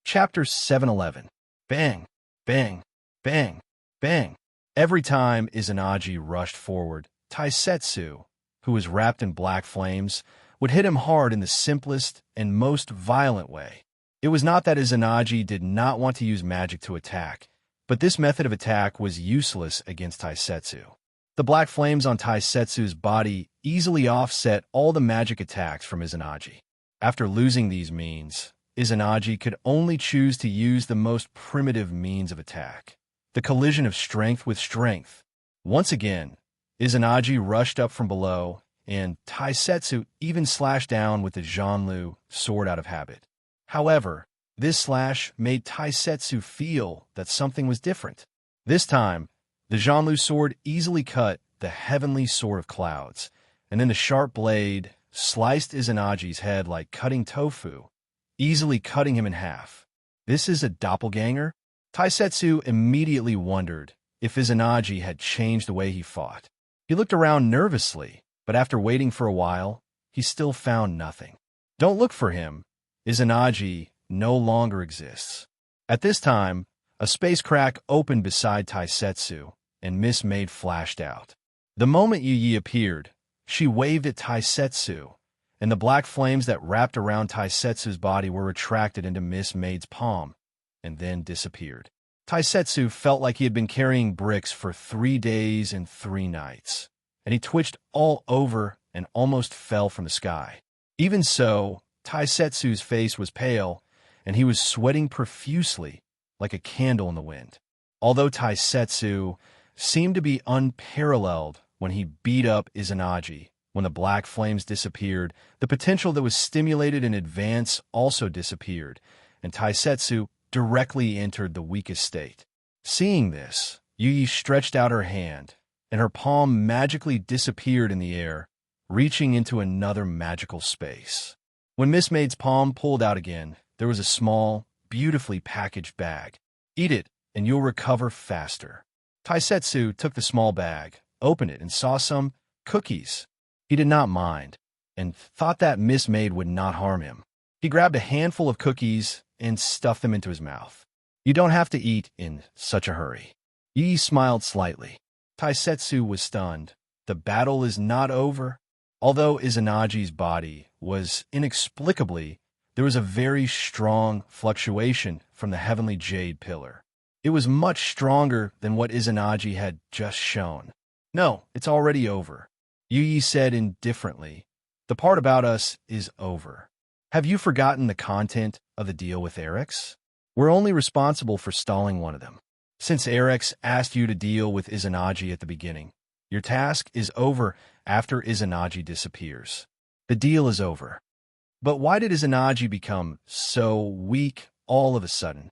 Chapter 711. Bang, bang, bang, bang. Every time Izanagi rushed forward, Taisetsu, who was wrapped in black flames, would hit him hard in the simplest and most violent way. It was not that Izanagi did not want to use magic to attack, but this method of attack was useless against Taisetsu. The black flames on Taisetsu's body easily offset all the magic attacks from Izanagi. After losing these means, Izanagi could only choose to use the most primitive means of attack, the collision of strength with strength. Once again, Izanagi rushed up from below, and Taisetsu even slashed down with the Zhanlu sword out of habit. However, this slash made Taisetsu feel that something was different. This time, the Zhanlu sword easily cut the heavenly sword of clouds, and then the sharp blade sliced Izanagi's head like cutting tofu, easily cutting him in half. This is a doppelganger? Taisetsu immediately wondered if Izanagi had changed the way he fought. He looked around nervously, but after waiting for a while, he still found nothing. Don't look for him, Izanagi no longer exists. At this time, a space crack opened beside Taisetsu, and Miss Maid flashed out. The moment Yu Yi appeared, she waved at Taisetsu, and the black flames that wrapped around Taisetsu's body were retracted into Miss Maid's palm, and then disappeared. Taisetsu felt like he had been carrying bricks for 3 days and 3 nights, and he twitched all over and almost fell from the sky. Even so, Taisetsu's face was pale, and he was sweating profusely like a candle in the wind. Although Taisetsu seemed to be unparalleled when he beat up Izanagi, when the black flames disappeared, the potential that was stimulated in advance also disappeared, and Taisetsu directly entered the weakest state. Seeing this, Yu Yi stretched out her hand, and her palm magically disappeared in the air, reaching into another magical space. When Miss Maid's palm pulled out again, there was a small, beautifully packaged bag. Eat it, and you'll recover faster. Taisetsu took the small bag, opened it, and saw some cookies. He did not mind, and thought that Miss Maid would not harm him. He grabbed a handful of cookies and stuffed them into his mouth. You don't have to eat in such a hurry. Yi smiled slightly. Taisetsu was stunned. The battle is not over. Although Izanagi's body was inexplicably, there was a very strong fluctuation from the heavenly jade pillar. It was much stronger than what Izanagi had just shown. No, it's already over. Yu Yi said indifferently. The part about us is over. Have you forgotten the content of the deal with Erex? We're only responsible for stalling one of them. Since Erex asked you to deal with Izanagi at the beginning, your task is over after Izanagi disappears. The deal is over. But why did Izanagi become so weak all of a sudden?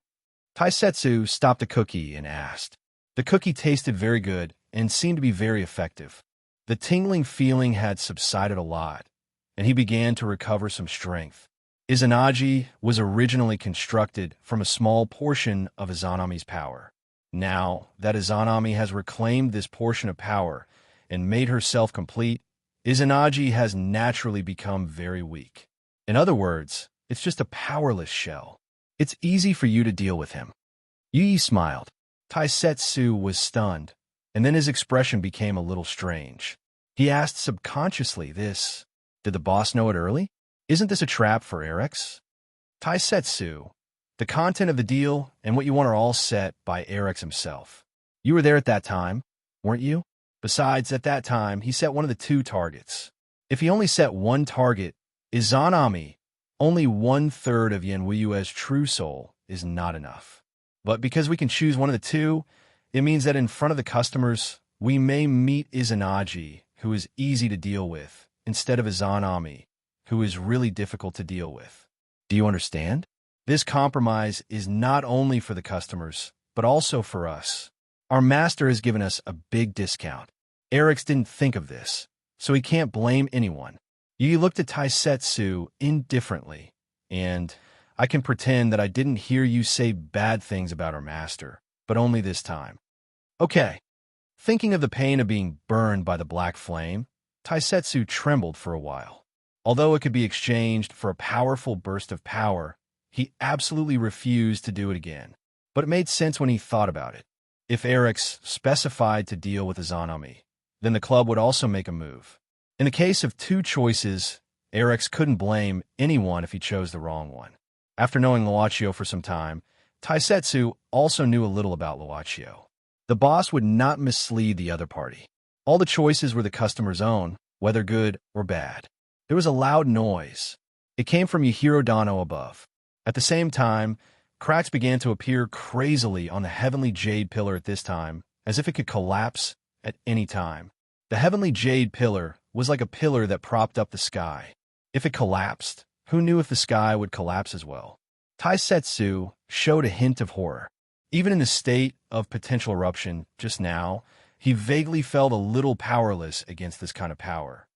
Taisetsu stopped the cookie and asked. The cookie tasted very good and seemed to be very effective. The tingling feeling had subsided a lot, and he began to recover some strength. Izanagi was originally constructed from a small portion of Izanami's power. Now that Izanami has reclaimed this portion of power and made herself complete, Izanagi has naturally become very weak. In other words, it's just a powerless shell. It's easy for you to deal with him. Yu Yi smiled. Taisetsu was stunned, and then his expression became a little strange. He asked subconsciously this. Did the boss know it early? Isn't this a trap for Erex? Taisetsu, the content of the deal and what you want are all set by Erex himself. You were there at that time, weren't you? Besides, at that time, he set one of the 2 targets. If he only set one target, Izanami, only 1/3 of Yenwuyue's true soul is not enough. But because we can choose one of the 2, it means that in front of the customers, we may meet Izanagi, who is easy to deal with, instead of Izanami, who is really difficult to deal with. Do you understand? This compromise is not only for the customers, but also for us. Our master has given us a big discount. Erex didn't think of this, so he can't blame anyone. You looked at Taisetsu indifferently, and I can pretend that I didn't hear you say bad things about our master, but only this time. Okay. Thinking of the pain of being burned by the black flame, Taisetsu trembled for a while. Although it could be exchanged for a powerful burst of power, he absolutely refused to do it again. But it made sense when he thought about it. If Erex specified to deal with Izanami, then the club would also make a move. In the case of 2 choices, Erex couldn't blame anyone if he chose the wrong one. After knowing Luaccio for some time, Taisetsu also knew a little about Luaccio. The boss would not mislead the other party. All the choices were the customer's own, whether good or bad. There was a loud noise. It came from Yahiro Dano above. At the same time, cracks began to appear crazily on the heavenly jade pillar at this time, as if it could collapse at any time. The heavenly jade pillar was like a pillar that propped up the sky. If it collapsed, who knew if the sky would collapse as well? Taisetsu showed a hint of horror. Even in the state of potential eruption just now, he vaguely felt a little powerless against this kind of power.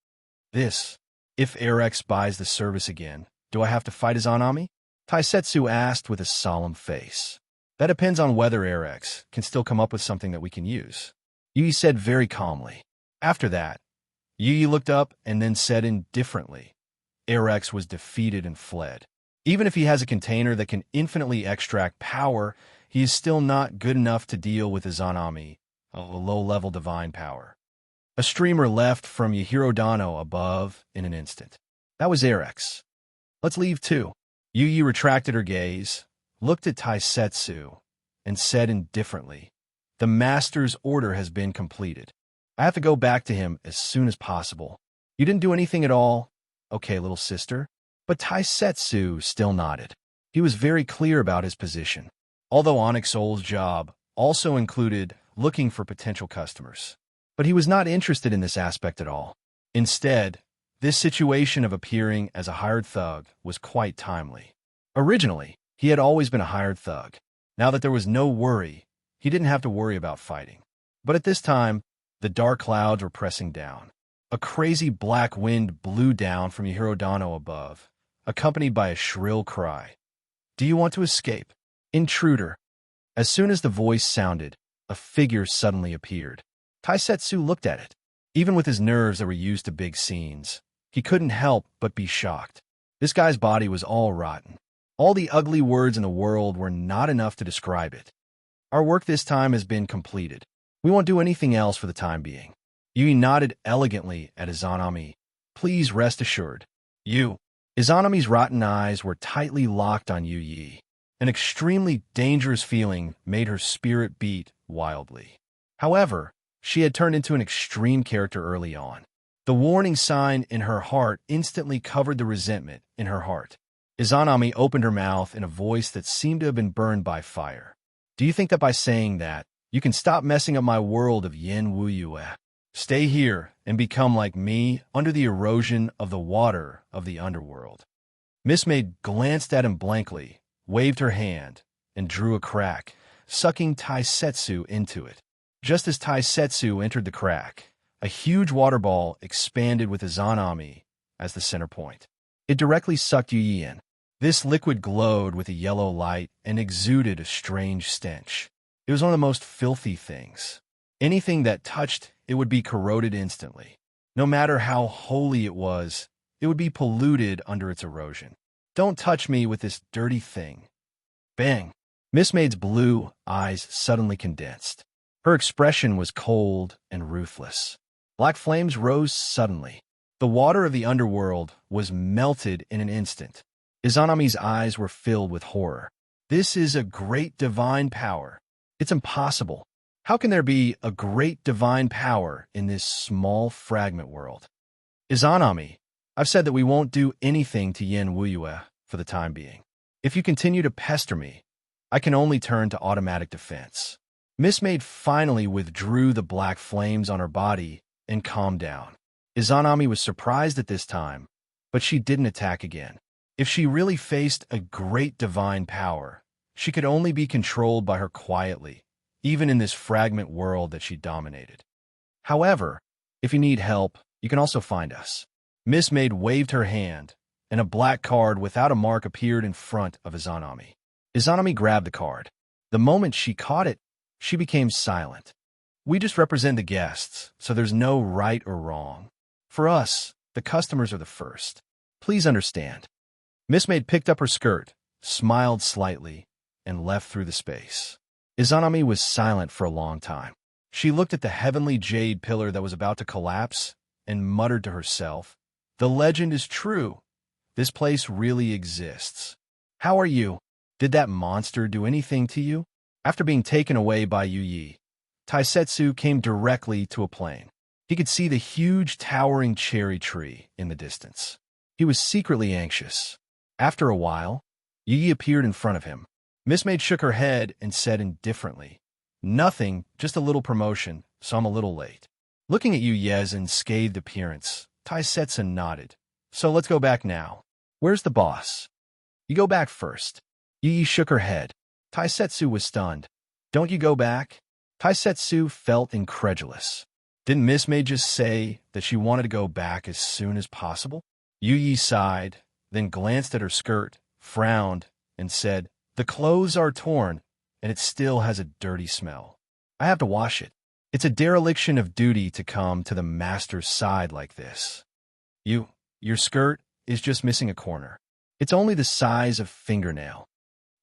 If Erex buys the service again, do I have to fight Izanami? Taisetsu asked with a solemn face. That depends on whether Erex can still come up with something that we can use. Yui said very calmly. After that, Yui looked up and then said indifferently, Erex was defeated and fled. Even if he has a container that can infinitely extract power, he is still not good enough to deal with Izanami, a low-level divine power. A streamer left from Yahiro above in an instant. That was Erex. Let's leave too. Yuyi retracted her gaze, looked at Taisetsu, and said indifferently, "The master's order has been completed. I have to go back to him as soon as possible." "You didn't do anything at all?" "Okay, little sister." But Taisetsu still nodded. He was very clear about his position. Although Onyx Soul's job also included looking for potential customers. But he was not interested in this aspect at all. Instead, this situation of appearing as a hired thug was quite timely. Originally, he had always been a hired thug. Now that there was no worry, he didn't have to worry about fighting. But at this time, the dark clouds were pressing down. A crazy black wind blew down from Yahiro above, accompanied by a shrill cry. "Do you want to escape? Intruder!" As soon as the voice sounded, a figure suddenly appeared. Taisetsu looked at it. Even with his nerves that were used to big scenes, he couldn't help but be shocked. This guy's body was all rotten. All the ugly words in the world were not enough to describe it. "Our work this time has been completed. We won't do anything else for the time being." Yui nodded elegantly at Izanami. "Please rest assured." Izanami's rotten eyes were tightly locked on Yuyi. An extremely dangerous feeling made her spirit beat wildly. However, she had turned into an extreme character early on. The warning sign in her heart instantly covered the resentment in her heart. Izanami opened her mouth in a voice that seemed to have been burned by fire. "Do you think that by saying that, you can stop messing up my world of Yin Wuyue? Stay here and become like me under the erosion of the water of the underworld." Miss Maid glanced at him blankly, waved her hand, and drew a crack, sucking Taisetsu into it. Just as Taisetsu entered the crack, a huge water ball expanded with Izanami as the center point. It directly sucked Yuyi in. This liquid glowed with a yellow light and exuded a strange stench. It was one of the most filthy things. Anything that touched it would be corroded instantly. No matter how holy it was, it would be polluted under its erosion. "Don't touch me with this dirty thing." Bang! Miss Maid's blue eyes suddenly condensed. Her expression was cold and ruthless. Black flames rose suddenly. The water of the underworld was melted in an instant. Izanami's eyes were filled with horror. "This is a great divine power. It's impossible. How can there be a great divine power in this small fragment world?" "Izanami, I've said that we won't do anything to Yin Wuyue for the time being. If you continue to pester me, I can only turn to automatic defense." Miss Maid finally withdrew the black flames on her body and calmed down. Izanami was surprised at this time, but she didn't attack again. If she really faced a great divine power, she could only be controlled by her quietly, even in this fragment world that she dominated. "However, if you need help, you can also find us." Miss Maid waved her hand, and a black card without a mark appeared in front of Izanami. Izanami grabbed the card. The moment she caught it, she became silent. "We just represent the guests, so there's no right or wrong. For us, the customers are the first. Please understand." Miss Maid picked up her skirt, smiled slightly, and left through the space. Izanami was silent for a long time. She looked at the heavenly jade pillar that was about to collapse and muttered to herself, "The legend is true. This place really exists. How are you? Did that monster do anything to you?" After being taken away by Yuyi, Taisetsu came directly to a plain. He could see the huge towering cherry tree in the distance. He was secretly anxious. After a while, Yuyi appeared in front of him. Miss Maid shook her head and said indifferently, "Nothing, just a little promotion, so I'm a little late." Looking at Yuye's scathed appearance, Taisetsu nodded. "So let's go back now. Where's the boss?" "You go back first." Yuyi shook her head. Taisetsu was stunned. "Don't you go back?" Taisetsu felt incredulous. Didn't Miss Maid just say that she wanted to go back as soon as possible? Yuyi sighed, then glanced at her skirt, frowned, and said, "The clothes are torn, and it still has a dirty smell. I have to wash it. It's a dereliction of duty to come to the master's side like this. Your skirt is just missing a corner." It's only the size of fingernail.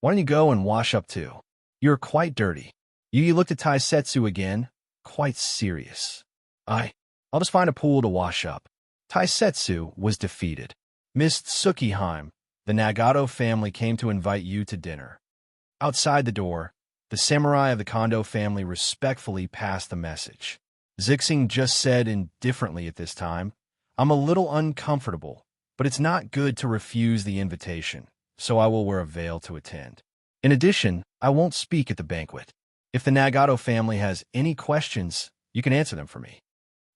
Why don't you go and wash up too? You're quite dirty. Yuyi looked at Taisetsu again, quite serious. I'll just find a pool to wash up. Taisetsu was defeated. Miss Tsukiheim, the Nagato family came to invite you to dinner. Outside the door, the samurai of the Kondo family respectfully passed the message. Zixing just said indifferently at this time, I'm a little uncomfortable, but it's not good to refuse the invitation, so I will wear a veil to attend. In addition, I won't speak at the banquet. If the Nagato family has any questions, you can answer them for me.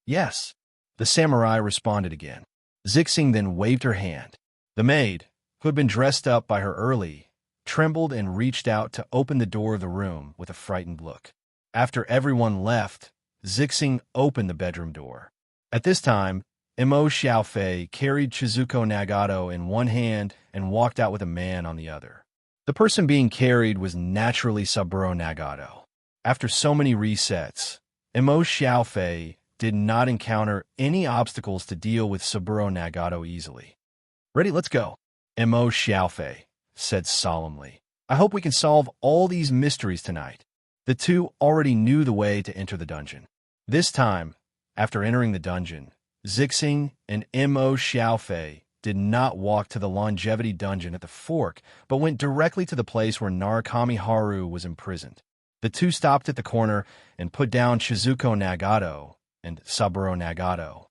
Yes, the samurai responded again. Zixing then waved her hand. The maid, who had been dressed up by her early, trembled and reached out to open the door of the room with a frightened look. After everyone left, Zixing opened the bedroom door. At this time, Imo Xiaofei carried Chizuko Nagato in one hand and walked out with a man on the other. The person being carried was naturally Saburo Nagato. After so many resets, Imo Xiaofei did not encounter any obstacles to deal with Saburo Nagato easily. Ready, let's go. Imo Xiaofei said solemnly. I hope we can solve all these mysteries tonight. The two already knew the way to enter the dungeon. This time, after entering the dungeon, Zixing and Imo Xiaofei did not walk to the longevity dungeon at the fork, but went directly to the place where Narukami Haru was imprisoned. The two stopped at the corner and put down Chizuko Nagato and Saburo Nagato.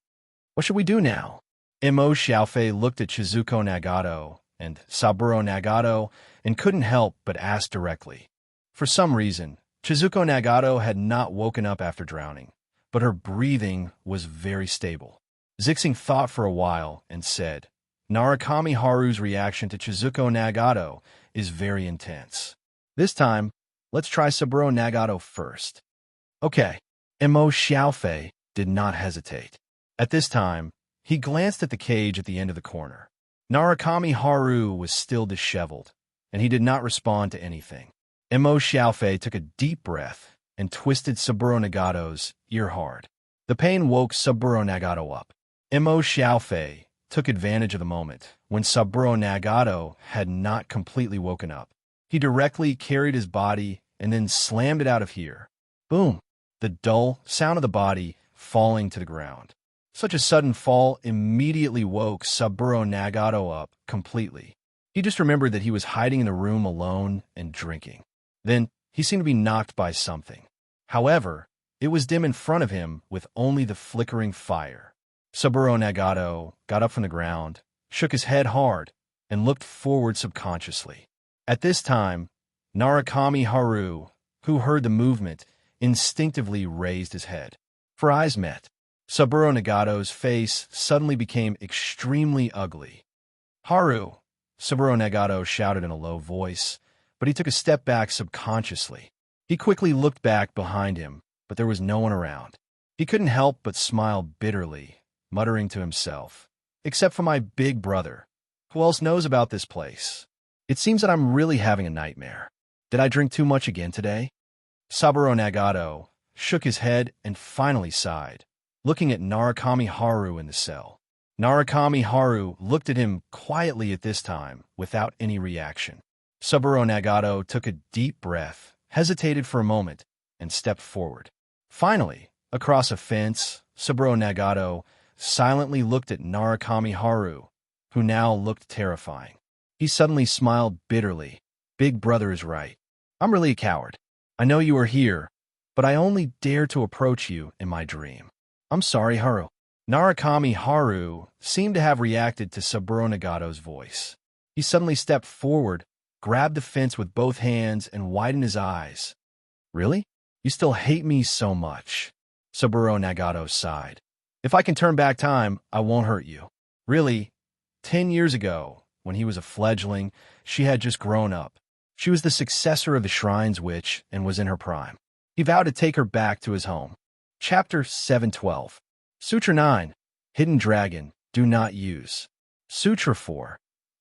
What should we do now? Imo Xiaofei looked at Chizuko Nagato and Saburo Nagato and couldn't help but ask directly. For some reason, Chizuko Nagato had not woken up after drowning, but her breathing was very stable. Zixing thought for a while and said, Narukami Haru's reaction to Chizuko Nagato is very intense. This time, let's try Saburo Nagato first. Okay. Imo Xiaofei did not hesitate. At this time, he glanced at the cage at the end of the corner. Narukami Haru was still disheveled, and he did not respond to anything. Imo Xiaofei took a deep breath and twisted Saburo Nagato's ear hard. The pain woke Saburo Nagato up. Imo Xiaofei took advantage of the moment when Saburo Nagato had not completely woken up. He directly carried his body and then slammed it out of here. Boom! The dull sound of the body falling to the ground. Such a sudden fall immediately woke Saburo Nagato up completely. He just remembered that he was hiding in the room alone and drinking. Then he seemed to be knocked by something. However, it was dim in front of him with only the flickering fire. Saburo Nagato got up from the ground, shook his head hard, and looked forward subconsciously. At this time, Narukami Haru, who heard the movement, instinctively raised his head. For eyes met. Saburo Nagato's face suddenly became extremely ugly. Haru, Saburo Nagato shouted in a low voice, but he took a step back subconsciously. He quickly looked back behind him, but there was no one around. He couldn't help but smile bitterly, muttering to himself, except for my big brother. Who else knows about this place? It seems that I'm really having a nightmare. Did I drink too much again today? Saburo Nagato shook his head and finally sighed, looking at Narukami Haru in the cell. Narukami Haru looked at him quietly at this time, without any reaction. Saburo Nagato took a deep breath, hesitated for a moment, and stepped forward. Finally, across a fence, Saburo Nagato silently looked at Narukami Haru, who now looked terrifying. He suddenly smiled bitterly. Big brother is right. I'm really a coward. I know you are here, but I only dare to approach you in my dream. I'm sorry, Haru. Narukami Haru seemed to have reacted to Saburo Nagato's voice. He suddenly stepped forward, grabbed the fence with both hands, and widened his eyes. Really? You still hate me so much? Saburo Nagato sighed. If I can turn back time, I won't hurt you. Really, 10 years ago, when he was a fledgling, she had just grown up. She was the successor of the Shrine's Witch and was in her prime. He vowed to take her back to his home. Chapter 712. Sutra 9. Hidden Dragon, do not use. Sutra 4.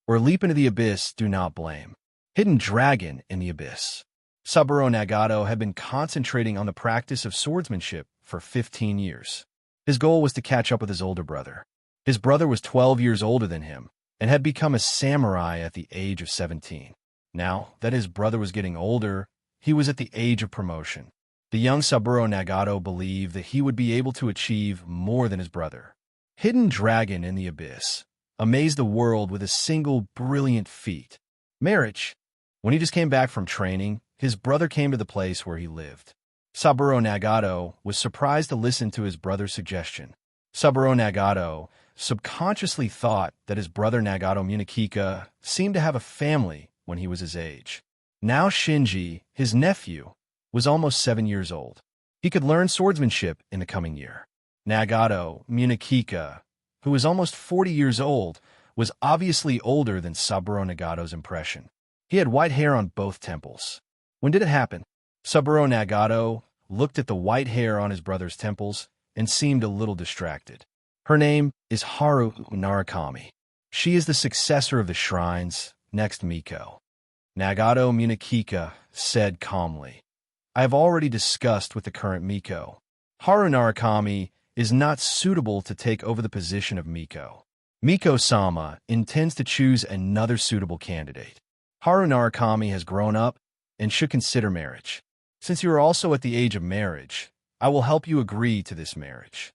Or leap into the abyss, do not blame. Hidden Dragon in the abyss. Saburo Nagato had been concentrating on the practice of swordsmanship for 15 years. His goal was to catch up with his older brother. His brother was 12 years older than him, and had become a samurai at the age of 17. Now that his brother was getting older, he was at the age of promotion. The young Saburo Nagato believed that he would be able to achieve more than his brother. Hidden Dragon in the Abyss amazed the world with a single brilliant feat. Marriage. When he just came back from training, his brother came to the place where he lived. Saburo Nagato was surprised to listen to his brother's suggestion. Saburo Nagato subconsciously thought that his brother Nagato Munakika seemed to have a family when he was his age. Now Shinji, his nephew, was almost 7 years old. He could learn swordsmanship in the coming year. Nagato Munakika, who was almost 40 years old, was obviously older than Saburo Nagato's impression. He had white hair on both temples. When did it happen? Saburo Nagato looked at the white hair on his brother's temples and seemed a little distracted. Her name is Haru Narakami. She is the successor of the shrines, next Miko. Nagato Munakika said calmly, I have already discussed with the current Miko. Haru Narakami is not suitable to take over the position of Miko. Miko-sama intends to choose another suitable candidate. Haru Narakami has grown up and should consider marriage. Since you are also at the age of marriage, I will help you agree to this marriage.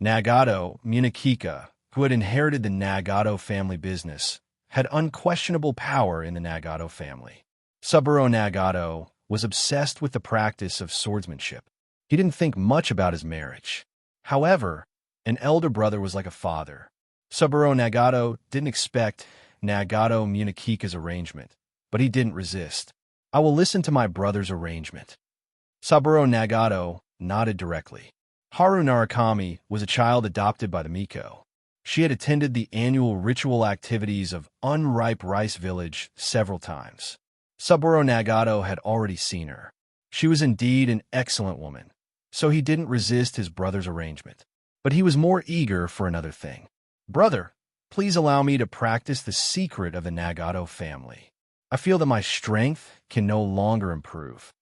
Nagato Munakika, who had inherited the Nagato family business, had unquestionable power in the Nagato family. Saburo Nagato was obsessed with the practice of swordsmanship. He didn't think much about his marriage. However, an elder brother was like a father. Saburo Nagato didn't expect Nagato Munakika's arrangement, but he didn't resist. I will listen to my brother's arrangement. Saburo Nagato nodded directly. Haru Narakami was a child adopted by the Miko. She had attended the annual ritual activities of Unripe Rice Village several times. Saburo Nagato had already seen her. She was indeed an excellent woman, so he didn't resist his brother's arrangement. But he was more eager for another thing. Brother, please allow me to practice the secret of the Nagato family. I feel that my strength can no longer improve.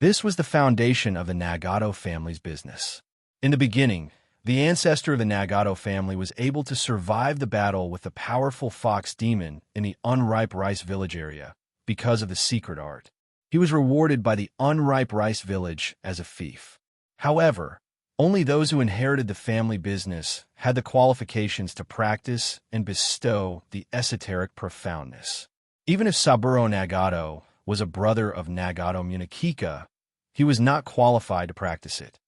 This was the foundation of the Nagato family's business. In the beginning, the ancestor of the Nagato family was able to survive the battle with the powerful fox demon in the Unripe Rice Village area because of the secret art. He was rewarded by the Unripe Rice Village as a fief. However, only those who inherited the family business had the qualifications to practice and bestow the esoteric profoundness. Even if Saburo Nagato was a brother of Nagato Munakika, he was not qualified to practice it.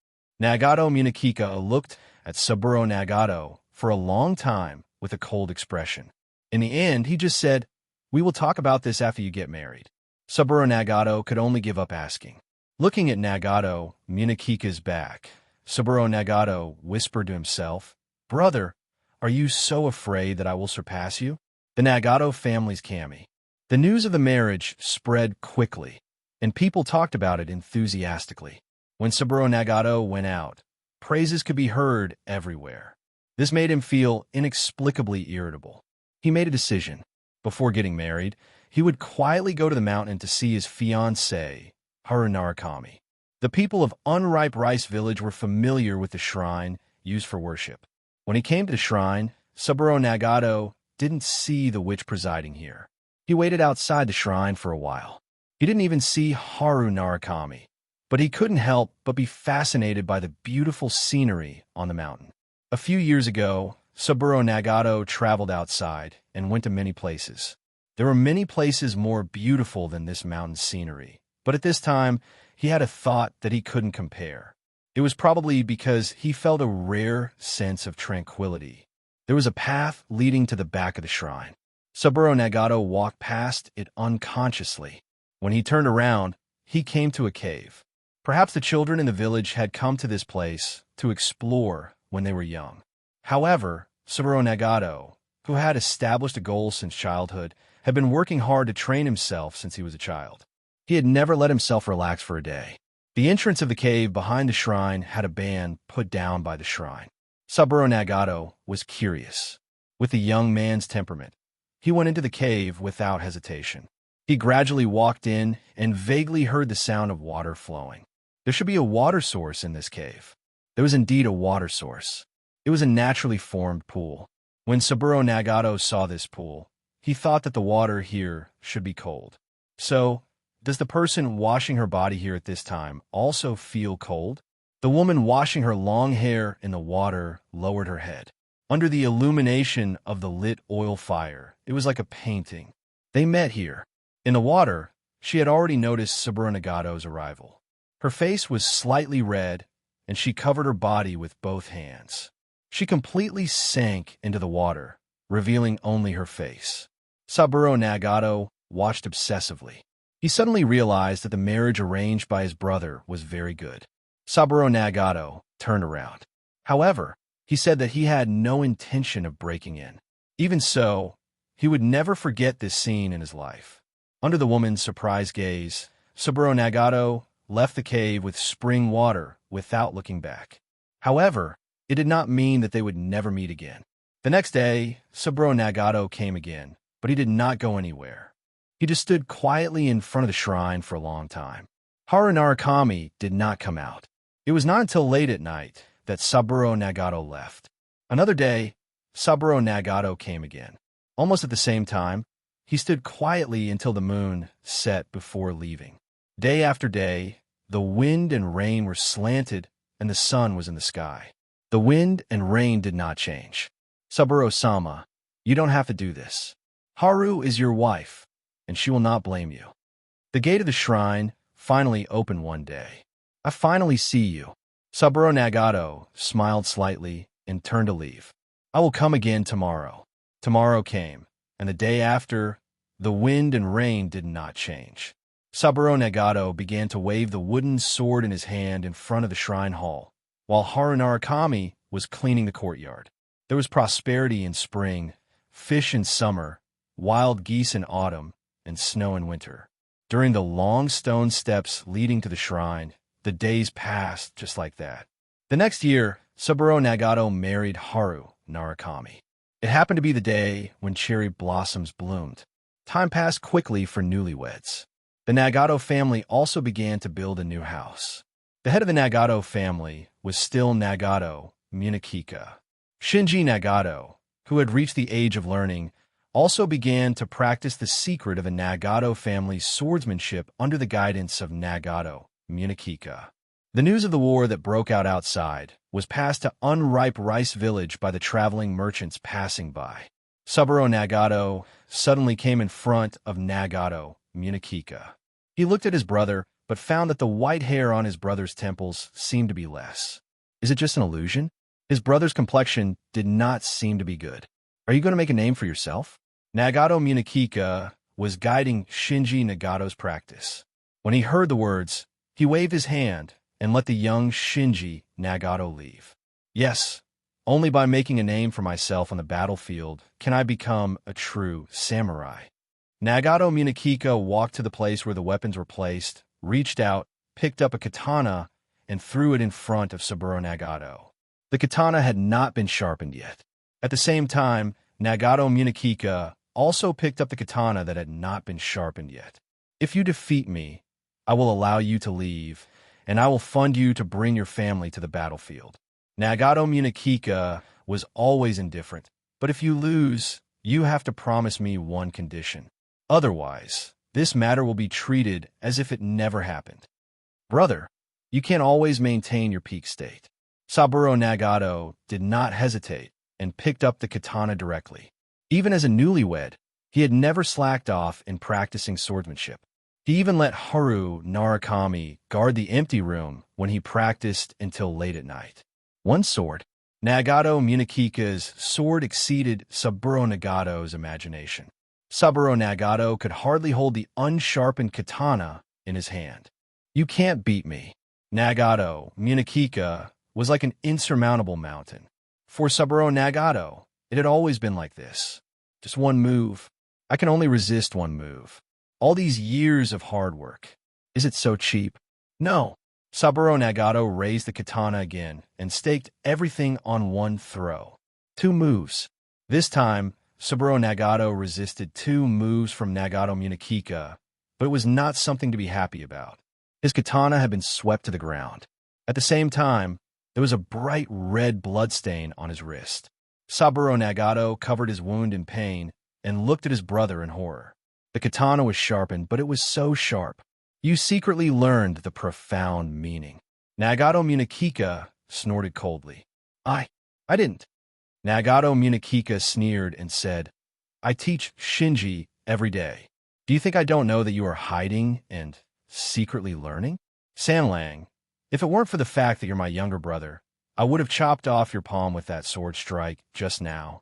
Nagato Munakika looked at Saburo Nagato for a long time with a cold expression. In the end, he just said, we will talk about this after you get married. Saburo Nagato could only give up asking. Looking at Nagato Munakika's back, Saburo Nagato whispered to himself, Brother, are you so afraid that I will surpass you? The Nagato family's kami. The news of the marriage spread quickly, and people talked about it enthusiastically. When Saburo Nagato went out, praises could be heard everywhere. This made him feel inexplicably irritable. He made a decision. Before getting married, he would quietly go to the mountain to see his fiancée, Haru Narakami. The people of Unripe Rice Village were familiar with the shrine used for worship. When he came to the shrine, Saburo Nagato didn't see the witch presiding here. He waited outside the shrine for a while. He didn't even see Haru Narakami, but he couldn't help but be fascinated by the beautiful scenery on the mountain. A few years ago, Saburo Nagato traveled outside and went to many places. There were many places more beautiful than this mountain scenery, but at this time, he had a thought that he couldn't compare. It was probably because he felt a rare sense of tranquility. There was a path leading to the back of the shrine. Saburo Nagato walked past it unconsciously. When he turned around, he came to a cave. Perhaps the children in the village had come to this place to explore when they were young. However, Saburo Nagato, who had established a goal since childhood, had been working hard to train himself since he was a child. He had never let himself relax for a day. The entrance of the cave behind the shrine had a band put down by the shrine. Saburo Nagato was curious. With the young man's temperament, he went into the cave without hesitation. He gradually walked in and vaguely heard the sound of water flowing. There should be a water source in this cave. There was indeed a water source. It was a naturally formed pool. When Saburo Nagato saw this pool, he thought that the water here should be cold. So, does the person washing her body here at this time also feel cold? The woman washing her long hair in the water lowered her head. Under the illumination of the lit oil fire, it was like a painting. They met here. In the water, she had already noticed Saburo Nagato's arrival. Her face was slightly red, and she covered her body with both hands. She completely sank into the water, revealing only her face. Saburo Nagato watched obsessively. He suddenly realized that the marriage arranged by his brother was very good. Saburo Nagato turned around. However, he said that he had no intention of breaking in. Even so, he would never forget this scene in his life. Under the woman's surprised gaze, Saburo Nagato left the cave with spring water without looking back. However, it did not mean that they would never meet again. The next day, Saburo Nagato came again, but he did not go anywhere. He just stood quietly in front of the shrine for a long time. Haru Narukami did not come out. It was not until late at night that Saburo Nagato left. Another day, Saburo Nagato came again. Almost at the same time, he stood quietly until the moon set before leaving. Day after day, the wind and rain were slanted and the sun was in the sky. The wind and rain did not change. Saburo-sama, you don't have to do this. Haru is your wife, and she will not blame you. The gate of the shrine finally opened one day. I finally see you. Saburo Nagato smiled slightly and turned to leave. I will come again tomorrow. Tomorrow came, and the day after, the wind and rain did not change. Saburo Nagato began to wave the wooden sword in his hand in front of the shrine hall, while Haru Narukami was cleaning the courtyard. There was prosperity in spring, fish in summer, wild geese in autumn, and snow in winter. During the long stone steps leading to the shrine, the days passed just like that. The next year, Saburo Nagato married Haru Narukami. It happened to be the day when cherry blossoms bloomed. Time passed quickly for newlyweds. The Nagato family also began to build a new house. The head of the Nagato family was still Nagato Munakika. Shinji Nagato, who had reached the age of learning, also began to practice the secret of the Nagato family's swordsmanship under the guidance of Nagato Munakika. The news of the war that broke out outside was passed to unripe rice village by the traveling merchants passing by. Saburo Nagato suddenly came in front of Nagato Munakika. He looked at his brother, but found that the white hair on his brother's temples seemed to be less. Is it just an illusion? His brother's complexion did not seem to be good. Are you going to make a name for yourself? Nagato Munakika was guiding Shinji Nagato's practice. When he heard the words, he waved his hand and let the young Shinji Nagato leave. Yes, only by making a name for myself on the battlefield can I become a true samurai. Nagato Munakika walked to the place where the weapons were placed, reached out, picked up a katana, and threw it in front of Saburo Nagato. The katana had not been sharpened yet. At the same time, Nagato Munakika also picked up the katana that had not been sharpened yet. If you defeat me, I will allow you to leave, and I will fund you to bring your family to the battlefield. Nagato Munakika was always indifferent, but if you lose, you have to promise me one condition. Otherwise, this matter will be treated as if it never happened. Brother, you can't always maintain your peak state. Saburo Nagato did not hesitate and picked up the katana directly. Even as a newlywed, he had never slacked off in practicing swordsmanship. He even let Haru Narukami guard the empty room when he practiced until late at night. One sword. Nagato Munakika's sword exceeded Saburo Nagato's imagination. Saburo Nagato could hardly hold the unsharpened katana in his hand. You can't beat me. Nagato Munakika was like an insurmountable mountain. For Saburo Nagato, it had always been like this. Just one move. I can only resist one move. All these years of hard work. Is it so cheap? No. Saburo Nagato raised the katana again and staked everything on one throw. 2 moves. This time, Saburo Nagato resisted 2 moves from Nagato Munakika, but it was not something to be happy about. His katana had been swept to the ground. At the same time, there was a bright red bloodstain on his wrist. Saburo Nagato covered his wound in pain and looked at his brother in horror. The katana was sharpened, but it was so sharp. You secretly learned the profound meaning. Nagato Munakika snorted coldly. I didn't. Nagato Munakika sneered and said, I teach Shinji every day. Do you think I don't know that you are hiding and secretly learning? Sanlang, if it weren't for the fact that you're my younger brother, I would have chopped off your palm with that sword strike just now,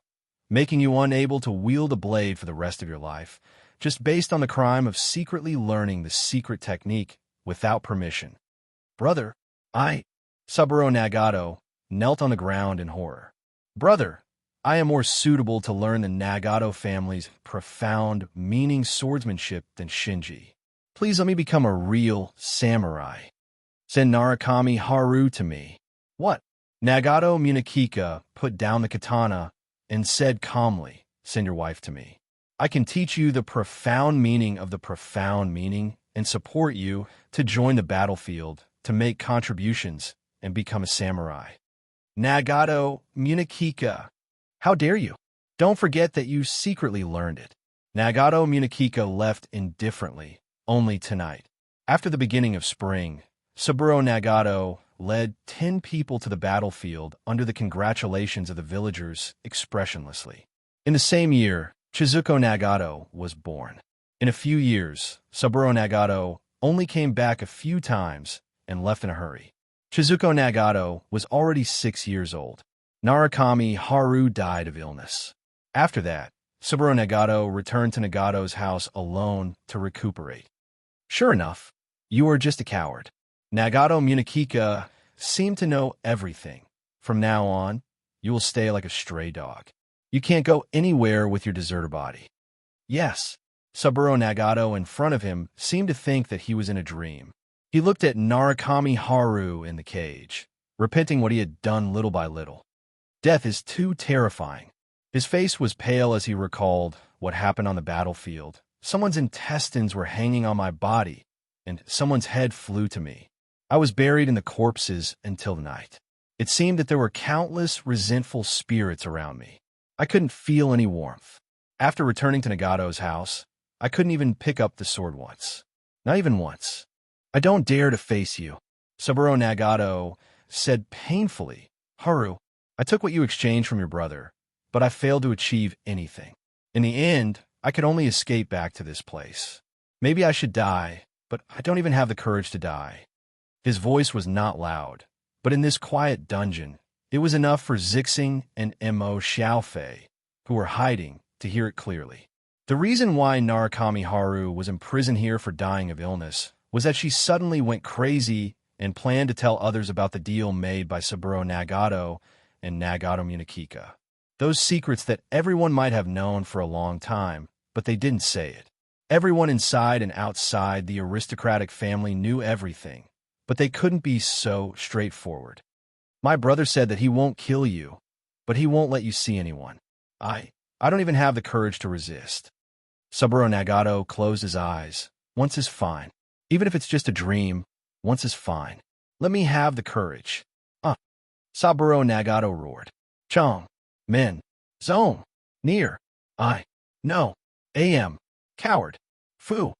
making you unable to wield a blade for the rest of your life, just based on the crime of secretly learning the secret technique without permission. Brother, Saburo Nagato knelt on the ground in horror. Brother, I am more suitable to learn the Nagato family's profound, meaning swordsmanship than Shinji. Please let me become a real samurai. Send Narukami Haru to me. What? Nagato Munakika put down the katana and said calmly, send your wife to me. I can teach you the profound meaning of the profound meaning and support you to join the battlefield, to make contributions and become a samurai. Nagato Munakika, how dare you? Don't forget that you secretly learned it. Nagato Munakika left indifferently, only tonight. After the beginning of spring, Saburo Nagato led 10 people to the battlefield under the congratulations of the villagers expressionlessly. In the same year, Chizuko Nagato was born. In a few years, Saburo Nagato only came back a few times and left in a hurry. Chizuko Nagato was already 6 years old. Narukami Haru died of illness. After that, Saburo Nagato returned to Nagato's house alone to recuperate. Sure enough, you are just a coward. Nagato Munakika seemed to know everything. From now on, you will stay like a stray dog. You can't go anywhere with your deserter body. Yes, Saburo Nagato in front of him seemed to think that he was in a dream. He looked at Narukami Haru in the cage, repenting what he had done little by little. Death is too terrifying. His face was pale as he recalled what happened on the battlefield. Someone's intestines were hanging on my body, and someone's head flew to me. I was buried in the corpses until the night. It seemed that there were countless resentful spirits around me. I couldn't feel any warmth. After returning to Nagato's house, I couldn't even pick up the sword once. Not even once. I don't dare to face you, Saburo Nagato said painfully. Haru, I took what you exchanged from your brother, but I failed to achieve anything. In the end, I could only escape back to this place. Maybe I should die, but I don't even have the courage to die. His voice was not loud, but in this quiet dungeon, it was enough for Zixing and Mo Xiaofei, who were hiding, to hear it clearly. The reason why Narukami Haru was imprisoned here for dying of illness was that she suddenly went crazy and planned to tell others about the deal made by Saburo Nagato and Nagato Munakika. Those secrets that everyone might have known for a long time, but they didn't say it. Everyone inside and outside the aristocratic family knew everything, but they couldn't be so straightforward. My brother said that he won't kill you, but he won't let you see anyone. I don't even have the courage to resist. Saburo Nagato closed his eyes. Once is fine. Even if it's just a dream, once is fine. Let me have the courage. Saburo Nagato roared. Chong, men, zone, near, no, am, coward, fu.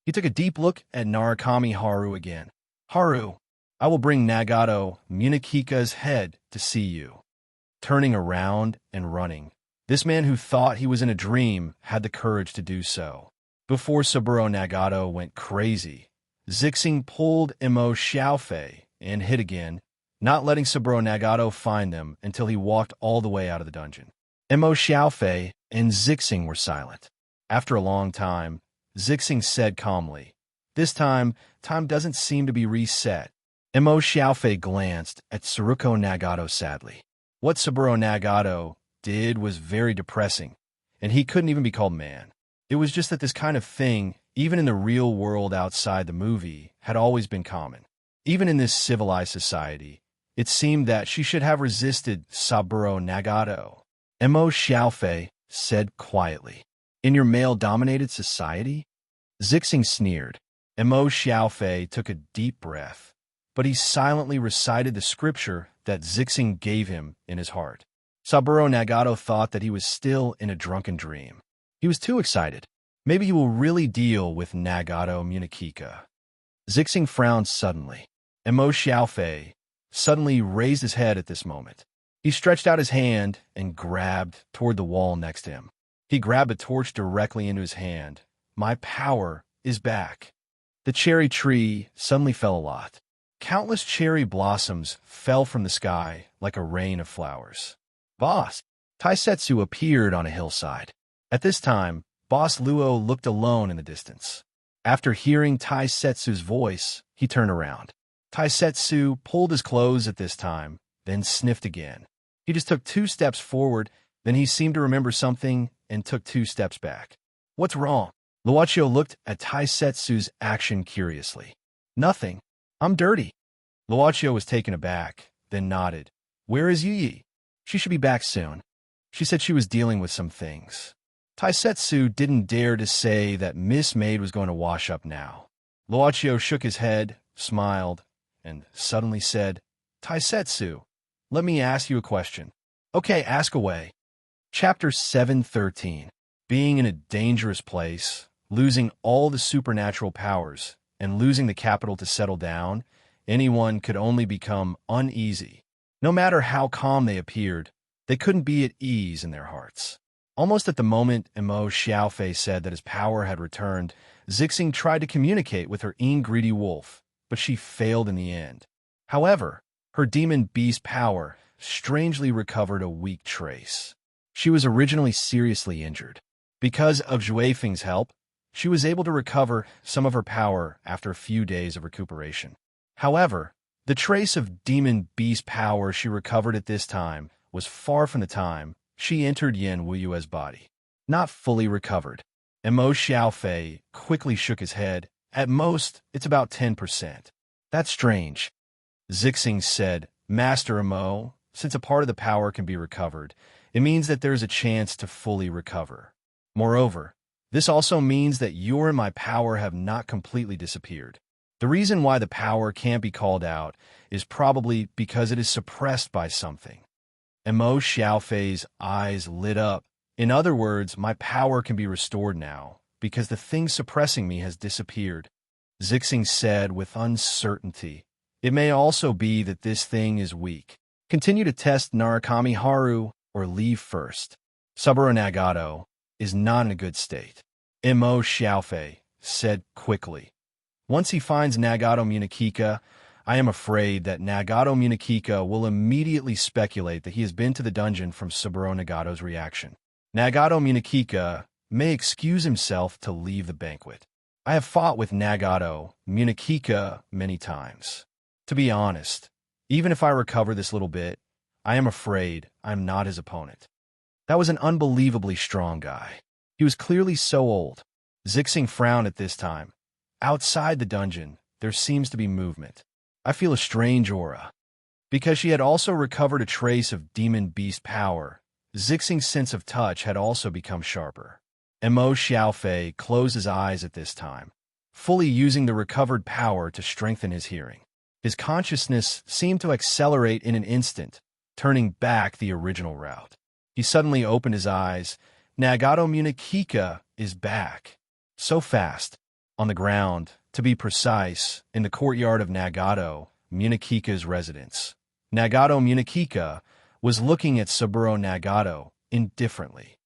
He took a deep look at Narukami Haru again. Haru, I will bring Nagato Munakika's head to see you. Turning around and running, this man who thought he was in a dream had the courage to do so. Before Saburo Nagato went crazy, Zixing pulled Mo Xiaofei and hid again, not letting Saburo Nagato find them until he walked all the way out of the dungeon. Mo Xiaofei and Zixing were silent. After a long time, Zixing said calmly, this time doesn't seem to be reset. Mo Xiaofei glanced at Tsuruko Nagato sadly. What Saburo Nagato did was very depressing, and he couldn't even be called man. It was just that this kind of thing, even in the real world outside the movie, had always been common. Even in this civilized society, it seemed that she should have resisted Saburo Nagato. Mo Xiaofei said quietly, in your male-dominated society? Zixing sneered. Mo Xiaofei took a deep breath, but he silently recited the scripture that Zixing gave him in his heart. Saburo Nagato thought that he was still in a drunken dream. He was too excited. Maybe he will really deal with Nagato Munakika. Zixing frowned suddenly. Mo Xiaofei suddenly raised his head at this moment. He stretched out his hand and grabbed toward the wall next to him. He grabbed a torch directly into his hand. My power is back. The cherry tree suddenly fell a lot. Countless cherry blossoms fell from the sky like a rain of flowers. Boss! Taisetsu appeared on a hillside. At this time, Boss Luo looked alone in the distance. After hearing Taisetsu's voice, he turned around. Taisetsu pulled his clothes at this time, then sniffed again. He just took 2 steps forward, then he seemed to remember something and took 2 steps back. What's wrong? Luochio looked at Taisetsu's action curiously. Nothing. I'm dirty. Luochio was taken aback, then nodded. Where is Yi? She should be back soon. She said she was dealing with some things. Taisetsu didn't dare to say that Miss Maid was going to wash up now. Luochio shook his head, smiled, and suddenly said, Taisetsu, let me ask you a question. Okay, ask away. Chapter 713. Being in a dangerous place, losing all the supernatural powers, and losing the capital to settle down, anyone could only become uneasy. No matter how calm they appeared, they couldn't be at ease in their hearts. Almost at the moment Mo Xiaofei said that his power had returned, Zixing tried to communicate with her greedy wolf, but she failed in the end. However, her demon beast power strangely recovered a weak trace. She was originally seriously injured. Because of Zhuifeng's help, she was able to recover some of her power after a few days of recuperation. However, the trace of demon beast power she recovered at this time was far from the time she entered Yin Wuyue's body. Not fully recovered. Mo Xiaofei quickly shook his head. At most, it's about 10%. That's strange. Zixing said, Master Mo, since a part of the power can be recovered, it means that there's a chance to fully recover. Moreover, this also means that your and my power have not completely disappeared. The reason why the power can't be called out is probably because it is suppressed by something. Mo Xiaofei's eyes lit up. In other words, my power can be restored now, because the thing suppressing me has disappeared. Zixing said with uncertainty, it may also be that this thing is weak. Continue to test Narukami Haru or leave first. Saburo Nagato is not in a good state. Mo Xiaofei said quickly. Once he finds Nagato Munakika, I am afraid that Nagato Munakika will immediately speculate that he has been to the dungeon from Saburo Nagato's reaction. Nagato Munakika may excuse himself to leave the banquet. I have fought with Nagato Munakika many times. To be honest, even if I recover this little bit, I am afraid I'm not his opponent. That was an unbelievably strong guy. He was clearly so old. Zixing frowned at this time. Outside the dungeon, there seems to be movement. I feel a strange aura. Because she had also recovered a trace of demon beast power, Zixing's sense of touch had also become sharper. Mo Xiaofei closed his eyes at this time, fully using the recovered power to strengthen his hearing. His consciousness seemed to accelerate in an instant, turning back the original route. He suddenly opened his eyes. Nagato Munakika is back. So fast. On the ground, to be precise, in the courtyard of Nagato Munakika's residence. Nagato Munakika was looking at Saburo Nagato indifferently.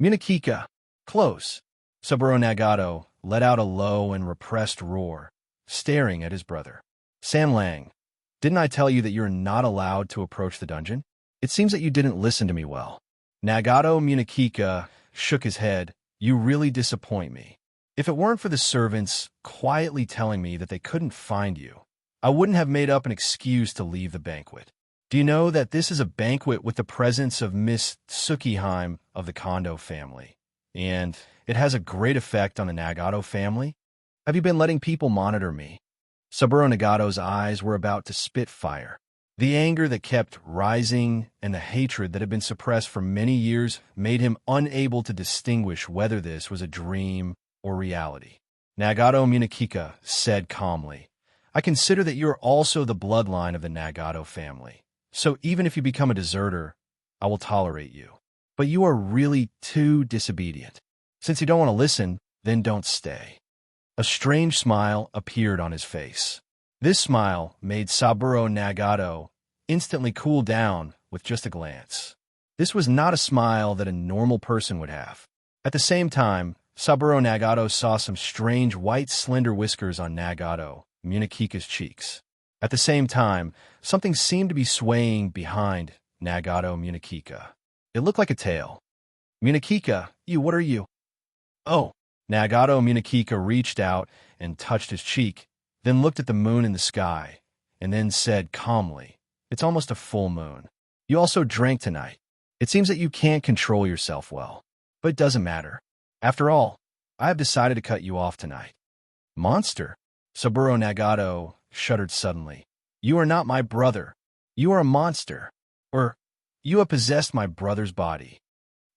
Munakika, close. Saburo Nagato let out a low and repressed roar, staring at his brother. Sanlang, didn't I tell you that you're not allowed to approach the dungeon? It seems that you didn't listen to me well. Nagato Munakika shook his head. You really disappoint me. If it weren't for the servants quietly telling me that they couldn't find you, I wouldn't have made up an excuse to leave the banquet. Do you know that this is a banquet with the presence of Miss Tsukiheim of the Kondo family? And it has a great effect on the Nagato family? Have you been letting people monitor me? Saburo Nagato's eyes were about to spit fire. The anger that kept rising and the hatred that had been suppressed for many years made him unable to distinguish whether this was a dream or reality. Nagato Munakika said calmly, I consider that you're also the bloodline of the Nagato family. So even if you become a deserter, I will tolerate you. But you are really too disobedient. Since you don't want to listen, then don't stay." A strange smile appeared on his face. This smile made Saburo Nagato instantly cool down with just a glance. This was not a smile that a normal person would have. At the same time, Saburo Nagato saw some strange white slender whiskers on Nagato Munakika's cheeks. At the same time, something seemed to be swaying behind Nagato Munakika. It looked like a tail. "Munakika, what are you?" "Oh." Nagato Munakika reached out and touched his cheek, then looked at the moon in the sky, and then said calmly, "It's almost a full moon. You also drank tonight. It seems that you can't control yourself well. But it doesn't matter. After all, I have decided to cut you off tonight." "Monster?" Saburo Nagato shuddered suddenly. "You are not my brother. You are a monster. Or, you have possessed my brother's body."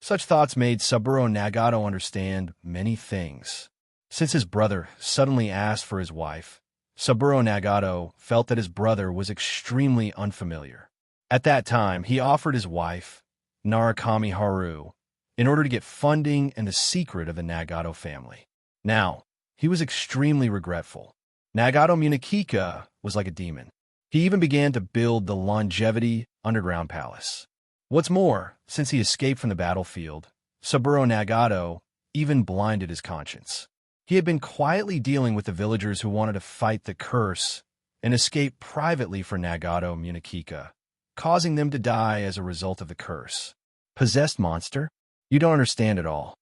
Such thoughts made Saburo Nagato understand many things. Since his brother suddenly asked for his wife, Saburo Nagato felt that his brother was extremely unfamiliar. At that time, he offered his wife, Narakami Haru, in order to get funding and the secret of the Nagato family. Now, he was extremely regretful. Nagato Munakika was like a demon. He even began to build the Longevity Underground Palace. What's more, since he escaped from the battlefield, Saburo Nagato even blinded his conscience. He had been quietly dealing with the villagers who wanted to fight the curse and escape privately for Nagato Munakika, causing them to die as a result of the curse. Possessed monster? You don't understand at all.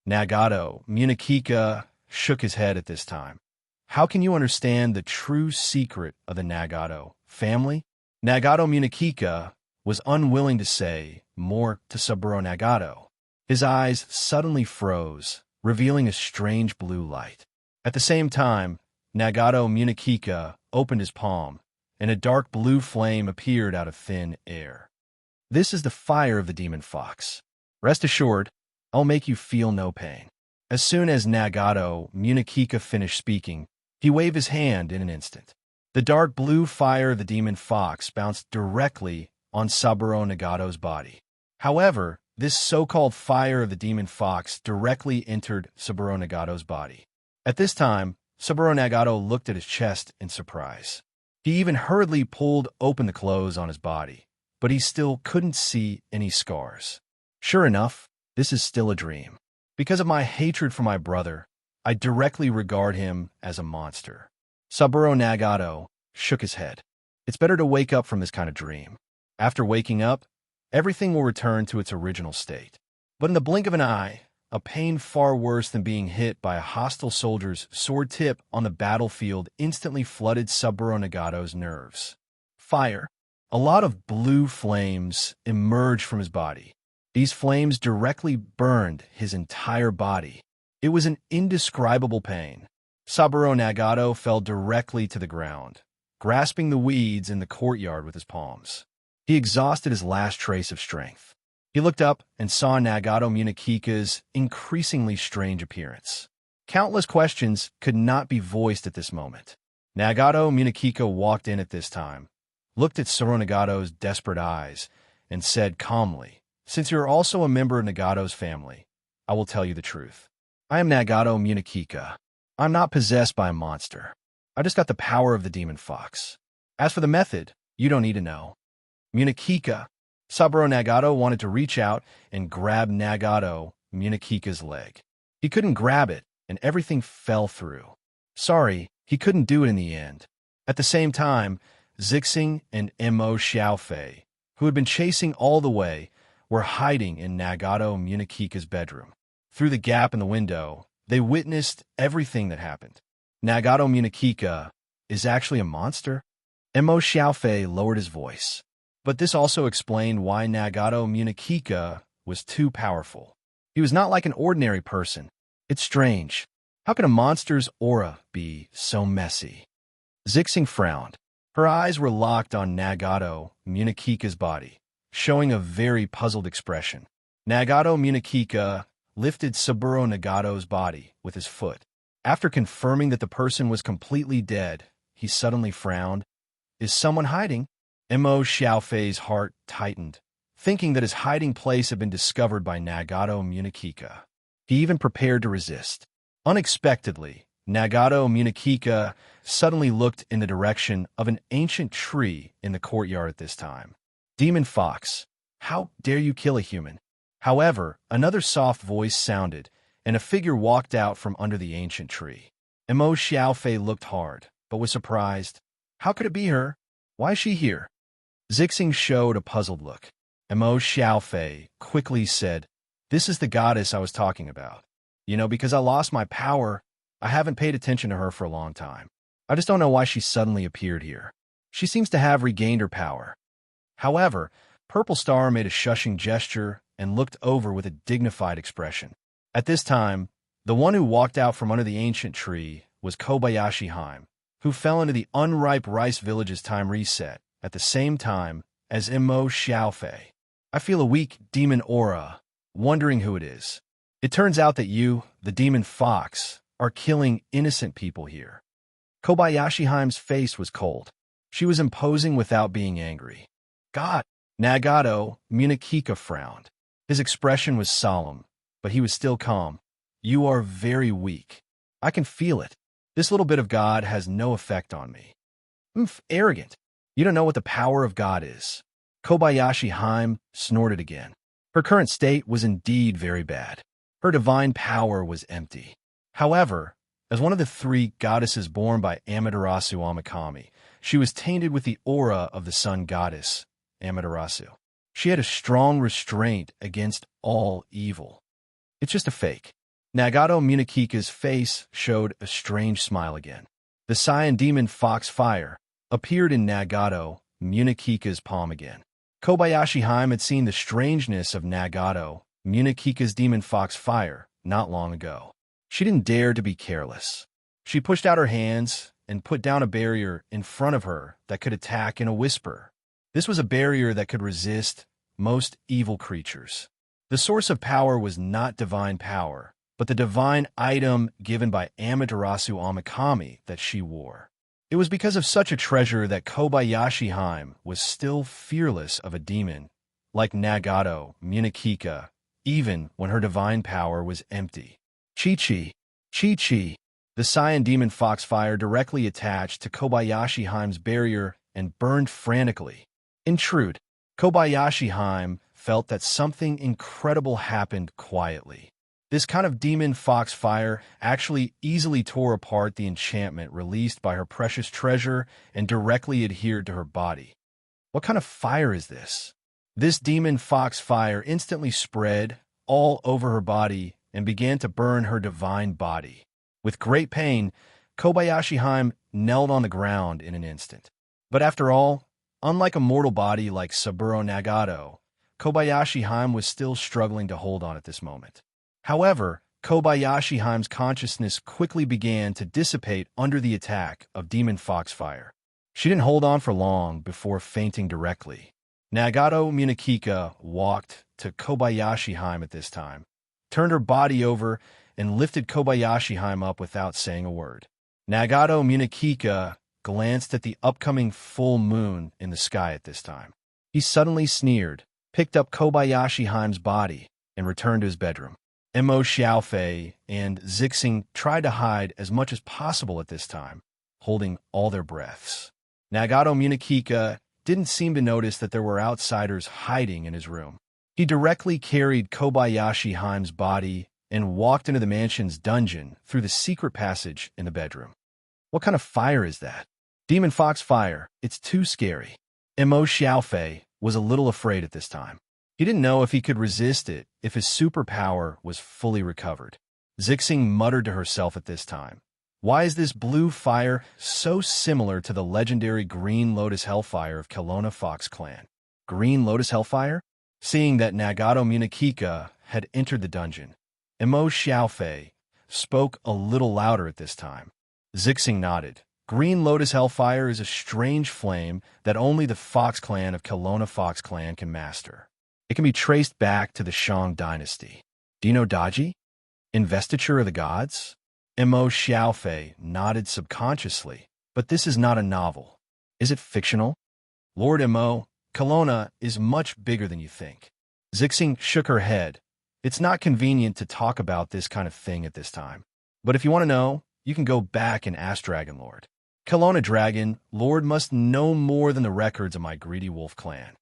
Nagato Munakika shook his head at this time. How can you understand the true secret of the Nagato family? Nagato Munakika was unwilling to say more to Saburo Nagato. His eyes suddenly froze, revealing a strange blue light. At the same time, Nagato Munakika opened his palm, and a dark blue flame appeared out of thin air. "This is the fire of the demon fox. Rest assured, I'll make you feel no pain." As soon as Nagato Munakika finished speaking, he waved his hand in an instant. The dark blue fire of the demon fox bounced directly on Saburo Nagato's body. However, this so-called fire of the demon fox directly entered Saburo Nagato's body. At this time, Saburo Nagato looked at his chest in surprise. He even hurriedly pulled open the clothes on his body, but he still couldn't see any scars. Sure enough, this is still a dream. Because of my hatred for my brother, I directly regard him as a monster. Saburo Nagato shook his head. It's better to wake up from this kind of dream. After waking up, everything will return to its original state. But in the blink of an eye, a pain far worse than being hit by a hostile soldier's sword tip on the battlefield instantly flooded Saburo Nagato's nerves. Fire. A lot of blue flames emerged from his body. These flames directly burned his entire body. It was an indescribable pain. Saburo Nagato fell directly to the ground, grasping the weeds in the courtyard with his palms. He exhausted his last trace of strength. He looked up and saw Nagato Munakika's increasingly strange appearance. Countless questions could not be voiced at this moment. Nagato Munakika walked in at this time, looked at Saburo Nagato's desperate eyes, and said calmly, "Since you are also a member of Nagato's family, I will tell you the truth. I am Nagato Munakika. I'm not possessed by a monster. I just got the power of the demon fox. As for the method, you don't need to know." Munakika. Saburo Nagato wanted to reach out and grab Nagato Munakika's leg. He couldn't grab it, and everything fell through. Sorry, he couldn't do it in the end. At the same time, Zixing and Mo Xiaofei, who had been chasing all the way, were hiding in Nagato Munakika's bedroom. Through the gap in the window, they witnessed everything that happened. Nagato Munakika is actually a monster? Mo Xiaofei lowered his voice. But this also explained why Nagato Munakika was too powerful. He was not like an ordinary person. It's strange. How can a monster's aura be so messy? Zixing frowned. Her eyes were locked on Nagato Munakika's body, showing a very puzzled expression. Nagato Munakika lifted Saburo Nagato's body with his foot. After confirming that the person was completely dead, he suddenly frowned. Is someone hiding? Mo Xiaofei's heart tightened, thinking that his hiding place had been discovered by Nagato Munakika. He even prepared to resist. Unexpectedly, Nagato Munakika suddenly looked in the direction of an ancient tree in the courtyard at this time. Demon Fox, how dare you kill a human? However, another soft voice sounded, and a figure walked out from under the ancient tree. Emo Xiaofei looked hard, but was surprised. How could it be her? Why is she here? Zixing showed a puzzled look. Emo Xiaofei quickly said, "This is the goddess I was talking about. Because I lost my power, I haven't paid attention to her for a long time. I just don't know why she suddenly appeared here. She seems to have regained her power." However, Purple Star made a shushing gesture and looked over with a dignified expression. At this time, the one who walked out from under the ancient tree was Kobayashi Haim, who fell into the unripe rice village's time reset at the same time as Emo Xiaofei. "I feel a weak demon aura, wondering who it is. It turns out that you, the demon fox, are killing innocent people here." Kobayashi Haim's face was cold. She was imposing without being angry. "God!" Nagato Munakika frowned. His expression was solemn, but he was still calm. "You are very weak. I can feel it. This little bit of God has no effect on me." Arrogant. You don't know what the power of God is." Kobayashi Haim snorted again. Her current state was indeed very bad. Her divine power was empty. However, as one of the 3 goddesses born by Amaterasu Amakami, she was tainted with the aura of the sun goddess, Amaterasu. She had a strong restraint against all evil. "It's just a fake." Nagato Munakika's face showed a strange smile again. The Saiyan demon Fox Fire appeared in Nagato Munakika's palm again. Kobayashi Haim had seen the strangeness of Nagato Munakika's demon Fox Fire not long ago. She didn't dare to be careless. She pushed out her hands and put down a barrier in front of her that could attack in a whisper. This was a barrier that could resist most evil creatures. The source of power was not divine power, but the divine item given by Amaterasu Amakami that she wore. It was because of such a treasure that Kobayashi Haim was still fearless of a demon, like Nagato Munakika, even when her divine power was empty. Chi-Chi, Chi-Chi. The Saiyan demon Foxfire directly attached to Kobayashi Haim's barrier and burned frantically. In truth, Kobayashi Haim felt that something incredible happened quietly. This kind of demon Foxfire actually easily tore apart the enchantment released by her precious treasure and directly adhered to her body. What kind of fire is this? This demon Foxfire instantly spread all over her body and began to burn her divine body. With great pain, Kobayashi Haim knelt on the ground in an instant. But after all, unlike a mortal body like Saburo Nagato, Kobayashi Haim was still struggling to hold on at this moment. However, Kobayashi Haim's consciousness quickly began to dissipate under the attack of Demon Foxfire. She didn't hold on for long before fainting directly. Nagato Munakika walked to Kobayashi Haim at this time, turned her body over, and lifted Kobayashi Haim up without saying a word. Nagato Munakika glanced at the upcoming full moon in the sky at this time. He suddenly sneered, picked up Kobayashi Haim's body, and returned to his bedroom. Mo Xiaofei and Zixing tried to hide as much as possible at this time, holding all their breaths. Nagato Munakika didn't seem to notice that there were outsiders hiding in his room. He directly carried Kobayashi Haim's body and walked into the mansion's dungeon through the secret passage in the bedroom. What kind of fire is that? Demon Fox fire. It's too scary. Mo Xiaofei was a little afraid at this time. He didn't know if he could resist it if his superpower was fully recovered. Zixing muttered to herself at this time. Why is this blue fire so similar to the legendary Green Lotus Hellfire of Kelowna Fox Clan? Green Lotus Hellfire? Seeing that Nagato Munakika had entered the dungeon, Mo Xiaofei spoke a little louder at this time. Zixing nodded. Green Lotus Hellfire is a strange flame that only the Fox Clan of Kelowna Fox Clan can master. It can be traced back to the Shang dynasty. Do you know Daji? Investiture of the Gods? Mo Xiaofei nodded subconsciously, but this is not a novel. Is it fictional? Lord Mo, Kelowna is much bigger than you think. Zixing shook her head. It's not convenient to talk about this kind of thing at this time. But if you want to know, you can go back and ask Dragon Lord. Kelowna Dragon Lord must know more than the records of my greedy wolf clan.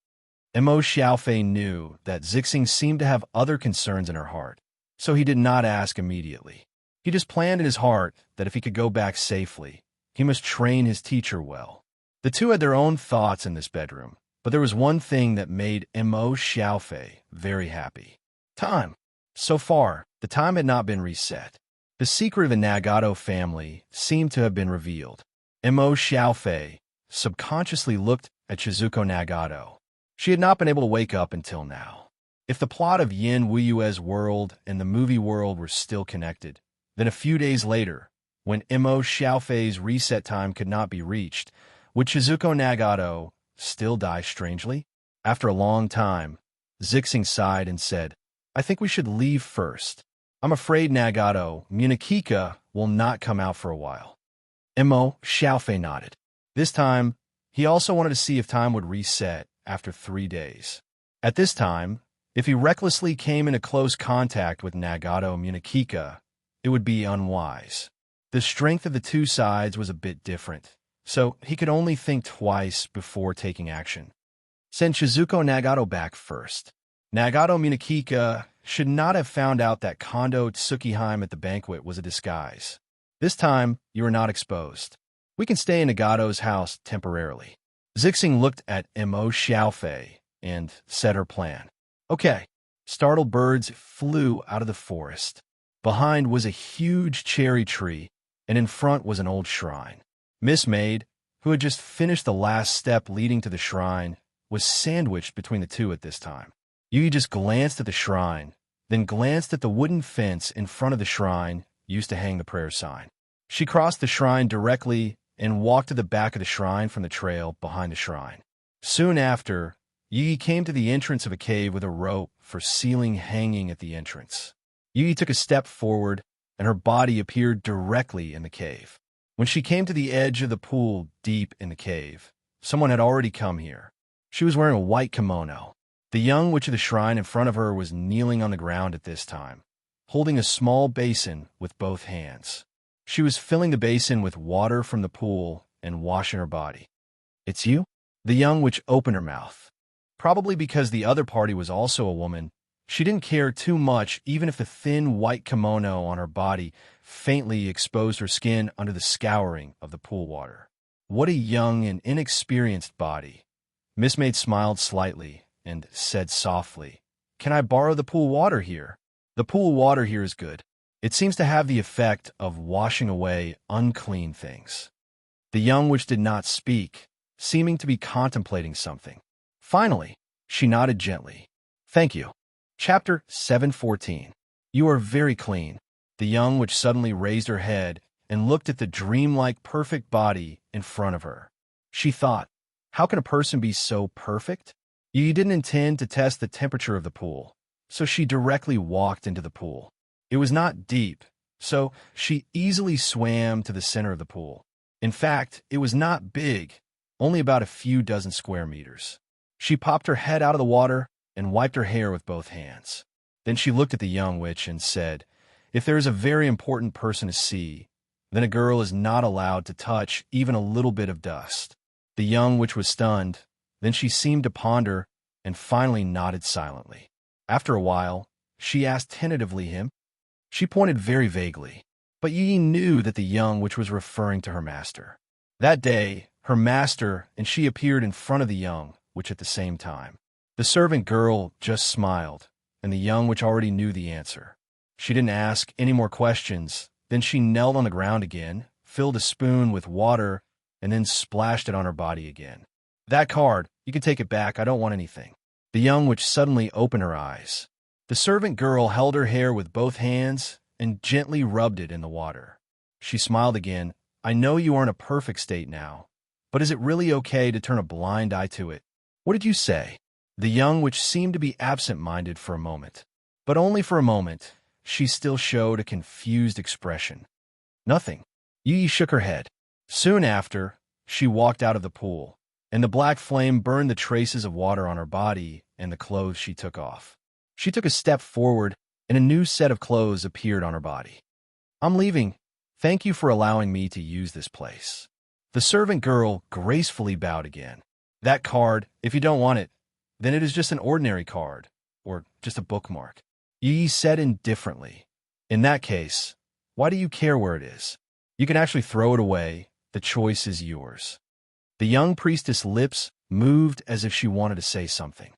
Mo Xiaofei knew that Zixing seemed to have other concerns in her heart, so he did not ask immediately. He just planned in his heart that if he could go back safely, he must train his teacher well. The two had their own thoughts in this bedroom, but there was one thing that made Mo Xiaofei very happy. Time. So far, the time had not been reset. The secret of the Nagato family seemed to have been revealed. Mo Xiaofei subconsciously looked at Shizuko Nagato. She had not been able to wake up until now. If the plot of Yin Wuyue's world and the movie world were still connected, then a few days later, when Mo Xiaofei's reset time could not be reached, would Shizuko Nagato still die strangely? After a long time, Zixing sighed and said, I think we should leave first. I'm afraid Nagato, Munakika, will not come out for a while. Mo Xiaofei nodded. This time, he also wanted to see if time would reset after 3 days. At this time, if he recklessly came into close contact with Nagato Munakika, it would be unwise. The strength of the two sides was a bit different, so he could only think twice before taking action. Send Shizuko Nagato back first. Nagato Munakika should not have found out that Kondo Tsukiheim at the banquet was a disguise. This time, you are not exposed. We can stay in Nagato's house temporarily. Zixing looked at Mo Xiaofei and said her plan. Okay. Startled birds flew out of the forest. Behind was a huge cherry tree, and in front was an old shrine. Miss Maid, who had just finished the last step leading to the shrine, was sandwiched between the two at this time. Yui just glanced at the shrine, then glanced at the wooden fence in front of the shrine used to hang the prayer sign. She crossed the shrine directly and walked to the back of the shrine from the trail behind the shrine. Soon after, Yui came to the entrance of a cave with a rope for ceiling hanging at the entrance. Yui took a step forward, and her body appeared directly in the cave. When she came to the edge of the pool deep in the cave, someone had already come here. She was wearing a white kimono. The young witch of the shrine in front of her was kneeling on the ground at this time, holding a small basin with both hands. She was filling the basin with water from the pool and washing her body. It's you? The young witch opened her mouth. Probably because the other party was also a woman, she didn't care too much even if the thin white kimono on her body faintly exposed her skin under the scouring of the pool water. What a young and inexperienced body. Miss Maid smiled slightly and said softly, Can I borrow the pool water here? The pool water here is good. It seems to have the effect of washing away unclean things. The young witch did not speak, seeming to be contemplating something. Finally, she nodded gently. Thank you. Chapter 714. You are very clean. The young witch suddenly raised her head and looked at the dreamlike perfect body in front of her. She thought, how can a person be so perfect? You didn't intend to test the temperature of the pool, so she directly walked into the pool. It was not deep, so she easily swam to the center of the pool. In fact, it was not big, only about a few dozen square meters. She popped her head out of the water and wiped her hair with both hands. Then she looked at the young witch and said, If there is a very important person to see, then a girl is not allowed to touch even a little bit of dust. The young witch was stunned. Then she seemed to ponder and finally nodded silently. After a while, she asked tentatively him. She pointed very vaguely, but Yi knew that the young witch was referring to her master. That day, her master and she appeared in front of the young witch at the same time. The servant girl just smiled, and the young witch already knew the answer. She didn't ask any more questions. Then she knelt on the ground again, filled a spoon with water, and then splashed it on her body again. That card, you can take it back, I don't want anything. The young witch suddenly opened her eyes. The servant girl held her hair with both hands and gently rubbed it in the water. She smiled again. I know you are in a perfect state now, but is it really okay to turn a blind eye to it? What did you say? The young witch seemed to be absent-minded for a moment, but only for a moment. She still showed a confused expression. Nothing. Yi shook her head. Soon after, she walked out of the pool. and the black flame burned the traces of water on her body and the clothes she took off. She took a step forward, and a new set of clothes appeared on her body. "I'm leaving. Thank you for allowing me to use this place." The servant girl gracefully bowed again. "That card, if you don't want it, then it is just an ordinary card, or just a bookmark," Yi said indifferently. "In that case, why do you care where it is? You can actually throw it away. The choice is yours." The young priestess' lips moved as if she wanted to say something.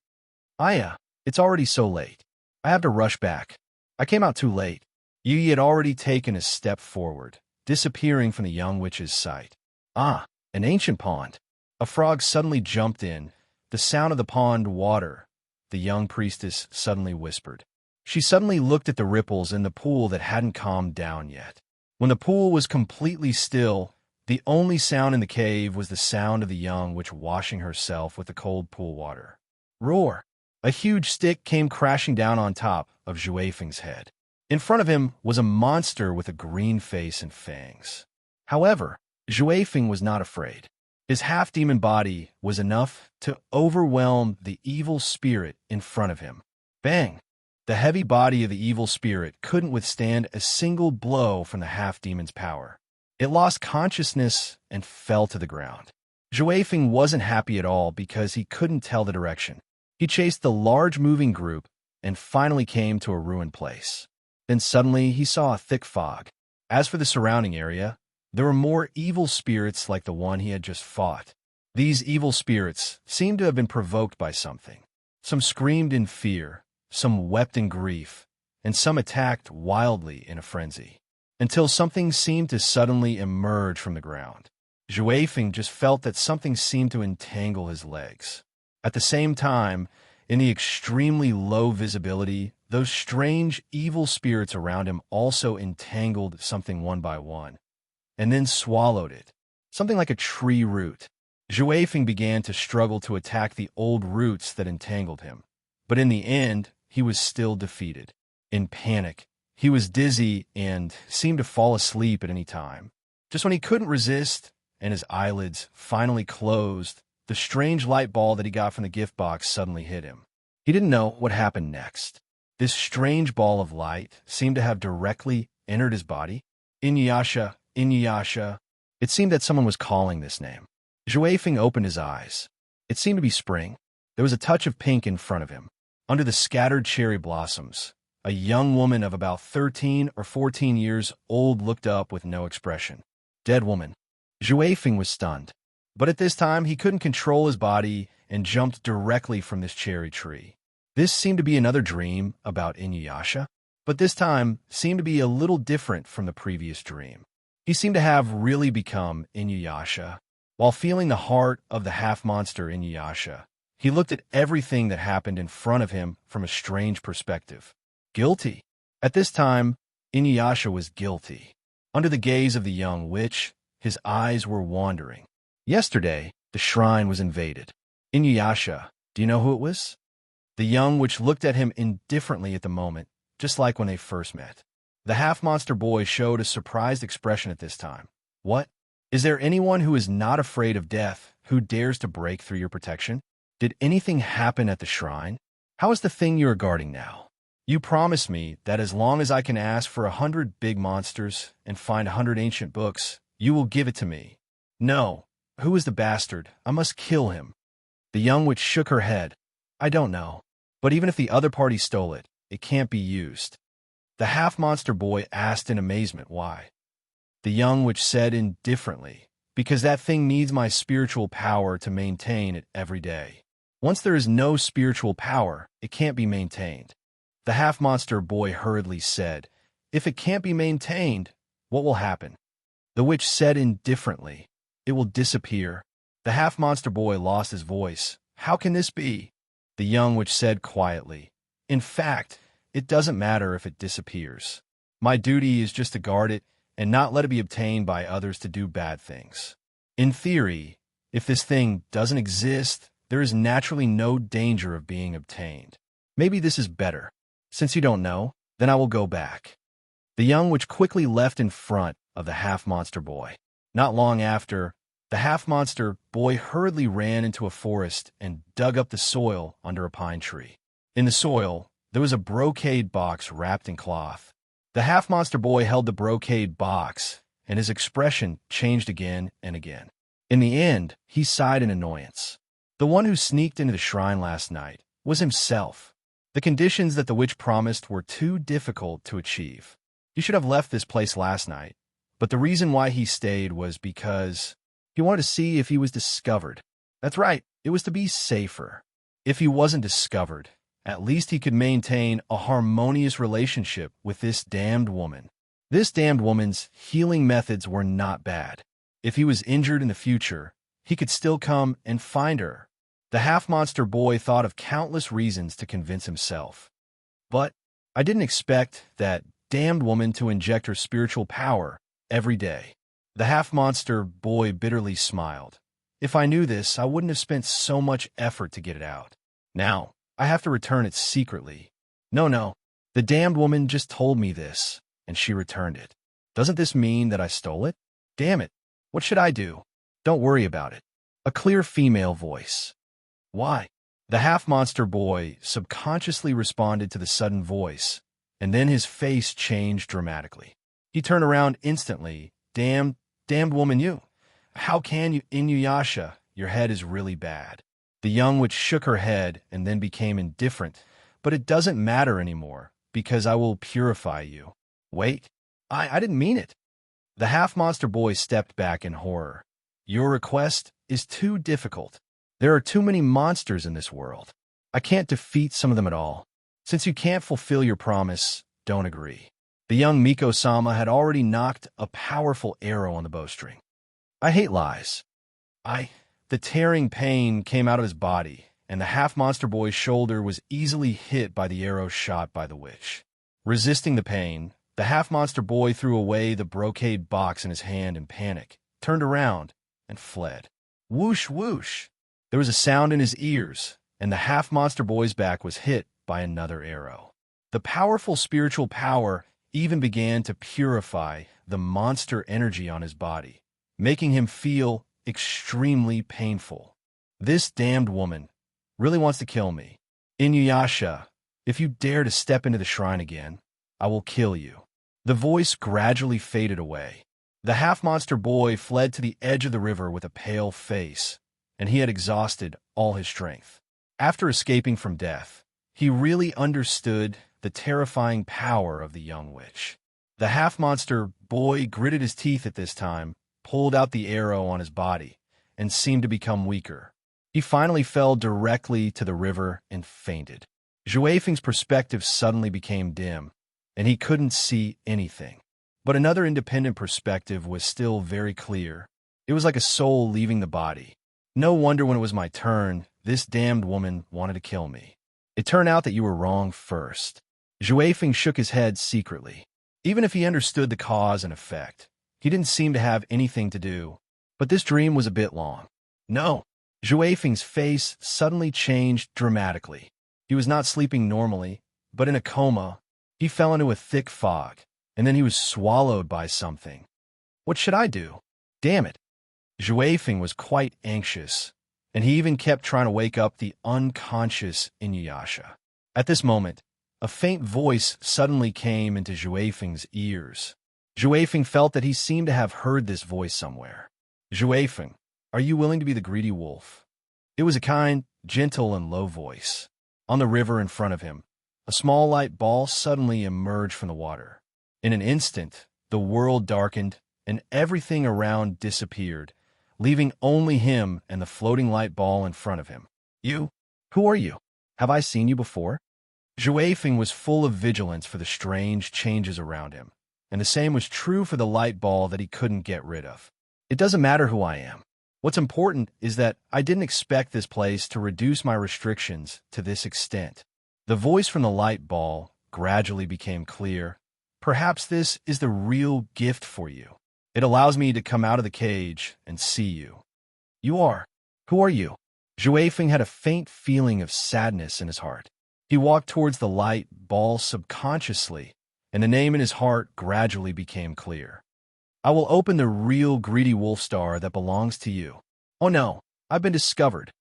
"Aya, it's already so late. I have to rush back. I came out too late." Yi had already taken a step forward, disappearing from the young witch's sight. "Ah, an ancient pond." A frog suddenly jumped in, the sound of the pond water, the young priestess suddenly whispered. She suddenly looked at the ripples in the pool that hadn't calmed down yet. When the pool was completely still, the only sound in the cave was the sound of the young witch washing herself with the cold pool water. Roar! A huge stick came crashing down on top of Zhuifeng's head. In front of him was a monster with a green face and fangs. However, Zhuifeng was not afraid. His half-demon body was enough to overwhelm the evil spirit in front of him. Bang! The heavy body of the evil spirit couldn't withstand a single blow from the half-demon's power. It lost consciousness and fell to the ground. Zhuifeng wasn't happy at all because he couldn't tell the direction. He chased the large moving group and finally came to a ruined place. Then suddenly he saw a thick fog. As for the surrounding area, there were more evil spirits like the one he had just fought. These evil spirits seemed to have been provoked by something. Some screamed in fear, some wept in grief, and some attacked wildly in a frenzy, until something seemed to suddenly emerge from the ground. Zhuifeng just felt that something seemed to entangle his legs. At the same time, in the extremely low visibility, those strange evil spirits around him also entangled something one by one, and then swallowed it, something like a tree root. Zhuifeng began to struggle to attack the old roots that entangled him, but in the end, he was still defeated. In panic, he was dizzy and seemed to fall asleep at any time. Just when he couldn't resist and his eyelids finally closed, the strange light ball that he got from the gift box suddenly hit him. He didn't know what happened next. This strange ball of light seemed to have directly entered his body. Inuyasha, Inuyasha. It seemed that someone was calling this name. Zhuifeng opened his eyes. It seemed to be spring. There was a touch of pink in front of him. Under the scattered cherry blossoms, a young woman of about 13 or 14 years old looked up with no expression. Dead woman. Zhuifeng was stunned. But at this time, he couldn't control his body and jumped directly from this cherry tree. This seemed to be another dream about Inuyasha, but this time seemed to be a little different from the previous dream. He seemed to have really become Inuyasha. While feeling the heart of the half-monster Inuyasha, he looked at everything that happened in front of him from a strange perspective. Guilty. At this time, Inuyasha was guilty. Under the gaze of the young witch, his eyes were wandering. Yesterday, the shrine was invaded. Inuyasha, do you know who it was? The young witch looked at him indifferently at the moment, just like when they first met. The half-monster boy showed a surprised expression at this time. What? Is there anyone who is not afraid of death who dares to break through your protection? Did anything happen at the shrine? How is the thing you are guarding now? You promised me that as long as I can ask for 100 big monsters and find 100 ancient books, you will give it to me. No. Who is the bastard? I must kill him. The young witch shook her head. I don't know. But even if the other party stole it, it can't be used. The half-monster boy asked in amazement why. The young witch said indifferently, because that thing needs my spiritual power to maintain it every day. Once there is no spiritual power, it can't be maintained. The half-monster boy hurriedly said, if it can't be maintained, what will happen? The witch said indifferently, it will disappear. The half-monster boy lost his voice. How can this be? The young witch said quietly, in fact, it doesn't matter if it disappears. My duty is just to guard it and not let it be obtained by others to do bad things. In theory, if this thing doesn't exist, there is naturally no danger of being obtained. Maybe this is better. Since you don't know, then I will go back. The young witch quickly left in front of the half-monster boy. Not long after, The half-monster boy hurriedly ran into a forest and dug up the soil under a pine tree. In the soil, there was a brocade box wrapped in cloth. The half-monster boy held the brocade box, and his expression changed again and again. In the end, he sighed in annoyance. The one who sneaked into the shrine last night was himself. The conditions that the witch promised were too difficult to achieve. He should have left this place last night, but the reason why he stayed was because he wanted to see if he was discovered. That's right, it was to be safer. If he wasn't discovered, at least he could maintain a harmonious relationship with this damned woman. This damned woman's healing methods were not bad. If he was injured in the future, he could still come and find her. The half-monster boy thought of countless reasons to convince himself. But I didn't expect that damned woman to inject her spiritual power every day. The half-monster boy bitterly smiled. If I knew this, I wouldn't have spent so much effort to get it out. Now, I have to return it secretly. No, the damned woman just told me this, and she returned it. Doesn't this mean that I stole it? Damn it. What should I do? Don't worry about it. A clear female voice. Why? The half-monster boy subconsciously responded to the sudden voice, and then his face changed dramatically. He turned around instantly. Damned woman, you. How can you, Inuyasha? Your head is really bad. The young witch shook her head and then became indifferent. But it doesn't matter anymore, because I will purify you. Wait, I didn't mean it. The half-monster boy stepped back in horror. Your request is too difficult. There are too many monsters in this world. I can't defeat some of them at all. Since you can't fulfill your promise, don't agree. The young Miko-sama had already knocked a powerful arrow on the bowstring. I hate lies. The tearing pain came out of his body, and the half-monster boy's shoulder was easily hit by the arrow shot by the witch. Resisting the pain, the half-monster boy threw away the brocade box in his hand in panic, turned around, and fled. Whoosh, whoosh! There was a sound in his ears, and the half-monster boy's back was hit by another arrow. The powerful spiritual power even began to purify the monster energy on his body, making him feel extremely painful. This damned woman really wants to kill me. Inuyasha, if you dare to step into the shrine again, I will kill you. The voice gradually faded away. The half-monster boy fled to the edge of the river with a pale face, and he had exhausted all his strength. After escaping from death, he really understood the terrifying power of the young witch. The half-monster boy gritted his teeth at this time, pulled out the arrow on his body, and seemed to become weaker. He finally fell directly to the river and fainted. Zhuefeng's perspective suddenly became dim, and he couldn't see anything. But another independent perspective was still very clear. It was like a soul leaving the body. No wonder when it was my turn, this damned woman wanted to kill me. It turned out that you were wrong first. Zhuefeng shook his head secretly. Even if he understood the cause and effect, he didn't seem to have anything to do. But this dream was a bit long. No. Zhuefeng's face suddenly changed dramatically. He was not sleeping normally, but in a coma. He fell into a thick fog, and then he was swallowed by something. What should I do? Damn it. Zhuefeng was quite anxious, and he even kept trying to wake up the unconscious Inuyasha. At this moment, a faint voice suddenly came into Zhuefeng's ears. Zhuefeng felt that he seemed to have heard this voice somewhere. Zhuefeng, are you willing to be the greedy wolf? It was a kind, gentle, and low voice. On the river in front of him, a small light ball suddenly emerged from the water. In an instant, the world darkened, and everything around disappeared, leaving only him and the floating light ball in front of him. You? Who are you? Have I seen you before? Zhuefeng was full of vigilance for the strange changes around him, and the same was true for the light ball that he couldn't get rid of. It doesn't matter who I am. What's important is that I didn't expect this place to reduce my restrictions to this extent. The voice from the light ball gradually became clear. Perhaps this is the real gift for you. It allows me to come out of the cage and see you. You are. Who are you? Zhuefeng had a faint feeling of sadness in his heart. He walked towards the light ball subconsciously, and the name in his heart gradually became clear. I will open the real greedy wolf star that belongs to you. Oh no, I've been discovered.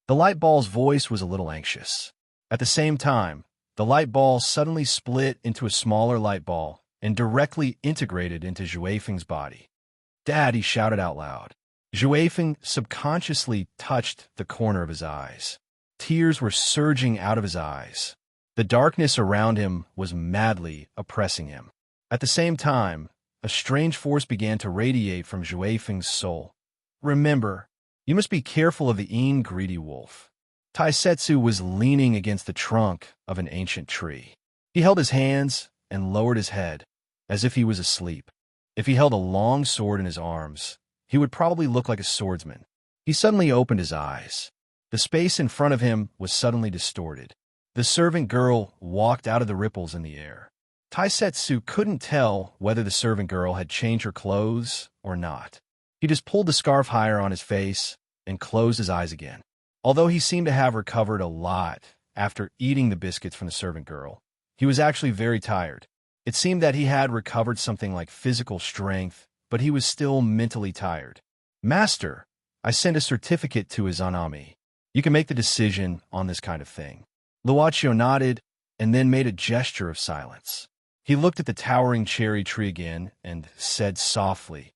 The light ball's voice was a little anxious. At the same time, the light ball suddenly split into a smaller light ball and directly integrated into Juefeng's body. Dad, he shouted out loud. Juefeng subconsciously touched the corner of his eyes. Tears were surging out of his eyes. The darkness around him was madly oppressing him. At the same time, a strange force began to radiate from Juefeng's soul. Remember, you must be careful of the greedy wolf. Taisetsu was leaning against the trunk of an ancient tree. He held his hands and lowered his head, as if he was asleep. If he held a long sword in his arms, he would probably look like a swordsman. He suddenly opened his eyes. The space in front of him was suddenly distorted. The servant girl walked out of the ripples in the air. Taisetsu couldn't tell whether the servant girl had changed her clothes or not. He just pulled the scarf higher on his face and closed his eyes again. Although he seemed to have recovered a lot after eating the biscuits from the servant girl, he was actually very tired. It seemed that he had recovered something like physical strength, but he was still mentally tired. Master, I sent a certificate to Izanami. You can make the decision on this kind of thing. Luochio nodded and then made a gesture of silence. He looked at the towering cherry tree again and said softly,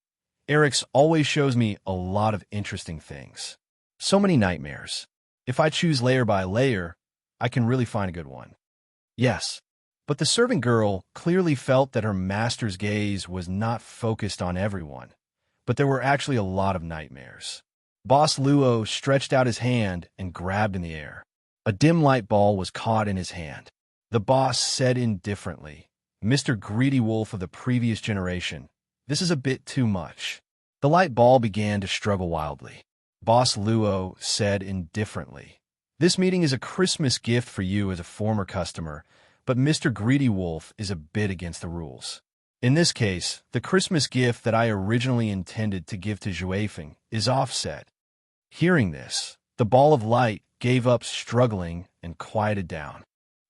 Eric's always shows me a lot of interesting things. So many nightmares. If I choose layer by layer, I can really find a good one. Yes, but the servant girl clearly felt that her master's gaze was not focused on everyone, but there were actually a lot of nightmares. Boss Luo stretched out his hand and grabbed in the air. A dim light ball was caught in his hand. The boss said indifferently, Mr. Greedy Wolf of the previous generation, this is a bit too much. The light ball began to struggle wildly. Boss Luo said indifferently, this meeting is a Christmas gift for you as a former customer, but Mr. Greedy Wolf is a bit against the rules. In this case, the Christmas gift that I originally intended to give to Juefeng is offset. Hearing this, the ball of light gave up struggling and quieted down.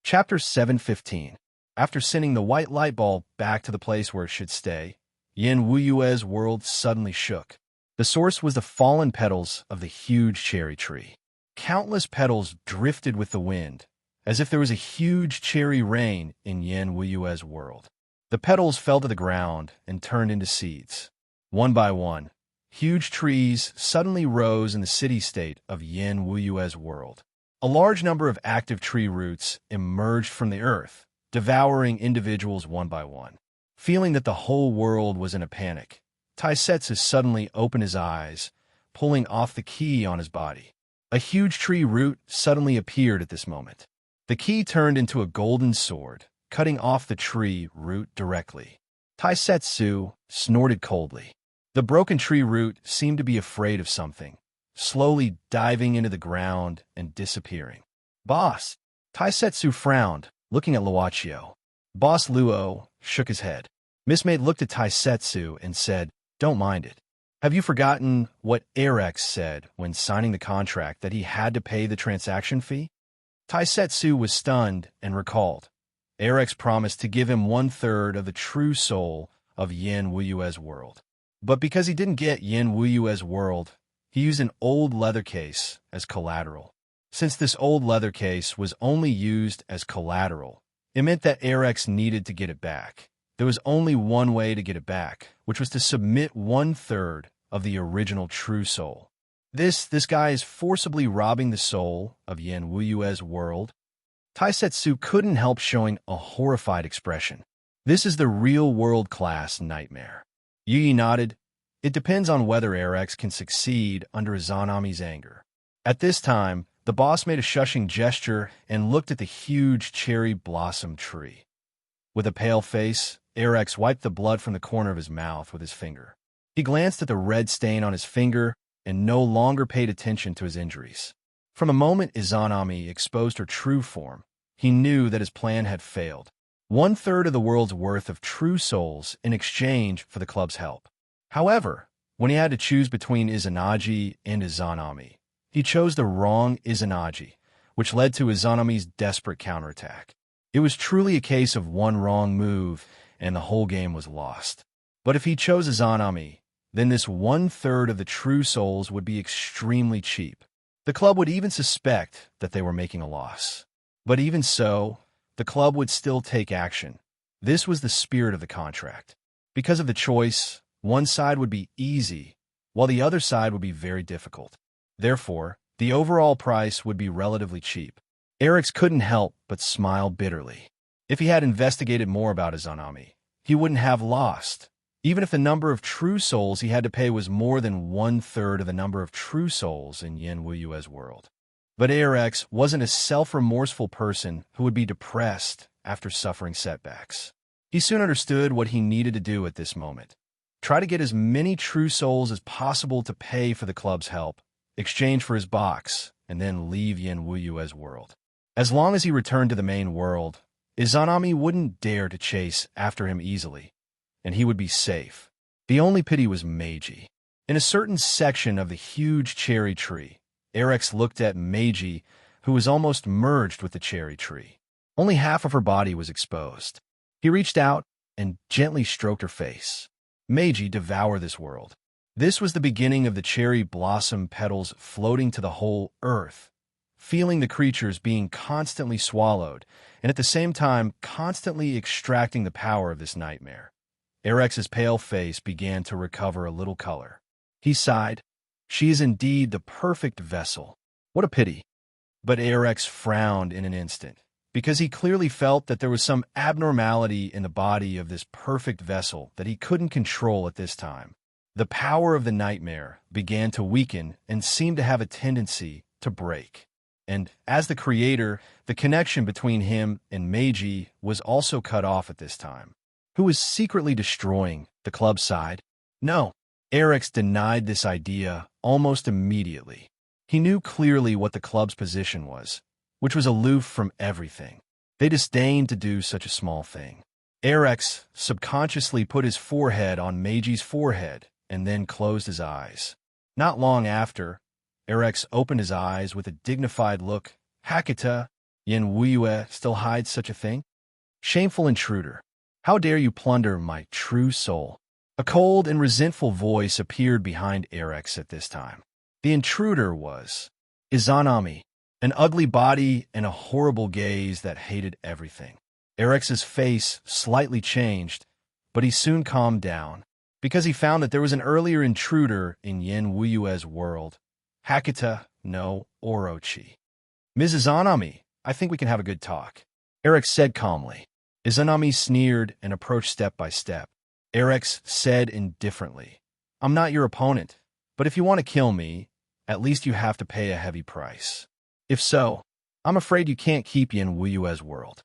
Chapter 7:15. After sending the white light ball back to the place where it should stay, Yin Wuyue's world suddenly shook. The source was the fallen petals of the huge cherry tree. Countless petals drifted with the wind, as if there was a huge cherry rain in Yin Wuyue's world. The petals fell to the ground and turned into seeds. One by one, huge trees suddenly rose in the city-state of Yin Wuyue's world. A large number of active tree roots emerged from the earth, devouring individuals one by one. Feeling that the whole world was in a panic, Taisetsu suddenly opened his eyes, pulling off the key on his body. A huge tree root suddenly appeared at this moment. The key turned into a golden sword, cutting off the tree root directly. Taisetsu snorted coldly. The broken tree root seemed to be afraid of something, slowly diving into the ground and disappearing. Boss! Taisetsu frowned, looking at Luochio. Boss Luo shook his head. Miss Maid looked at Taisetsu and said, don't mind it. Have you forgotten what Erex said when signing the contract that he had to pay the transaction fee? Taisetsu was stunned and recalled. Erex promised to give him 1/3 of the true soul of Yin Wuyue's world. But because he didn't get Yin Wuyue's world, he used an old leather case as collateral. Since this old leather case was only used as collateral, it meant that Erex needed to get it back. There was only one way to get it back, which was to submit 1/3 of the original true soul. This guy is forcibly robbing the soul of Yin Wuyue's world. Taisetsu couldn't help showing a horrified expression. This is the real world-class nightmare. Yi nodded. It depends on whether Erex can succeed under Izanami's anger. At this time, the boss made a shushing gesture and looked at the huge cherry blossom tree. With a pale face, Erex wiped the blood from the corner of his mouth with his finger. He glanced at the red stain on his finger and no longer paid attention to his injuries. From the moment Izanami exposed her true form, he knew that his plan had failed. 1/3 of the world's worth of true souls in exchange for the club's help. However, when he had to choose between Izanagi and Izanami, he chose the wrong Izanagi, which led to Izanami's desperate counterattack. It was truly a case of one wrong move, and the whole game was lost. But if he chose Izanami, then this 1/3 of the true souls would be extremely cheap. The club would even suspect that they were making a loss. But even so, the club would still take action. This was the spirit of the contract. Because of the choice, one side would be easy, while the other side would be very difficult. Therefore, the overall price would be relatively cheap. Eric's couldn't help but smile bitterly. If he had investigated more about Izanami, he wouldn't have lost, even if the number of true souls he had to pay was more than 1/3 of the number of true souls in Yin Wuyue's world. But Eric's wasn't a self-remorseful person who would be depressed after suffering setbacks. He soon understood what he needed to do at this moment. Try to get as many true souls as possible to pay for the club's help, exchange for his box, and then leave Yin Wuyue's world. As long as he returned to the main world, Izanami wouldn't dare to chase after him easily, and he would be safe. The only pity was Meiji. In a certain section of the huge cherry tree, Eric's looked at Meiji, who was almost merged with the cherry tree. Only half of her body was exposed. He reached out and gently stroked her face. Meiji devoured this world. This was the beginning of the cherry blossom petals floating to the whole earth, feeling the creatures being constantly swallowed, and at the same time constantly extracting the power of this nightmare. Eric's pale face began to recover a little color. He sighed. She is indeed the perfect vessel. What a pity. But Eric's frowned in an instant, because he clearly felt that there was some abnormality in the body of this perfect vessel that he couldn't control at this time. The power of the nightmare began to weaken and seemed to have a tendency to break. And as the creator, the connection between him and Meiji was also cut off at this time. Who was secretly destroying the club side? No. Eric's denied this idea almost immediately. He knew clearly what the club's position was, which was aloof from everything. They disdained to do such a small thing. Eric's subconsciously put his forehead on Meiji's forehead and then closed his eyes. Not long after, Eric's opened his eyes with a dignified look. Hakata, Yin Wuyue still hides such a thing? Shameful intruder. How dare you plunder my true soul? A cold and resentful voice appeared behind Eric's at this time. The intruder was Izanami, an ugly body and a horrible gaze that hated everything. Eric's face slightly changed, but he soon calmed down, because he found that there was an earlier intruder in Yin Wuyue's world, Hakata no Orochi. Ms. Izanami, I think we can have a good talk, Eric said calmly. Izanami sneered and approached step by step. Eric's said indifferently, I'm not your opponent, but if you want to kill me, at least you have to pay a heavy price. If so, I'm afraid you can't keep Yin Wuyue's world.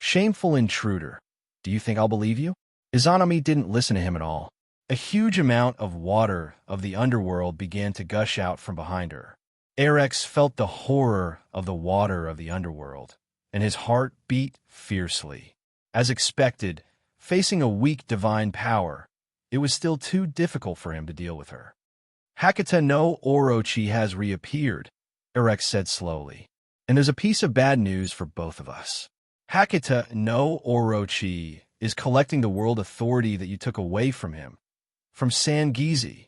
Shameful intruder. Do you think I'll believe you? Izanami didn't listen to him at all. A huge amount of water of the underworld began to gush out from behind her. Eric's felt the horror of the water of the underworld, and his heart beat fiercely. As expected, facing a weak divine power, it was still too difficult for him to deal with her. Hakata no Orochi has reappeared, Eric said slowly, and there's a piece of bad news for both of us. Hakata no Orochi is collecting the world authority that you took away from him, from Sangizi.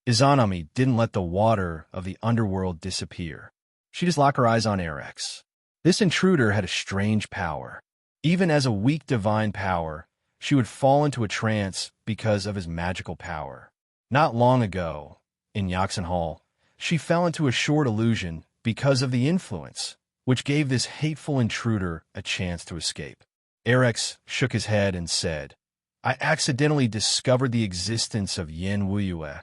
Izanami didn't let the water of the underworld disappear. She just locked her eyes on Eric's. This intruder had a strange power. Even as a weak divine power, she would fall into a trance because of his magical power. Not long ago, in Yaxin Hall, she fell into a short illusion because of the influence, which gave this hateful intruder a chance to escape. Eric's shook his head and said, I accidentally discovered the existence of Yin Wuyue,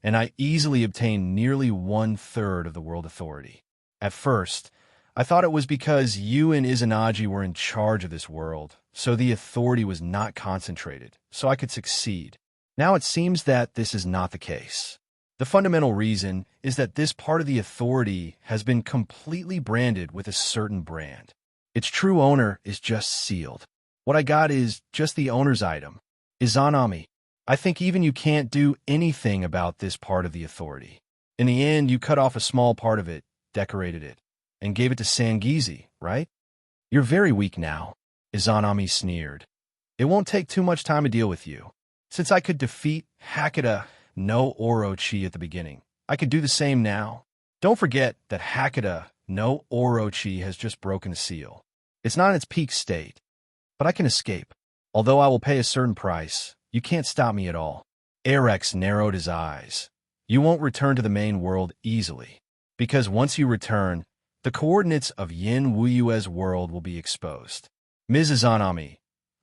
and I easily obtained nearly 1/3 of the world authority. At first, I thought it was because you and Izanagi were in charge of this world, so the authority was not concentrated, so I could succeed. Now it seems that this is not the case. The fundamental reason is that this part of the authority has been completely branded with a certain brand. Its true owner is just sealed. What I got is just the owner's item. Izanami, I think even you can't do anything about this part of the authority. In the end, you cut off a small part of it, decorated it, and gave it to Sangizi, right? You're very weak now, Izanami sneered. It won't take too much time to deal with you. Since I could defeat Hakata no Orochi at the beginning, I could do the same now. Don't forget that Hakata no Orochi has just broken the seal. It's not in its peak state, but I can escape. Although I will pay a certain price, you can't stop me at all. Erex narrowed his eyes. You won't return to the main world easily, because once you return, the coordinates of Yin Wuyue's world will be exposed. Ms. Izanami,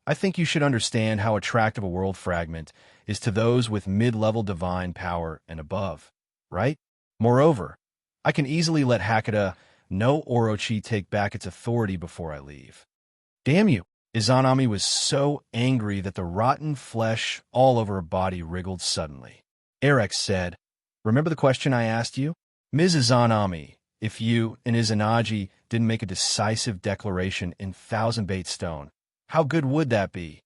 I think you should understand how attractive a world fragment is to those with mid-level divine power and above, right? Moreover, I can easily let Hakata no Orochi take back its authority before I leave. Damn you! Izanami was so angry that the rotten flesh all over her body wriggled suddenly. Erex said, "Remember the question I asked you? Ms. Izanami, if you and Izanagi didn't make a decisive declaration in Thousand Bait Stone, how good would that be?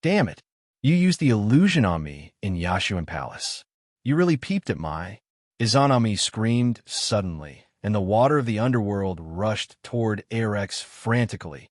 Damn it, you used the illusion on me in Yashuan Palace. You really peeped at my—" Izanami screamed suddenly, and the water of the underworld rushed toward Erex frantically.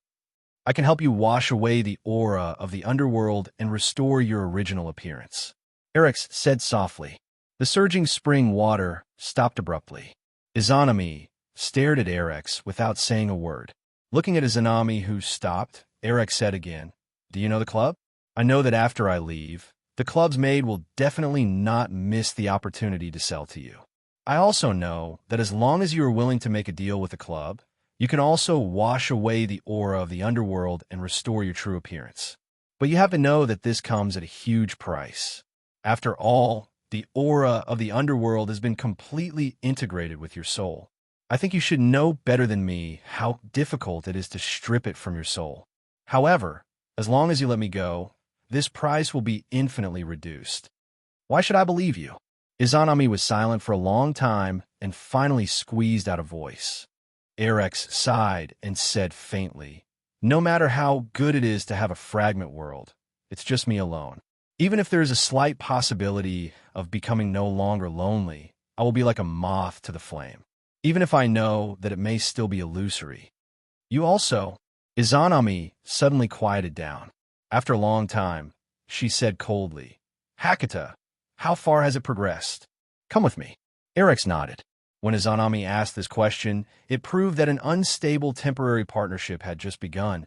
I can help you wash away the aura of the underworld and restore your original appearance, Erex said softly. The surging spring water stopped abruptly. Izanami stared at Erex without saying a word. Looking at Izanami, who stopped, Erex said again, "Do you know the club? I know that after I leave, the club's maid will definitely not miss the opportunity to sell to you. I also know that as long as you are willing to make a deal with the club, you can also wash away the aura of the underworld and restore your true appearance. But you have to know that this comes at a huge price. After all, the aura of the underworld has been completely integrated with your soul. I think you should know better than me how difficult it is to strip it from your soul. However, as long as you let me go, this price will be infinitely reduced. Why should I believe you?" Izanami was silent for a long time and finally squeezed out a voice. Erex sighed and said faintly, "No matter how good it is to have a fragment world, it's just me alone. Even if there is a slight possibility of becoming no longer lonely, I will be like a moth to the flame, even if I know that it may still be illusory. You also—" Izanami suddenly quieted down. After a long time, she said coldly, "Hakata, how far has it progressed? Come with me." Erex nodded. When Izanami asked this question, it proved that an unstable temporary partnership had just begun.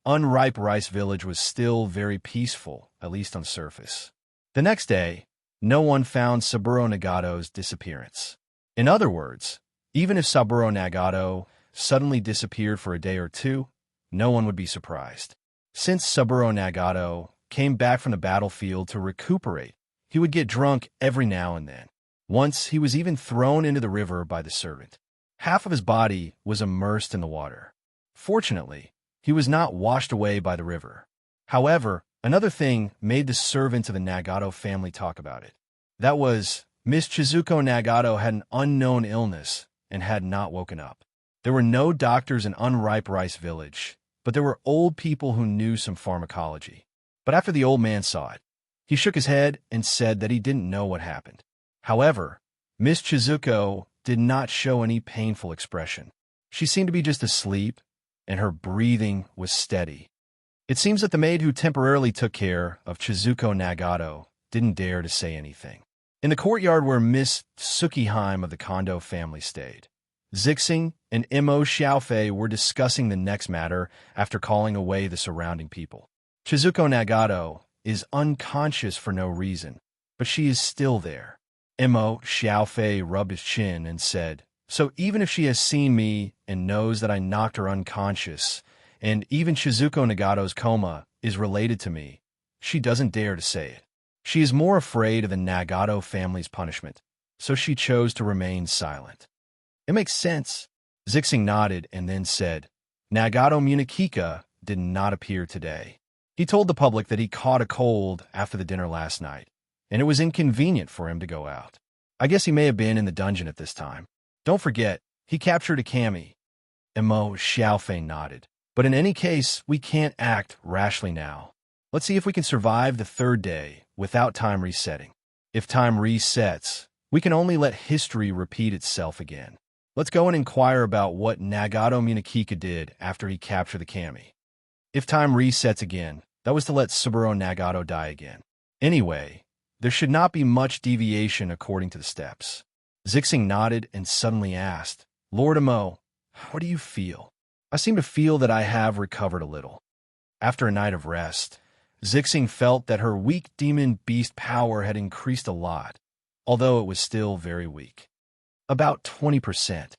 Unripe Rice Village was still very peaceful, at least on surface. The next day, no one found Saburo Nagato's disappearance. In other words, even if Saburo Nagato suddenly disappeared for a day or two, no one would be surprised. Since Saburo Nagato came back from the battlefield to recuperate, he would get drunk every now and then. Once, he was even thrown into the river by the servant. Half of his body was immersed in the water. Fortunately, he was not washed away by the river. However, another thing made the servants of the Nagato family talk about it. That was, Miss Chizuko Nagato had an unknown illness and had not woken up. There were no doctors in Unripe Rice Village, but there were old people who knew some pharmacology. But after the old man saw it, he shook his head and said that he didn't know what happened. However, Miss Chizuko did not show any painful expression. She seemed to be just asleep, and her breathing was steady. It seems that the maid who temporarily took care of Chizuko Nagato didn't dare to say anything. In the courtyard where Miss Tsukiheim of the Kondo family stayed, Zixing and Imo Xiaofei were discussing the next matter after calling away the surrounding people. Chizuko Nagato is unconscious for no reason, but she is still there. Imo Xiaofei rubbed his chin and said, "So even if she has seen me and knows that I knocked her unconscious, and even Chizuko Nagato's coma is related to me, she doesn't dare to say it. She is more afraid of the Nagato family's punishment, so she chose to remain silent." "It makes sense." Zixing nodded and then said, "Nagato Munakika did not appear today. He told the public that he caught a cold after the dinner last night, and it was inconvenient for him to go out. I guess he may have been in the dungeon at this time. Don't forget, he captured a kami." Imo Xiaofei nodded. "But in any case, we can't act rashly now. Let's see if we can survive the third day without time resetting. If time resets, we can only let history repeat itself again. Let's go and inquire about what Nagato Munakika did after he captured the kami. If time resets again, that was to let Saburo Nagato die again. Anyway, there should not be much deviation according to the steps. Zixing nodded and suddenly asked, Lord Amo, what do you feel? I seem to feel that I have recovered a little. After a night of rest, Zixing felt that her weak demon beast power had increased a lot, although it was still very weak. About 20%.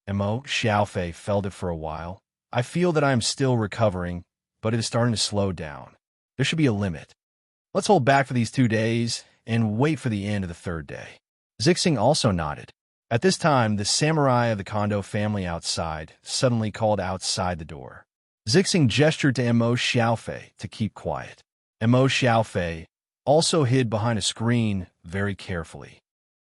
Amo Xiaofei felt it for a while. I feel that I am still recovering, but it is starting to slow down. There should be a limit. Let's hold back for these 2 days and wait for the end of the 3rd day. Zixing also nodded. At this time, the samurai of the Kondo family outside suddenly called outside the door. Zixing gestured to Amo Xiaofei to keep quiet. Amo Xiaofei also hid behind a screen very carefully.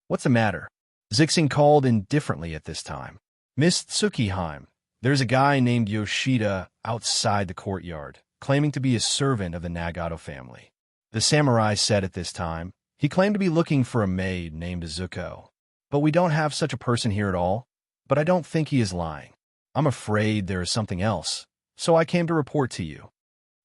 What's the matter? Zixing called indifferently at this time. Miss Tsukihime, there's a guy named Yoshida outside the courtyard, claiming to be a servant of the Nagato family. The samurai said at this time. He claimed to be looking for a maid named Izuko. But we don't have such a person here at all. But I don't think he is lying. I'm afraid there is something else, so I came to report to you.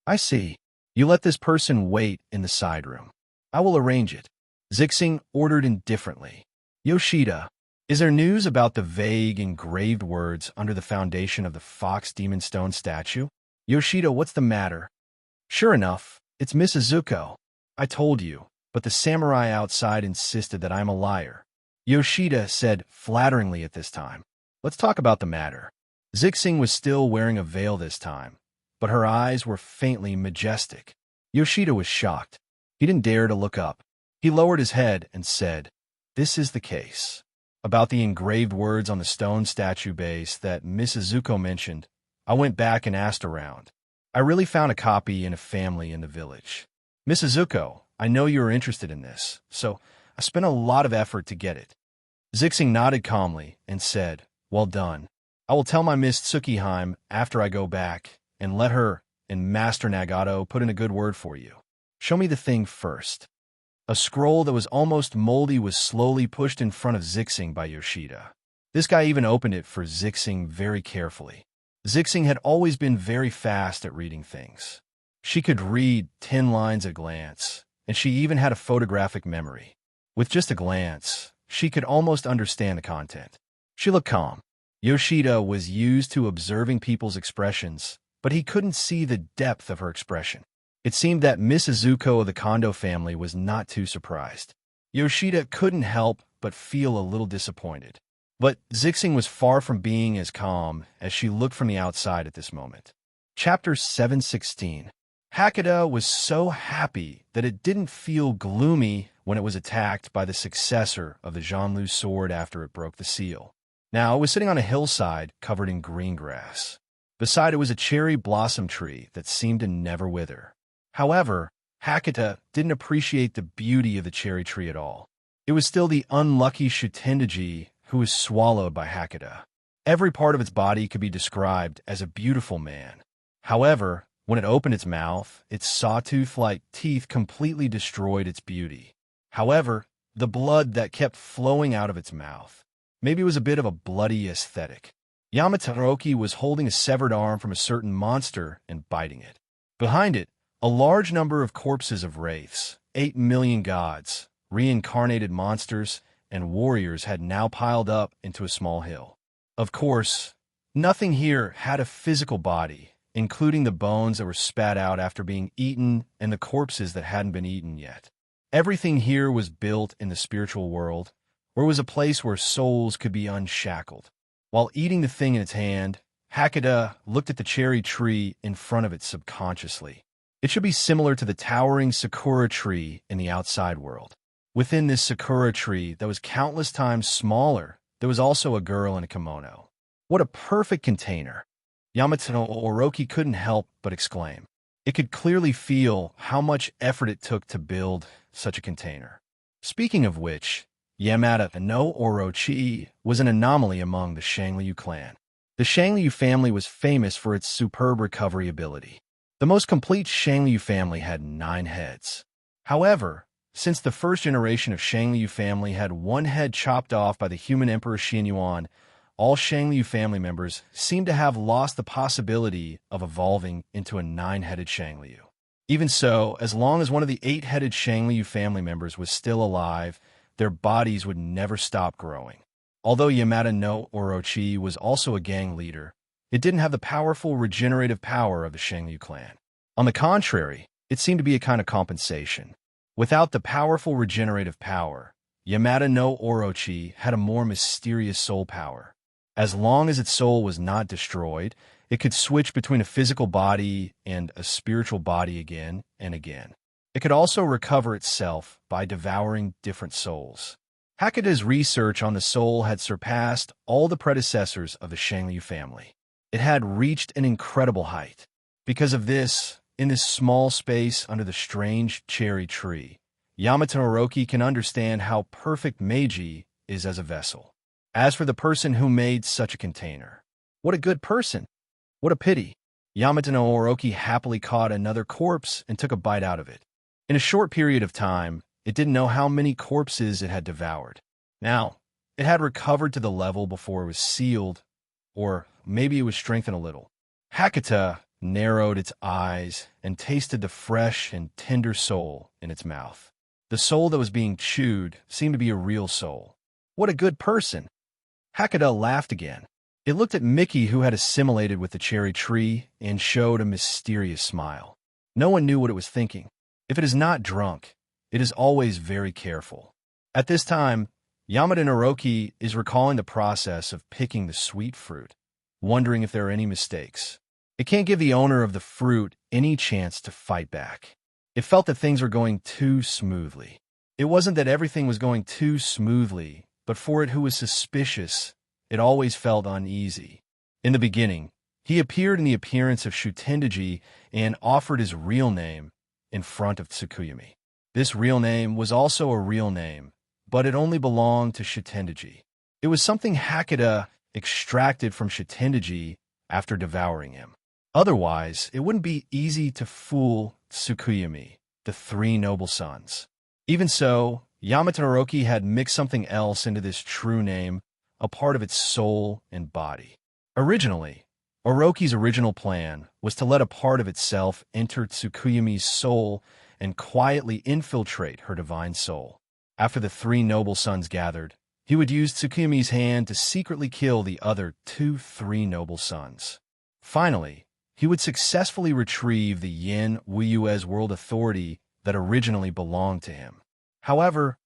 I see. You let this person wait in the side room. I will arrange it. Zixing ordered indifferently. Yoshida, is there news about the vague engraved words under the foundation of the Fox Demon Stone statue? Yoshida, what's the matter? Sure enough, it's Miss Izuko. I told you. But the samurai outside insisted that I am a liar. Yoshida said flatteringly at this time. Let's talk about the matter. Zixing was still wearing a veil this time, but her eyes were faintly majestic. Yoshida was shocked. He didn't dare to look up. He lowered his head and said, This is the case. About the engraved words on the stone statue base that Miss Izuko mentioned, I went back and asked around. I really found a copy in a family in the village. Miss Izuko, I know you are interested in this, so I spent a lot of effort to get it. Zixing nodded calmly and said, Well done. I will tell my Miss Tsukihime after I go back and let her and Master Nagato put in a good word for you. Show me the thing first. A scroll that was almost moldy was slowly pushed in front of Zixing by Yoshida. This guy even opened it for Zixing very carefully. Zixing had always been very fast at reading things. She could read 10 lines at a glance, and she even had a photographic memory. With just a glance, she could almost understand the content. She looked calm. Yoshida was used to observing people's expressions, but he couldn't see the depth of her expression. It seemed that Miss Izuko of the Kondo family was not too surprised. Yoshida couldn't help but feel a little disappointed. But Zixing was far from being as calm as she looked from the outside at this moment. Chapter 716. Hakata was so happy that it didn't feel gloomy when it was attacked by the successor of the Zhanlu sword after it broke the seal. Now, it was sitting on a hillside covered in green grass. Beside it was a cherry blossom tree that seemed to never wither. However, Hakata didn't appreciate the beauty of the cherry tree at all. It was still the unlucky Shutendaji who was swallowed by Hakata. Every part of its body could be described as a beautiful man. However, when it opened its mouth, its sawtooth-like teeth completely destroyed its beauty. However, the blood that kept flowing out of its mouth, maybe it was a bit of a bloody aesthetic. Yamataroki was holding a severed arm from a certain monster and biting it. Behind it, a large number of corpses of wraiths, 8 million gods, reincarnated monsters, and warriors had now piled up into a small hill. Of course, nothing here had a physical body, including the bones that were spat out after being eaten and the corpses that hadn't been eaten yet. Everything here was built in the spiritual world, where it was a place where souls could be unshackled. While eating the thing in its hand, Hakata looked at the cherry tree in front of it subconsciously. It should be similar to the towering sakura tree in the outside world. Within this sakura tree that was countless times smaller, there was also a girl in a kimono. What a perfect container! Yamato Oroki couldn't help but exclaim. It could clearly feel how much effort it took to build such a container. Speaking of which, Yamada no Orochi was an anomaly among the Shangliu clan. The Shangliu family was famous for its superb recovery ability. The most complete Shangliu family had 9 heads. However, since the first generation of Shangliu family had 1 head chopped off by the human emperor Xianyuan, all Shangliu family members seemed to have lost the possibility of evolving into a 9-headed Shangliu. Even so, as long as one of the 8-headed Shangliu family members was still alive, their bodies would never stop growing. Although Yamada no Orochi was also a gang leader, it didn't have the powerful regenerative power of the Shangliu clan. On the contrary, it seemed to be a kind of compensation. Without the powerful regenerative power, Yamada no Orochi had a more mysterious soul power. As long as its soul was not destroyed, it could switch between a physical body and a spiritual body again and again. It could also recover itself by devouring different souls. Hakuda's research on the soul had surpassed all the predecessors of the Shangliu family. It had reached an incredible height. Because of this, in this small space under the strange cherry tree, Yamato Orochi can understand how perfect Meiji is as a vessel. As for the person who made such a container, what a good person! What a pity! Yamato no Orochi happily caught another corpse and took a bite out of it. In a short period of time, it didn't know how many corpses it had devoured. Now, it had recovered to the level before it was sealed, or maybe it was strengthened a little. Hakuta narrowed its eyes and tasted the fresh and tender soul in its mouth. The soul that was being chewed seemed to be a real soul. What a good person! Hakuta laughed again. It looked at Mickey, who had assimilated with the cherry tree, and showed a mysterious smile. No one knew what it was thinking. If it is not drunk, it is always very careful. At this time, Yamada Orochi is recalling the process of picking the sweet fruit, wondering if there are any mistakes. It can't give the owner of the fruit any chance to fight back. It felt that things were going too smoothly. It wasn't that everything was going too smoothly, but for it who was suspicious, it always felt uneasy. In the beginning, he appeared in the appearance of Shutendaji and offered his real name in front of Tsukuyumi. This real name was also a real name, but it only belonged to Shutendaji. It was something Hakuda extracted from Shutendaji after devouring him. Otherwise, it wouldn't be easy to fool Tsukuyumi, the 3 noble sons. Even so, Yamato Orochi had mixed something else into this true name, a part of its soul and body. Originally, Orochi's original plan was to let a part of itself enter Tsukuyumi's soul and quietly infiltrate her divine soul. After the 3 noble sons gathered, he would use Tsukuyumi's hand to secretly kill the other 3 noble sons. Finally, he would successfully retrieve the Yin Wuyue's world authority that originally belonged to him. However,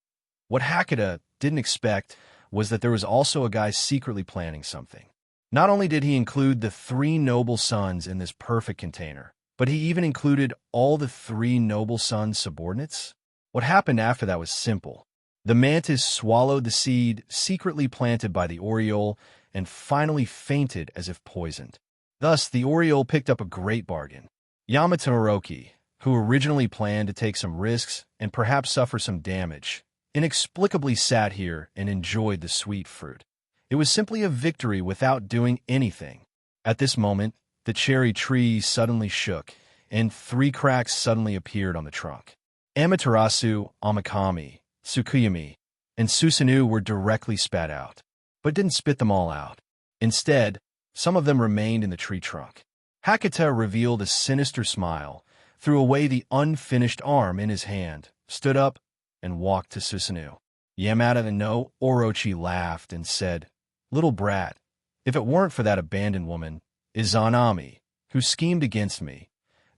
what Hakuda didn't expect was that there was also a guy secretly planning something. Not only did he include the 3 noble sons in this perfect container, but he even included all the 3 noble sons' subordinates. What happened after that was simple. The mantis swallowed the seed secretly planted by the Oriole and finally fainted as if poisoned. Thus, the Oriole picked up a great bargain. Yamato Orochi, who originally planned to take some risks and perhaps suffer some damage, inexplicably sat here and enjoyed the sweet fruit. It was simply a victory without doing anything. At this moment, the cherry tree suddenly shook, and 3 cracks suddenly appeared on the trunk. Amaterasu, Amakami, Tsukuyumi, and Susanoo were directly spat out, but didn't spit them all out. Instead, some of them remained in the tree trunk. Hakuta revealed a sinister smile, threw away the unfinished arm in his hand, stood up, and walked to Susanoo. Yamada no Orochi laughed and said, "Little brat, if it weren't for that abandoned woman, Izanami, who schemed against me,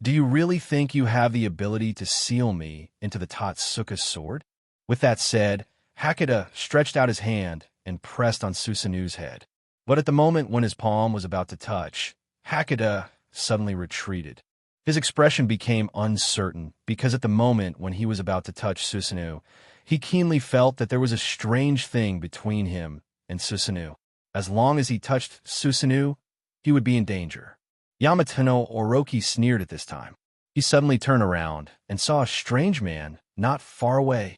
do you really think you have the ability to seal me into the Tatsuka's sword?" With that said, Hakuda stretched out his hand and pressed on Susanoo's head. But at the moment when his palm was about to touch, Hakuda suddenly retreated. His expression became uncertain because at the moment when he was about to touch Susanoo, he keenly felt that there was a strange thing between him and Susanoo. As long as he touched Susanoo, he would be in danger. Yamato no Orochi sneered at this time. He suddenly turned around and saw a strange man not far away.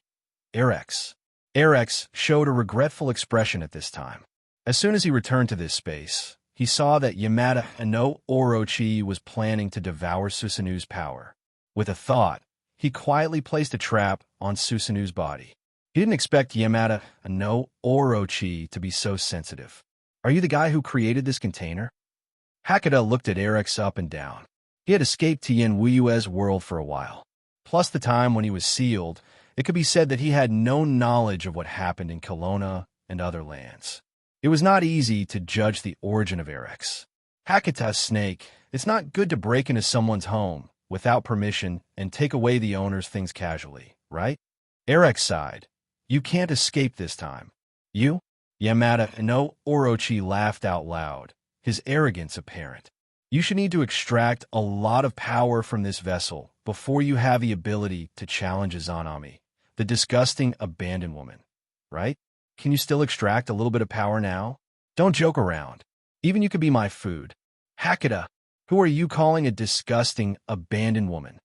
Erex. Erex showed a regretful expression at this time. As soon as he returned to this space, he saw that Yamada no Orochi was planning to devour Susanoo's power. With a thought, he quietly placed a trap on Susanoo's body. He didn't expect Yamada no Orochi to be so sensitive. "Are you the guy who created this container?" Hakuda looked at Erex up and down. He had escaped Tien Wuyue's world for a while. Plus the time when he was sealed, it could be said that he had no knowledge of what happened in Kelowna and other lands. It was not easy to judge the origin of Erex. Hakata's snake, it's not good to break into someone's home without permission and take away the owner's things casually, right? Erex sighed. You can't escape this time. You? Yamada no Orochi laughed out loud, his arrogance apparent. You should need to extract a lot of power from this vessel before you have the ability to challenge Izanami, the disgusting abandoned woman, right? Can you still extract a little bit of power now? Don't joke around. Even you could be my food. Hakata, who are you calling a disgusting abandoned woman?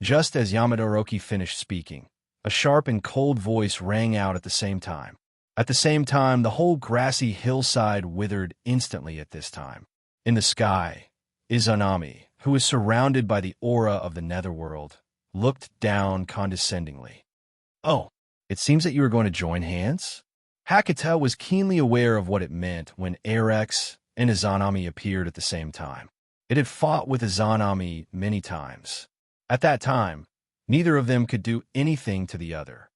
Just as Yamada Orochi finished speaking, a sharp and cold voice rang out at the same time. At the same time, the whole grassy hillside withered instantly at this time. In the sky, Izanami, who was surrounded by the aura of the netherworld, looked down condescendingly. Oh, it seems that you are going to join hands? Hakata was keenly aware of what it meant when Erex and Izanami appeared at the same time. It had fought with Izanami many times. At that time, neither of them could do anything to the other.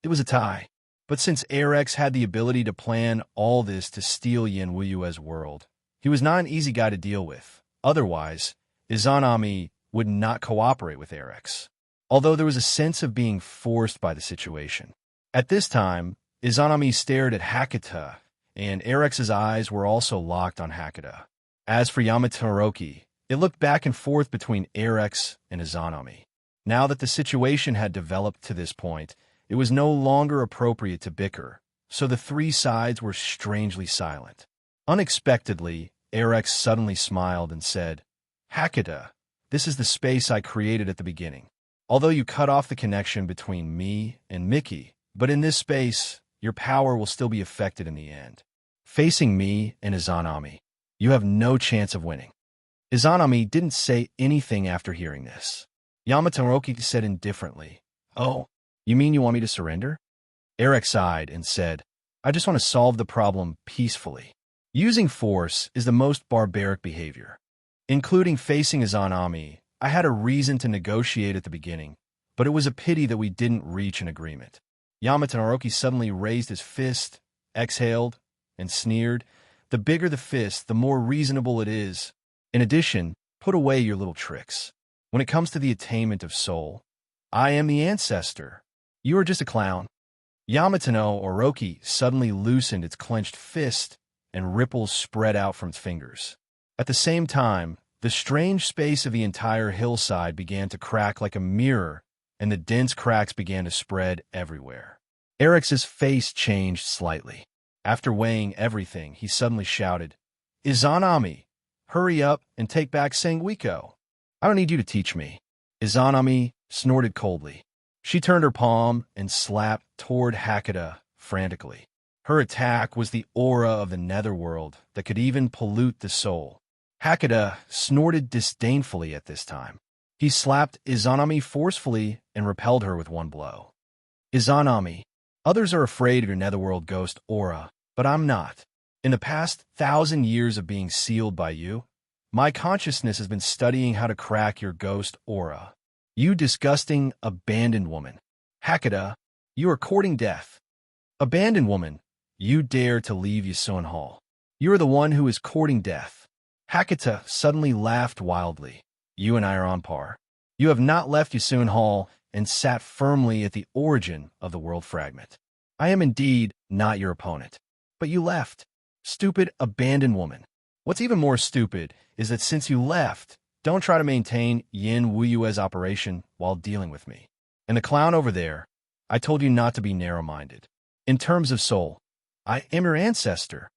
It was a tie. But since Erex had the ability to plan all this to steal Yin Wuyue's world, he was not an easy guy to deal with. Otherwise, Izanami would not cooperate with Erex, although there was a sense of being forced by the situation. At this time, Izanami stared at Hakata, and Erex's eyes were also locked on Hakata. As for Yamata Orochi, it looked back and forth between Erex and Izanami. Now that the situation had developed to this point, it was no longer appropriate to bicker, so the three sides were strangely silent. Unexpectedly, Erex suddenly smiled and said, Hakata, this is the space I created at the beginning. Although you cut off the connection between me and Mickey, but in this space, your power will still be affected in the end. Facing me and Izanami, you have no chance of winning. Izanami didn't say anything after hearing this. Yamata Orochi said indifferently, Oh, you mean you want me to surrender? Erex sighed and said, I just want to solve the problem peacefully. Using force is the most barbaric behavior. Including facing Izanami, I had a reason to negotiate at the beginning, but it was a pity that we didn't reach an agreement. Yamata Orochi suddenly raised his fist, exhaled, and sneered. The bigger the fist, the more reasonable it is. In addition, put away your little tricks. When it comes to the attainment of soul, I am the ancestor. You are just a clown. Yamata no Orochi suddenly loosened its clenched fist, and ripples spread out from its fingers. At the same time, the strange space of the entire hillside began to crack like a mirror, and the dense cracks began to spread everywhere. Erex's face changed slightly. After weighing everything, he suddenly shouted, Izanami, hurry up and take back Sanguiko. I don't need you to teach me. Izanami snorted coldly. She turned her palm and slapped toward Hakata frantically. Her attack was the aura of the netherworld that could even pollute the soul. Hakata snorted disdainfully at this time. He slapped Izanami forcefully and repelled her with one blow. Izanami, others are afraid of your netherworld ghost aura, but I'm not. In the past 1,000 years of being sealed by you, my consciousness has been studying how to crack your ghost aura. You disgusting, abandoned woman. Hakata, you are courting death. Abandoned woman, you dare to leave Yasun Hall. You are the one who is courting death. Hakata suddenly laughed wildly. You and I are on par. You have not left Yasun Hall and sat firmly at the origin of the world fragment. I am indeed not your opponent. But you left. Stupid, abandoned woman. What's even more stupid is that since you left, don't try to maintain Yin Wuyue's operation while dealing with me. And the clown over there, I told you not to be narrow-minded. In terms of soul, I am your ancestor.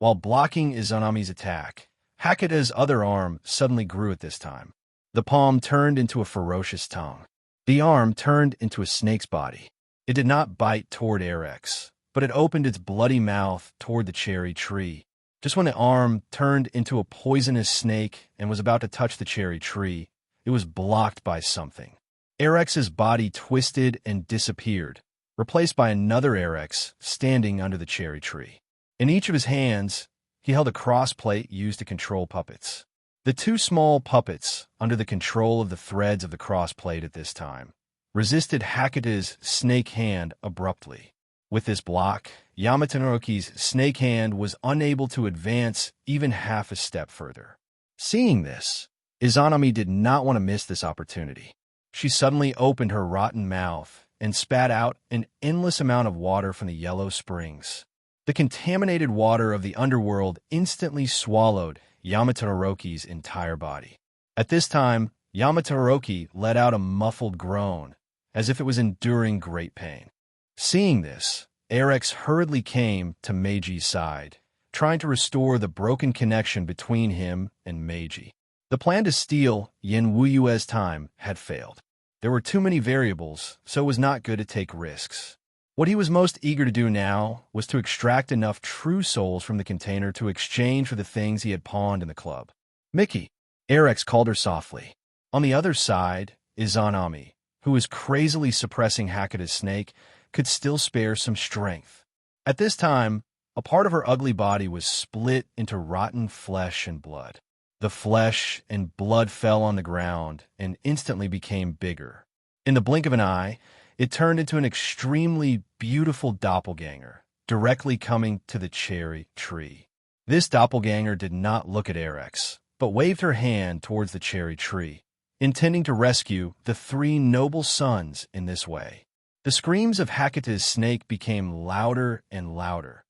While blocking Izanami's attack, Hakata's other arm suddenly grew at this time. The palm turned into a ferocious tongue. The arm turned into a snake's body. It did not bite toward Erex, but it opened its bloody mouth toward the cherry tree. Just when the arm turned into a poisonous snake and was about to touch the cherry tree, it was blocked by something. Erex's body twisted and disappeared, replaced by another Erex standing under the cherry tree. In each of his hands, he held a cross plate used to control puppets. The two small puppets, under the control of the threads of the crossplate at this time, resisted Hakuda's snake hand abruptly. With this block, Yamato-Naoki's snake hand was unable to advance even half a step further. Seeing this, Izanami did not want to miss this opportunity. She suddenly opened her rotten mouth and spat out an endless amount of water from the yellow springs. The contaminated water of the underworld instantly swallowed Yamato-Naoki's entire body. At this time, Yamato-Naoki let out a muffled groan, as if it was enduring great pain. Seeing this, Arex hurriedly came to Meiji's side, trying to restore the broken connection between him and Meiji. The plan to steal Yin Wuyue's time had failed. There were too many variables, so it was not good to take risks. What he was most eager to do now was to extract enough true souls from the container to exchange for the things he had pawned in the club. Mickey, Arex called her softly. On the other side, Izanami, who was crazily suppressing Hakuda's snake, could still spare some strength. At this time, a part of her ugly body was split into rotten flesh and blood. The flesh and blood fell on the ground and instantly became bigger. In the blink of an eye, it turned into an extremely beautiful doppelganger, directly coming to the cherry tree. This doppelganger did not look at Arex, but waved her hand towards the cherry tree, intending to rescue the three noble sons in this way. The screams of Hakuda's snake became louder and louder.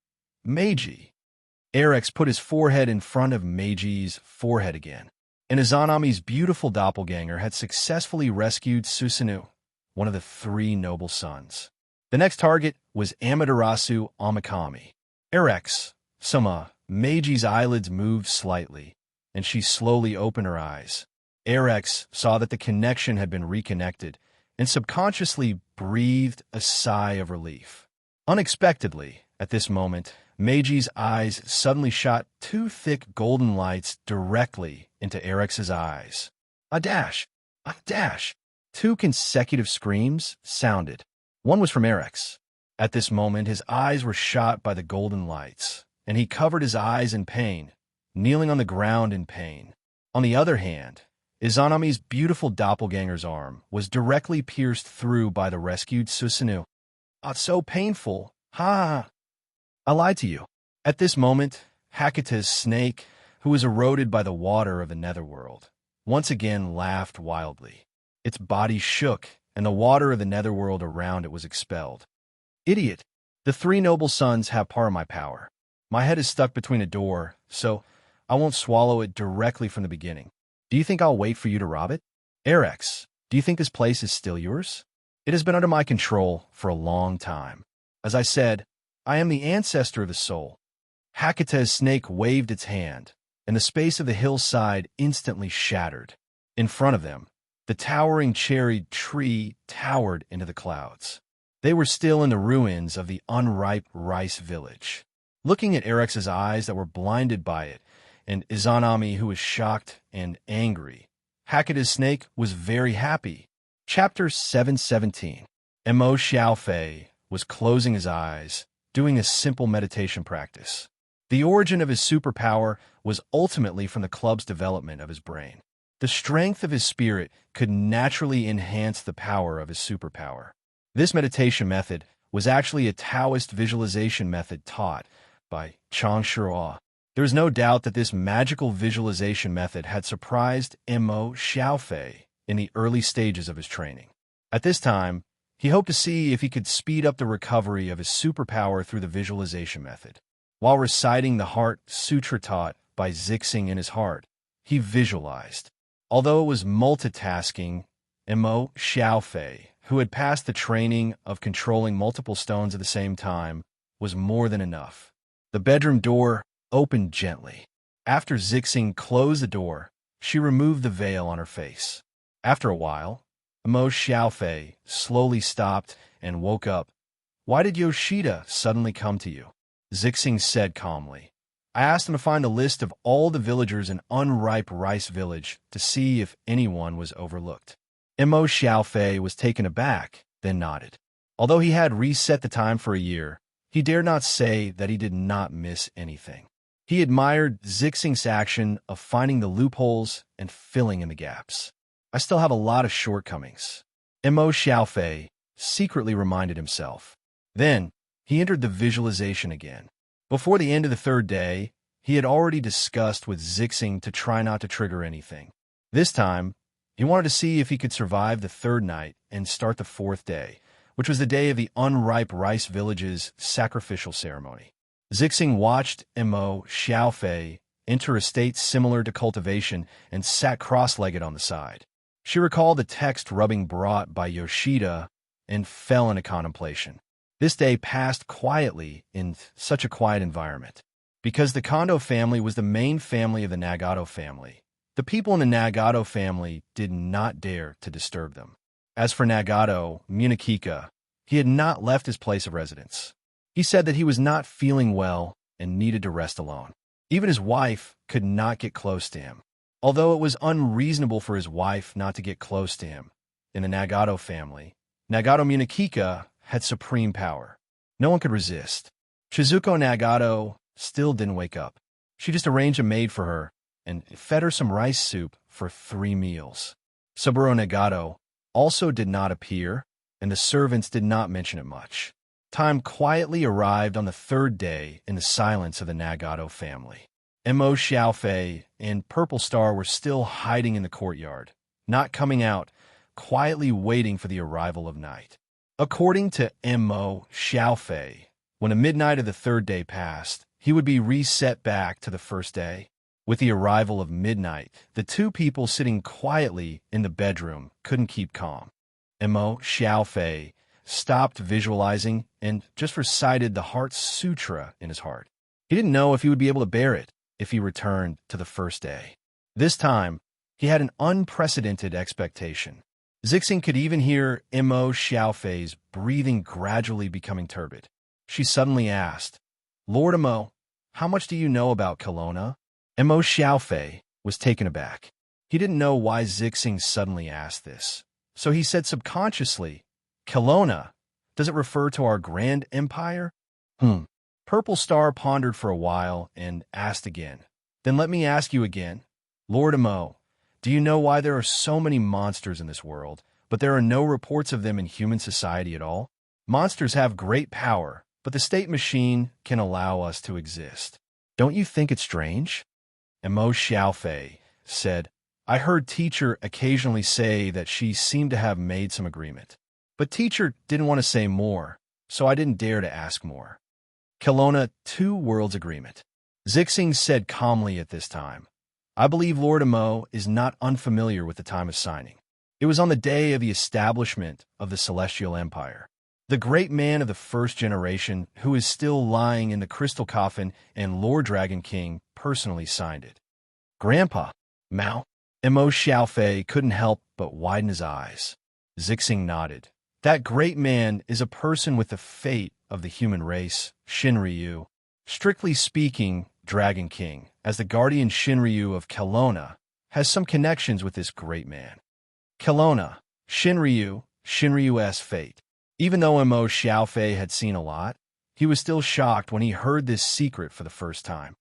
Meiji. Arex put his forehead in front of Meiji's forehead again, and Izanami's beautiful doppelganger had successfully rescued Susanoo, one of the three noble sons. The next target was Amaterasu Amikami. Arex, Meiji's eyelids moved slightly, and she slowly opened her eyes. Arex saw that the connection had been reconnected, and subconsciously breathed a sigh of relief. Unexpectedly, at this moment, Meiji's eyes suddenly shot two thick golden lights directly into Arex's eyes. A dash! A dash! Two consecutive screams sounded. One was from Arex. At this moment, his eyes were shot by the golden lights, and he covered his eyes in pain, kneeling on the ground in pain. On the other hand, Izanami's beautiful doppelganger's arm was directly pierced through by the rescued Susanoo. "Ah, so painful! Ha! I lied to you." At this moment, Hakuda's snake, who was eroded by the water of the netherworld, once again laughed wildly. Its body shook, and the water of the netherworld around it was expelled. "Idiot! The three noble sons have part of my power. My head is stuck between a door, so I won't swallow it directly from the beginning. Do you think I'll wait for you to rob it? Arex, do you think this place is still yours? It has been under my control for a long time. As I said, I am the ancestor of the soul." Hakuda's snake waved its hand, and the space of the hillside instantly shattered. In front of them, the towering cherry tree towered into the clouds. They were still in the ruins of the unripe rice village. Looking at Arex's eyes that were blinded by it, and Izanami, who was shocked and angry, Hakuda's snake was very happy. Chapter 717. Mo Xiaofei was closing his eyes, doing a simple meditation practice. The origin of his superpower was ultimately from the club's development of his brain. The strength of his spirit could naturally enhance the power of his superpower. This meditation method was actually a Taoist visualization method taught by Chang Shihua. There is no doubt that this magical visualization method had surprised Mo Xiaofei in the early stages of his training. At this time, he hoped to see if he could speed up the recovery of his superpower through the visualization method. While reciting the Heart Sutra taught by Zixing in his heart, he visualized. Although it was multitasking, Mo Xiaofei, who had passed the training of controlling multiple stones at the same time, was more than enough. The bedroom door opened gently. After Zixing closed the door, she removed the veil on her face. After a while, Mo Xiaofei slowly stopped and woke up. "Why did Yoshida suddenly come to you?" Zixing said calmly. "I asked him to find a list of all the villagers in Unripe Rice Village to see if anyone was overlooked." Mo Xiaofei was taken aback, then nodded. Although he had reset the time for a year, he dared not say that he did not miss anything. He admired Zixing's action of finding the loopholes and filling in the gaps. I still have a lot of shortcomings, Mo Xiaofei secretly reminded himself. Then, he entered the visualization again. Before the end of the third day, he had already discussed with Zixing to try not to trigger anything. This time, he wanted to see if he could survive the third night and start the fourth day, which was the day of the unripe rice village's sacrificial ceremony. Zixing watched Mo Xiaofei enter a state similar to cultivation and sat cross-legged on the side. She recalled the text rubbing brought by Yoshida and fell into contemplation. This day passed quietly in such a quiet environment. Because the Kondo family was the main family of the Nagato family, the people in the Nagato family did not dare to disturb them. As for Nagato Munakika, he had not left his place of residence. He said that he was not feeling well and needed to rest alone. Even his wife could not get close to him. Although it was unreasonable for his wife not to get close to him, in the Nagato family, Nagato Munakika had supreme power. No one could resist. Shizuko Nagato still didn't wake up. She just arranged a maid for her and fed her some rice soup for 3 meals. Saburo Nagato also did not appear, and the servants did not mention it much. Time quietly arrived on the third day in the silence of the Nagato family. Mo Xiaofei and Purple Star were still hiding in the courtyard, not coming out, quietly waiting for the arrival of night. According to Mo Xiaofei, when the midnight of the third day passed, he would be reset back to the first day. With the arrival of midnight, the two people sitting quietly in the bedroom couldn't keep calm. Mo Xiaofei stopped visualizing and just recited the Heart Sutra in his heart. He didn't know if he would be able to bear it if he returned to the first day. This time, he had an unprecedented expectation. Zixing could even hear Mo Xiaofei's breathing gradually becoming turbid. She suddenly asked, "Lord Mo, how much do you know about Kelowna?" Mo Xiaofei was taken aback. He didn't know why Zixing suddenly asked this, so he said subconsciously, "Kelowna, does it refer to our grand empire?" Purple Star pondered for a while and asked again. "Then let me ask you again. Lord Mo, do you know why there are so many monsters in this world, but there are no reports of them in human society at all? Monsters have great power, but the state machine can allow us to exist. Don't you think it's strange?" Mo Xiaofei said, "I heard Teacher occasionally say that she seemed to have made some agreement. But Teacher didn't want to say more, so I didn't dare to ask more." Kelowna 2 Worlds Agreement. Zixing said calmly at this time, "I believe Lord Mo is not unfamiliar with the time of signing. It was on the day of the establishment of the Celestial Empire. The great man of the first generation, who is still lying in the crystal coffin, and Lord Dragon King personally signed it." "Grandpa, Mao?" Mo Xiaofei couldn't help but widen his eyes. Zixing nodded. "That great man is a person with the fate of the human race, Shinryu. Strictly speaking, Dragon King, as the guardian Shinryu of Kelowna, has some connections with this great man. Kelowna, Shinryu's fate." Even though Mo Xiaofei had seen a lot, he was still shocked when he heard this secret for the first time.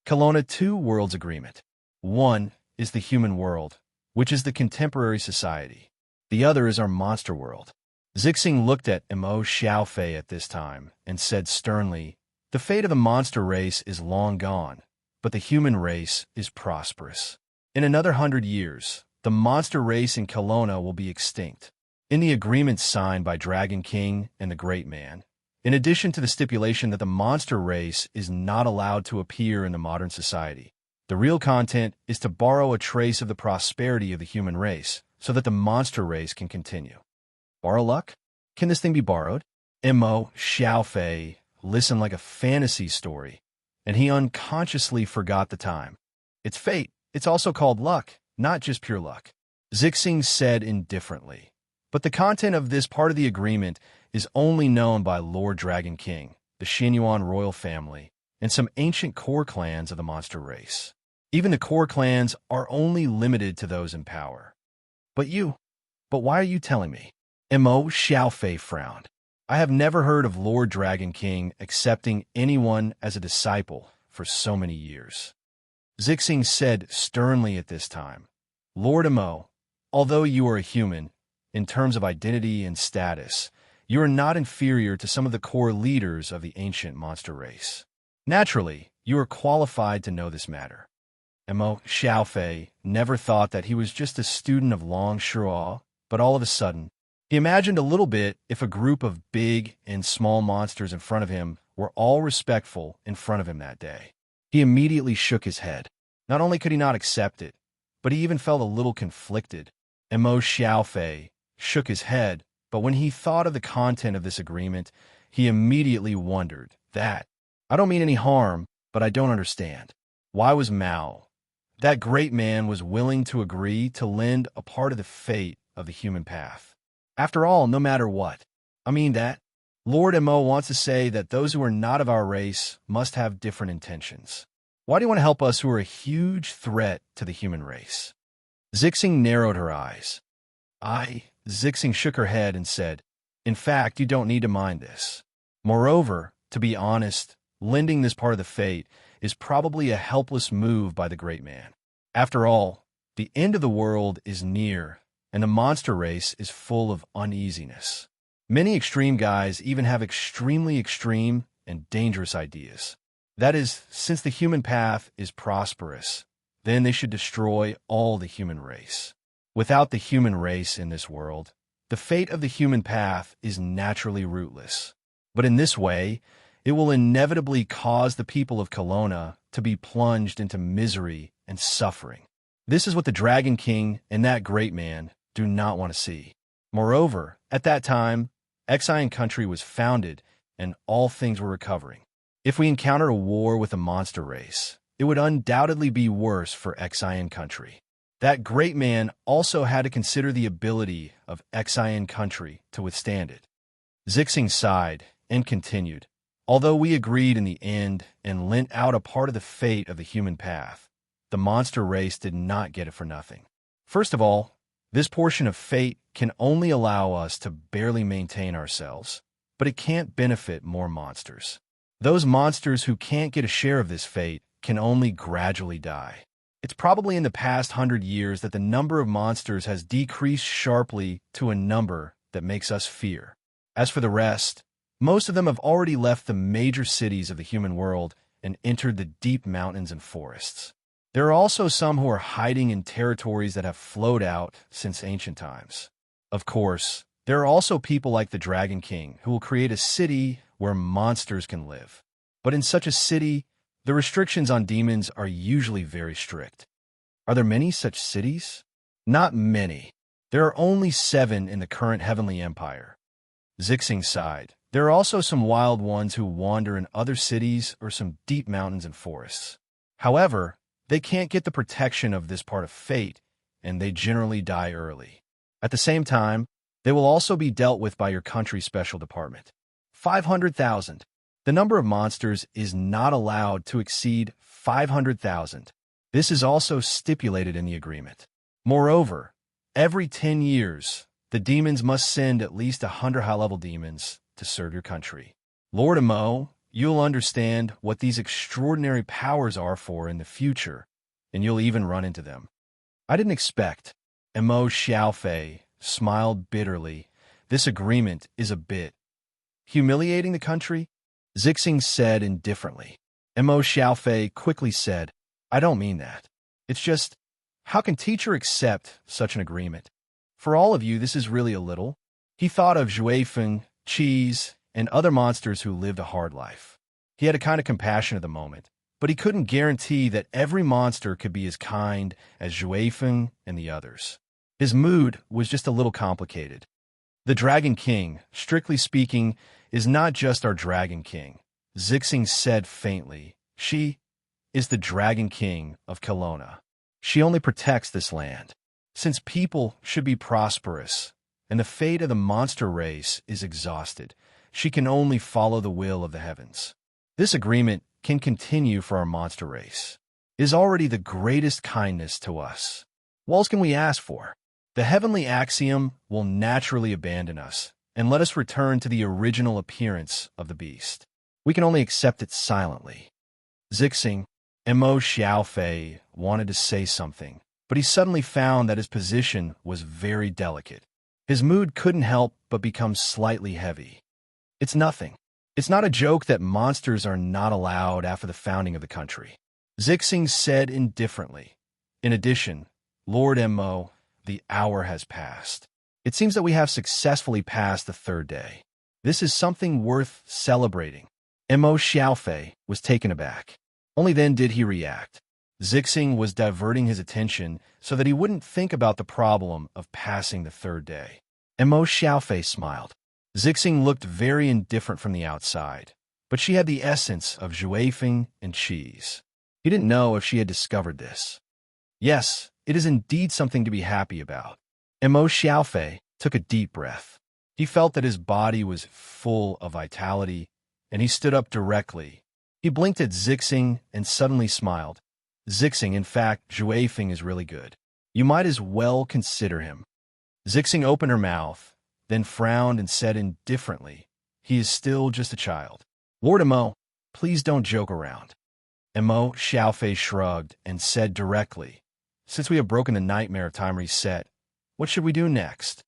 Kelowna 2 Worlds Agreement. One is the human world, which is the contemporary society. The other is our monster world. Zixing looked at Mo Xiaofei at this time and said sternly, "The fate of the monster race is long gone, but the human race is prosperous. In another 100 years, the monster race in Kelowna will be extinct." In the agreement signed by Dragon King and the Great Man, in addition to the stipulation that the monster race is not allowed to appear in the modern society, the real content is to borrow a trace of the prosperity of the human race so that the monster race can continue. Borrow luck? Can this thing be borrowed? Mo Xiaofei listened like a fantasy story, and he unconsciously forgot the time. "It's fate. It's also called luck, not just pure luck," Zixing said indifferently. "But the content of this part of the agreement is only known by Lord Dragon King, the Xinyuan royal family, and some ancient core clans of the monster race. Even the core clans are only limited to those in power." But why are you telling me?" Mo Xiaofei frowned. "I have never heard of Lord Dragon King accepting anyone as a disciple for so many years. Zixing said sternly at this time, Lord Emo, although you are a human, in terms of identity and status, you are not inferior to some of the core leaders of the ancient monster race. Naturally, you are qualified to know this matter. Emo Xiaofei never thought that he was just a student of Long Shuo, but all of a sudden, he imagined a little bit if a group of big and small monsters in front of him were all respectful in front of him that day. He immediately shook his head. Not only could he not accept it, but he even felt a little conflicted. Emo Xiaofei shook his head, but when he thought of the content of this agreement, he immediately wondered that, I don't mean any harm, but I don't understand. Why was Mao, that great man, was willing to agree to lend a part of the fate of the human path? After all, no matter what. I mean that. Lord Emo wants to say that those who are not of our race must have different intentions. Why do you want to help us who are a huge threat to the human race? Zixing narrowed her eyes. Zixing shook her head and said, in fact, you don't need to mind this. Moreover, to be honest, lending this part of the fate is probably a helpless move by the great man. After all, the end of the world is near, and the monster race is full of uneasiness. Many extreme guys even have extremely extreme and dangerous ideas. That is, since the human path is prosperous, then they should destroy all the human race. Without the human race in this world, the fate of the human path is naturally rootless. But in this way, it will inevitably cause the people of Kelowna to be plunged into misery and suffering. This is what the Dragon King and that great man do not want to see. Moreover, at that time, Exian country was founded and all things were recovering. If we encountered a war with a monster race, it would undoubtedly be worse for Exian country. That great man also had to consider the ability of Exian country to withstand it. Zixing sighed and continued, although we agreed in the end and lent out a part of the fate of the human path, the monster race did not get it for nothing. First of all, this portion of fate can only allow us to barely maintain ourselves, but it can't benefit more monsters. Those monsters who can't get a share of this fate can only gradually die. It's probably in the past 100 years that the number of monsters has decreased sharply to a number that makes us fear. As for the rest, most of them have already left the major cities of the human world and entered the deep mountains and forests. There are also some who are hiding in territories that have flowed out since ancient times. Of course, there are also people like the Dragon King who will create a city where monsters can live. But in such a city, the restrictions on demons are usually very strict. Are there many such cities? Not many. There are only 7 in the current Heavenly Empire. Zixing sighed. There are also some wild ones who wander in other cities or some deep mountains and forests. However, they can't get the protection of this part of fate, and they generally die early. At the same time, they will also be dealt with by your country's special department. 500,000. The number of monsters is not allowed to exceed 500,000. This is also stipulated in the agreement. Moreover, every 10 years, the demons must send at least 100 high-level demons to serve your country. Lord Emo, you'll understand what these extraordinary powers are for in the future, and you'll even run into them. I didn't expect. Emo Xiaofei smiled bitterly. This agreement is a bit humiliating the country. Zixing said indifferently. Emo Xiaofei quickly said, I don't mean that. It's just, how can teacher accept such an agreement? For all of you, this is really a little. He thought of Zhuifeng, Cheese, and other monsters who lived a hard life. He had a kind of compassion at the moment, but he couldn't guarantee that every monster could be as kind as Zhuifeng and the others. His mood was just a little complicated. The Dragon King, strictly speaking, is not just our Dragon King. Zixing said faintly, she is the Dragon King of Kelowna. She only protects this land. Since people should be prosperous, and the fate of the monster race is exhausted, she can only follow the will of the heavens. This agreement can continue for our monster race. It is already the greatest kindness to us. What else can we ask for? The heavenly axiom will naturally abandon us and let us return to the original appearance of the beast. We can only accept it silently. Zixing, Mo Xiaofei wanted to say something, but he suddenly found that his position was very delicate. His mood couldn't help but become slightly heavy. It's nothing. It's not a joke that monsters are not allowed after the founding of the country, Zixing said indifferently. In addition, Lord Mo, the hour has passed. It seems that we have successfully passed the third day. This is something worth celebrating. Mo Xiaofei was taken aback. Only then did he react. Zixing was diverting his attention so that he wouldn't think about the problem of passing the third day. Mo Xiaofei smiled. Zixing looked very indifferent from the outside, but she had the essence of Juefeng and cheese. He didn't know if she had discovered this. Yes, it is indeed something to be happy about. Mo Xiaofei took a deep breath. He felt that his body was full of vitality, and he stood up directly. He blinked at Zixing and suddenly smiled. Zixing, in fact, Juefeng is really good. You might as well consider him. Zixing opened her mouth, then frowned and said indifferently, he is still just a child. Lord Mo, please don't joke around. Mo Xiaofei shrugged and said directly, since we have broken the nightmare of time reset, what should we do next?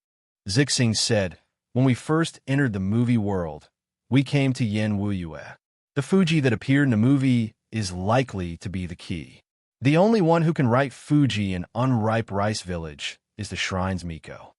Zixing said, when we first entered the movie world, we came to Yen Wuyue. The Fuji that appeared in the movie is likely to be the key. The only one who can write Fuji in Unripe Rice Village is the shrine's Miko.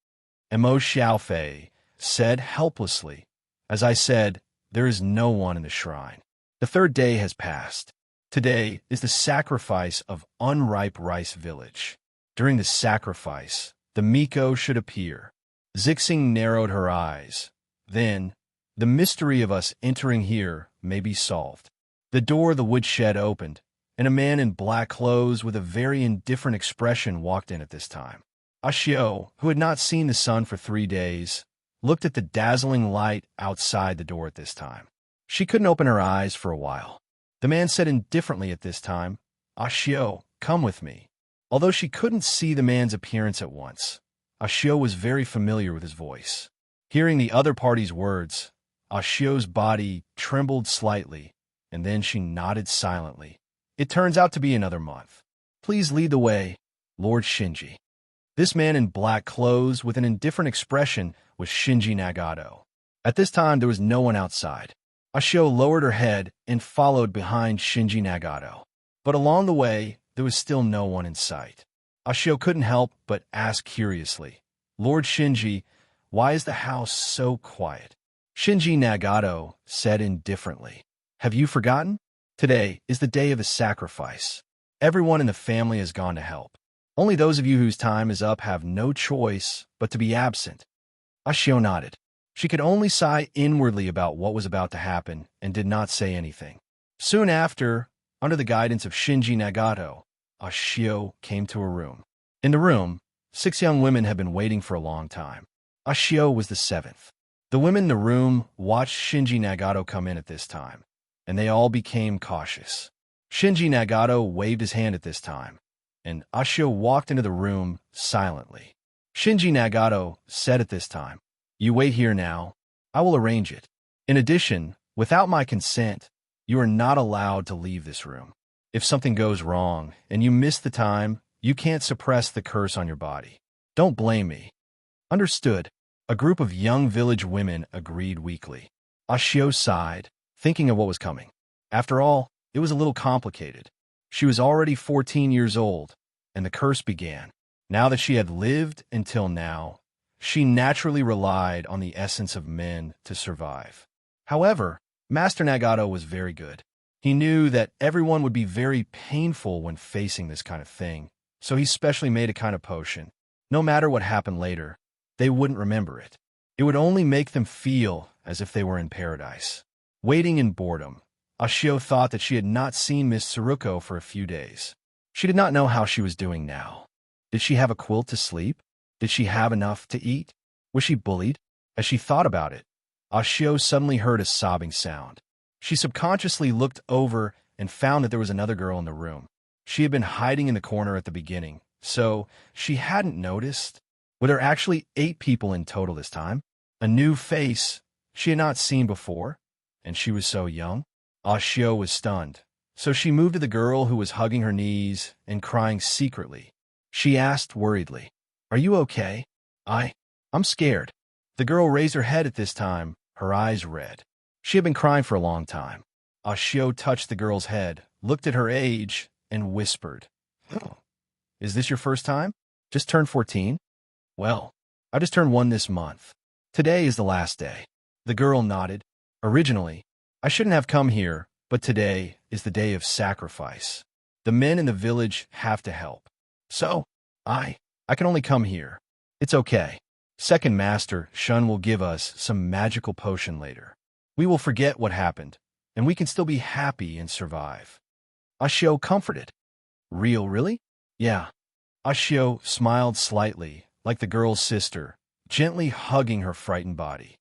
Mo Xiaofei said helplessly, as I said, there is no one in the shrine. The third day has passed. Today is the sacrifice of Unripe Rice Village. During the sacrifice, the Miko should appear. Zixing narrowed her eyes. Then, the mystery of us entering here may be solved. The door of the woodshed opened, and a man in black clothes with a very indifferent expression walked in at this time. Ashio, who had not seen the sun for 3 days, looked at the dazzling light outside the door at this time. She couldn't open her eyes for a while. The man said indifferently at this time, Ashio, come with me. Although she couldn't see the man's appearance at once, Ashio was very familiar with his voice. Hearing the other party's words, Ashio's body trembled slightly, and then she nodded silently. It turns out to be another month. Please lead the way, Lord Shinji. This man in black clothes with an indifferent expression was Shinji Nagato. At this time, there was no one outside. Ashio lowered her head and followed behind Shinji Nagato. But along the way, there was still no one in sight. Ashio couldn't help but ask curiously, Lord Shinji, why is the house so quiet? Shinji Nagato said indifferently, have you forgotten? Today is the day of the sacrifice. Everyone in the family has gone to help. Only those of you whose time is up have no choice but to be absent. Ashio nodded. She could only sigh inwardly about what was about to happen and did not say anything. Soon after, under the guidance of Shinji Nagato, Ashio came to a room. In the room, 6 young women had been waiting for a long time. Ashio was the 7th. The women in the room watched Shinji Nagato come in at this time, and they all became cautious. Shinji Nagato waved his hand at this time, and Ashio walked into the room silently. Shinji Nagato said at this time, you wait here now. I will arrange it. In addition, without my consent, you are not allowed to leave this room. If something goes wrong and you miss the time, you can't suppress the curse on your body. Don't blame me. Understood. A group of young village women agreed weakly. Ashio sighed, thinking of what was coming. After all, it was a little complicated. She was already 14 years old, and the curse began. Now that she had lived until now, she naturally relied on the essence of men to survive. However, Master Nagato was very good. He knew that everyone would be very painful when facing this kind of thing, so he specially made a kind of potion. No matter what happened later, they wouldn't remember it. It would only make them feel as if they were in paradise. Waiting in boredom, Ashio thought that she had not seen Miss Tsuruko for a few days. She did not know how she was doing now. Did she have a quilt to sleep? Did she have enough to eat? Was she bullied? As she thought about it, Ashio suddenly heard a sobbing sound. She subconsciously looked over and found that there was another girl in the room. She had been hiding in the corner at the beginning, so she hadn't noticed. Were there actually 8 people in total this time? A new face she had not seen before, and she was so young? Ashio was stunned. So she moved to the girl who was hugging her knees and crying secretly. She asked worriedly, "Are you okay?" I'm scared." The girl raised her head at this time, her eyes red. She had been crying for a long time. Ashio touched the girl's head, looked at her age, and whispered, "Oh, is this your first time? Just turned 14? Well, I just turned 1 this month. Today is the last day." The girl nodded. "Originally, I shouldn't have come here, but today is the day of sacrifice. The men in the village have to help. So, I can only come here. It's okay. Second Master Shun will give us some magical potion later. We will forget what happened, and we can still be happy and survive." Ashio comforted. Really? Yeah." Ashio smiled slightly, like the girl's sister, gently hugging her frightened body.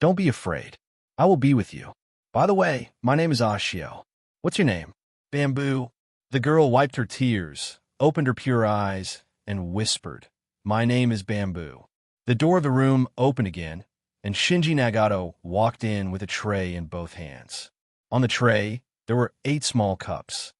"Don't be afraid. I will be with you. By the way, my name is Ashio. What's your name?" "Bamboo." The girl wiped her tears, opened her pure eyes, and whispered, "My name is Bamboo." The door of the room opened again, and Shinji Nagato walked in with a tray in both hands. On the tray, there were 8 small cups.